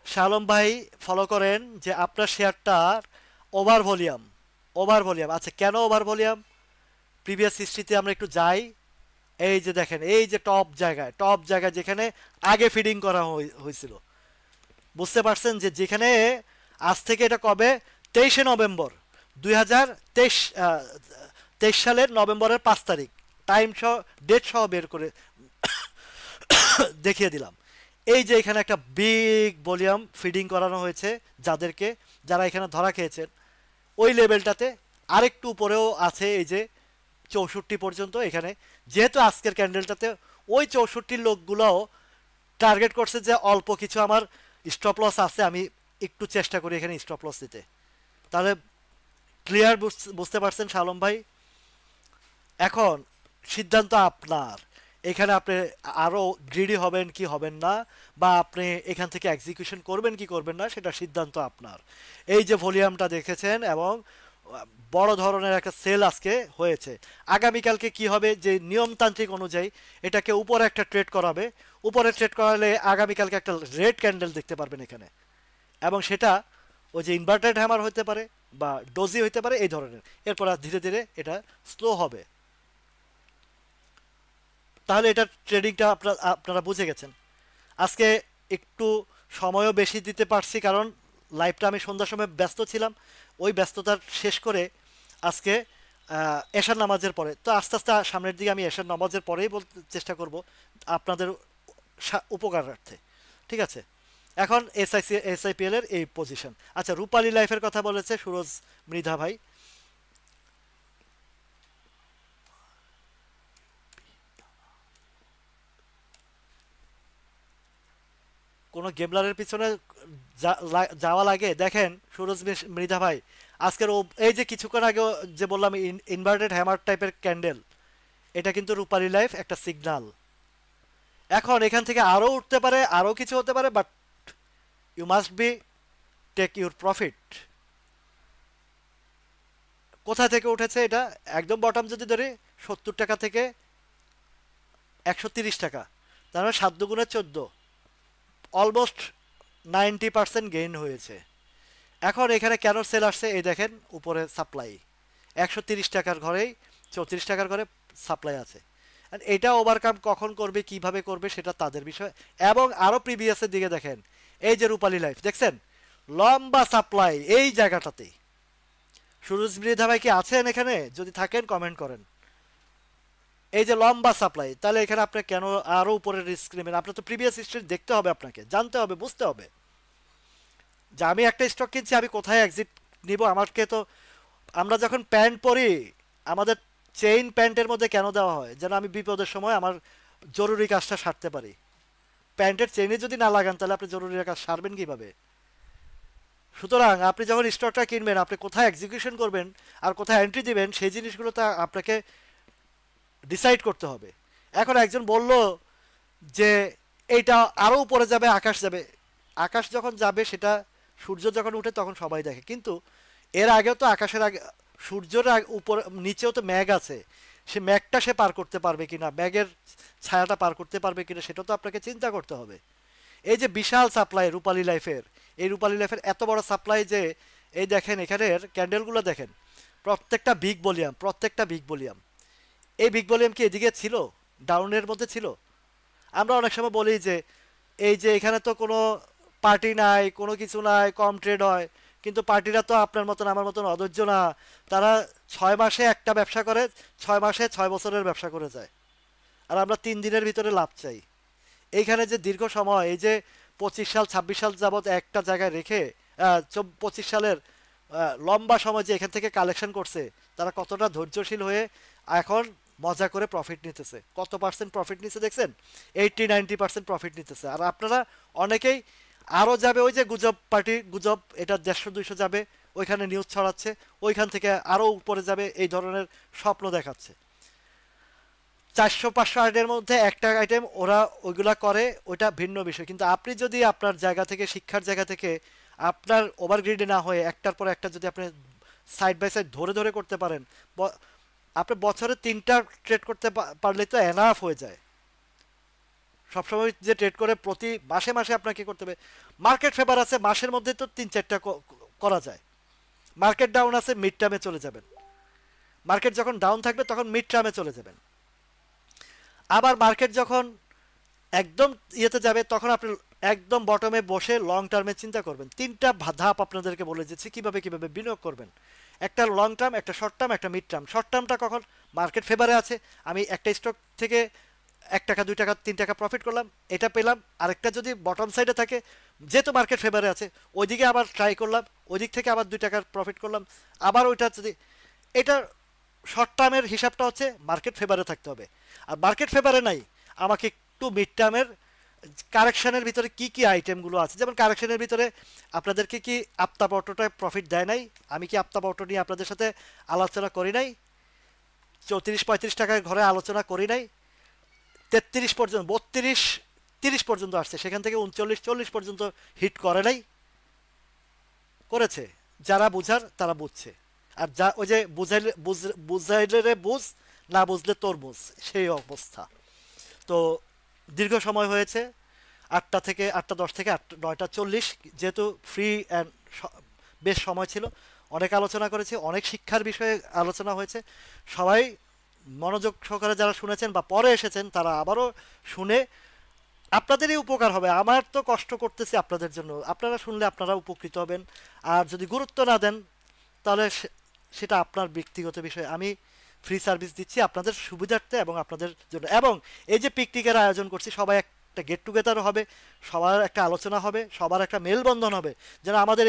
শাহ আলম ভাই ফলো করেন যে আপনার শেয়ারটার ওভার ভলিউম, ওভার ভলিউম আচ্ছা, কেন ওভার ভলিউম? প্রিভিয়াস হিস্ট্রিতে আমরা একটু যাই। এই যে দেখেন, এই যে টপ জায়গায়, টপ জায়গায় যেখানে আগে ফিডিং করা হয়েছিল, বুঝতে পারছেন যে যেখানে আজ থেকে এটা কবে, 23শে নভেম্বর 2023, 23 সালের নভেম্বরের 5 তারিখ, টাইম সহ ডেট সহ বের করে দেখিয়ে দিলাম। এই যে এখানে একটা বিগ ভলিউম ফিডিং করানো হয়েছে যাদেরকে, যারা এখানে ধরা খেয়েছেন ওই লেভেলটাতে। আরেকটু উপরেও আছে, এই যে 64 পর্যন্ত এখানে। যেহেতু আজকের ক্যান্ডেলটাতে ওই 64 লোকগুলোও টার্গেট করছে যে অল্প কিছু আমার স্টপ লস আছে, আমি একটু চেষ্টা করি এখানে স্টপ লস দিতে। তাহলে ক্লিয়ার বুঝতে পারছেন শালম ভাই? এখন সিদ্ধান্ত আপনার, এখানে আপনি আরো গ্রিডি হবেন কি হবেন না, বা আপনি এখান থেকে এক্সিকিউশন করবেন কি করবেন না, সেটা সিদ্ধান্ত আপনার। এই যে ভলিউমটা দেখেছেন, এবং বড় ধরনের একটা সেল আজকে হয়েছে। আগামীকালকে কি হবে, যে নিয়মতান্ত্রিক অনুযায়ী এটাকে উপরে একটা ট্রেড করাবে। উপরে ট্রেড করালে আগামীকালকে একটা রেড ক্যান্ডেল দেখতে পারবেন এখানে, এবং সেটা ওই যে ইনভার্টেড হ্যামার হতে পারে বা ডোজি হতে পারে এই ধরনের। এরপর আর ধীরে ধীরে এটা স্লো হবে। তাহলে এটা ট্রেডিংটা আপনারা বুঝে গেছেন। আজকে একটু সময়ও বেশি দিতে পারছি, কারণ লাইভটা আমি সন্ধ্যার সময় ব্যস্ত ছিলাম। ওই ব্যস্ততার শেষ করে আজকে এশার নামাজের পরে, তো আস্তে আস্তে সামনের দিকে আমি এশার নামাজের পরেই বলতে চেষ্টা করব আপনাদের উপকারার্থে। ঠিক আছে? এখন এসআইপিএল এর এই পজিশন। আচ্ছা, রূপালী লাইফের কথা বলেছে সুরজ মৃধা ভাই। কোনো গেমলারের পিছনে যাওয়া লাগে? দেখেন সুরজ মৃধা ভাই, আজকের এই যে কিছুক্ষণ আগে যে বললাম ইনভার্টেড হ্যামার টাইপের ক্যান্ডেল, এটা কিন্তু রূপালী লাইফ একটা সিগনাল। এখন এখান থেকে আরো উঠতে পারে, আরো কিছু হতে পারে, but you must be take your profit. কোথা থেকে উঠেছে এটা? একদম বটম যদি ধরি, 70 টাকা থেকে 130 টাকা, তার মানে 7 × 14, অলমোস্ট 90% গেইন হয়েছে। এখন এখানে কেন সেল আসছে? এই দেখেন উপরে সাপ্লাই 130 টাকার ঘরেই, 34 টাকার ঘরে সাপ্লাই আছে। আর এটা ওভারকাম কখন করবে, কিভাবে করবে, সেটা তাদের বিষয়। এবং আরো প্রিভিয়াসের দিকে দেখেন, এই যে রূপালী লাইফ দেখছেন, লম্বা সাপ্লাই এই জায়গাটাতেই। সুরজ মৃধা ভাই কি আছেন এখানে? যদি থাকেন কমেন্ট করেন। এই যে লম্বা সাপ্লাই, তাহলে এখানে আপনি কেন আরো উপরে রিস্ক নেবেন? আপনার তো প্রিভিয়াস হিস্ট্রি দেখতে হবে, আপনাকে জানতে হবে, বুঝতে হবে যে আমি একটা স্টক কিনছি, আমি কোথায় এক্সিট নিব। আমাকে তো, আমরা যখন প্যান্ট পরি, আমাদের চেইন প্যান্টের মধ্যে কেন দেওয়া হয়? যেন আমি বিপদের সময় আমার জরুরি কাজটা সারতে পারি। প্যান্টের চেইনে যদি না লাগান, তাহলে আপনি জরুরি কাজ সারবেন কিভাবে? সুতরাং আপনি যখন স্টকটা কিনবেন, আপনি কোথায় এক্সিকিউশন করবেন আর কোথায় এন্ট্রি দিবেন, সেই জিনিসগুলো তো আপনাকে ডিসাইড করতে হবে। এখন একজন বলল যে এইটা আরো উপরে যাবে, আকাশ যাবে। আকাশ যখন যাবে, সেটা সূর্য যখন উঠে তখন সবাই দেখে, কিন্তু এর আগেও তো আকাশের আগে, সূর্যের উপর নিচেও তো মেঘ আছে। সে মেঘটা সে পার করতে পারবে কিনা, মেঘের ছায়াটা পার করতে পারবে কিনা, সেটা তো আপনাকে চিন্তা করতে হবে। এই যে বিশাল সাপ্লাই রূপালী লাইফের, এই রূপালী লাইফের এত বড় সাপ্লাই যে, এই দেখেন এখানের ক্যান্ডেলগুলো দেখেন, প্রত্যেকটা বিগ ভলিউম, প্রত্যেকটা বিগ ভলিউম। এই বিগ ভলিউম কি এদিকে ছিল? ডাউনের মধ্যে ছিল? আমরা অনেক সময় বলি যে এই যে এখানে তো কোনো পার্টি নাই, কোনো কিছু নাই, কম ট্রেড হয়। কিন্তু পার্টিরা তো আপনার মতন আমার মতন অধৈর্য না। তারা 6 মাসে একটা ব্যবসা করে, 6 মাসে 6 বছরের ব্যবসা করে যায়। আর আমরা 3 দিনের ভিতরে লাভ চাই। এইখানে যে দীর্ঘ সময়, এই যে 25 সাল 26 সাল যাবৎ একটা জায়গায় রেখে, 25 সালের লম্বা সময় যে এখান থেকে কালেকশন করছে, তারা কতটা ধৈর্যশীল হয়ে এখন মজা করে প্রফিট নিতেছে। কত পার্সেন্ট প্রফিট নিচ্ছে দেখছেন? 80-90% প্রফিট নিতেছে। আর আপনারা অনেকেই আরও যাবে, ওই যে গুজব পার্টি, গুজব এটা 150-200 যাবে, ওইখানে নিউজ ছড়াচ্ছে, ওইখান থেকে আরও উপরে যাবে, এই ধরনের স্বপ্ন দেখাচ্ছে। 400-500 আইটেমের মধ্যে একটা আইটেম ওরা ওইগুলা করে, ওইটা ভিন্ন বিষয়। কিন্তু আপনি যদি আপনার জায়গা থেকে, শিক্ষার জায়গা থেকে, আপনার ওভারগ্রিডে না হয়ে একটার পর একটা যদি আপনি সাইড বাই সাইড ধরে ধরে করতে পারেন, আপনি বছরে 3টা ট্রেড করতে পারলে তো এনাফ হয়ে যায়। সবসময় যে ট্রেড করে প্রতি মাসে মাসে আপনাকে করতে হবে। মার্কেট ফেভার আছে, মাসের মধ্যে তো 3-4টা করা যায়। মার্কেট ডাউন আছে, মিড টার্মে চলে যাবেন। মার্কেট যখন ডাউন থাকবে তখন মিড টার্মে চলে যাবেন। আবার মার্কেট যখন একদম ইয়েতে যাবে তখন আপনি একদম বটমে বসে লং টার্মে চিন্তা করবেন। 3টা ধাপ আপনাদেরকে বলে দিচ্ছি কিভাবে কিভাবে বিনিয়োগ করবেন। একটা লং টার্ম, একটা শর্ট টার্ম, একটা মিড টার্ম। শর্ট টার্মটা কখন মার্কেট ফেভারে আছে, আমি একটা স্টক থেকে 1 টাকা 2 টাকা 3 টাকা প্রফিট করলাম, এটা পেলাম। আরেকটা যদি বটম সাইডে থাকে, যেহেতু মার্কেট ফেভারে আছে, ওইদিকে আবার ট্রাই করলাম, ওই দিক থেকে আবার 2 টাকার প্রফিট করলাম। আবার ওইটা যদি, এটা শর্ট টার্মের হিসাবটা হচ্ছে মার্কেট ফেভারে থাকতে হবে। আর মার্কেট ফেভারে নাই, আমাকে একটু মিড টার্মের কারেকশনের ভিতরে কি কি আইটেমগুলো আছে, যেমন কারেকশনের ভিতরে আপনাদেরকে কি আফতাব অটোটায় প্রফিট দেয় নাই, আমি কি আফতাব অটো নিয়ে আপনাদের সাথে আলোচনা করি নাই? 34-35 টাকার ঘরে আলোচনা করি নাই? 33 পর্যন্ত, 32-30 পর্যন্ত আসছে, সেখান থেকে 39-40 পর্যন্ত হিট করে নাই? করেছে। যারা বুঝার তারা বুঝছে। আর যা ওই যে বুঝাইলে বুঝাইলে রে বুঝ, না বুঝলে তরমুজ, সেই অবস্থা। তো দীর্ঘ সময় হয়েছে, 8টা 10 থেকে 9টা 40, যেহেতু ফ্রি অ্যান্ড বেশ সময় ছিল, অনেক আলোচনা করেছি, অনেক শিক্ষার বিষয়ে আলোচনা হয়েছে। সবাই মনোযোগ সহকারে যারা শুনেছেন বা পরে এসেছেন তারা আবারও শুনে আপনাদেরই উপকার হবে। আমার তো কষ্ট করতেছি আপনাদের জন্য, আপনারা শুনলে আপনারা উপকৃত হবেন। আর যদি গুরুত্ব না দেন তাহলে সেটা আপনার ব্যক্তিগত বিষয়। আমি ফ্রি সার্ভিস দিচ্ছি আপনাদের সুবিধার্থে এবং আপনাদের জন্য। এবং এই যে পিকনিকের আয়োজন করছি, সবাই একটা গেট টুগেদারও হবে, সবার একটা আলোচনা হবে, সবার একটা মেলবন্ধন হবে, যেন আমাদের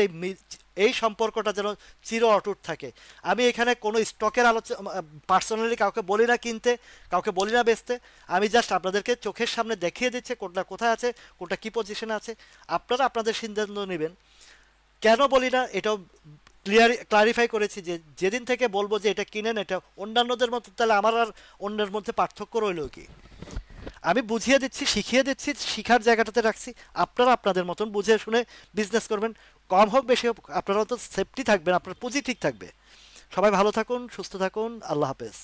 এই সম্পর্কটা যেন চির অটুট থাকে। আমি এখানে কোনো স্টকের আলোচনা পার্সোনালি কাউকে বলি না কিনতে, কাউকে বলি না বেচতে। আমি জাস্ট আপনাদেরকে চোখের সামনে দেখিয়ে দিচ্ছি কোনটা কোথায় আছে, কোনটা কি পজিশনে আছে। আপনারা আপনাদের সিদ্ধান্ত নেবেন। কেন বলি না এটাও ক্লারিফাই করেছি, যে যেদিন থেকে বলবো যে এটা কিনেন, এটা অন্যান্যদের মতো, তাহলে আমার আর অন্যের মধ্যে পার্থক্য রইল কি? আমি বুঝিয়ে দিচ্ছি, শিখিয়ে দিচ্ছি, শিখার জায়গাটাতে রাখছি। আপনারা আপনাদের মতন বুঝে শুনে বিজনেস করবেন। কম হোক বেশি হোক, আপনারা তো সেফটি থাকবেন, আপনার পুঁজি ঠিক থাকবে। সবাই ভালো থাকুন, সুস্থ থাকুন, আল্লাহ হাফেজ।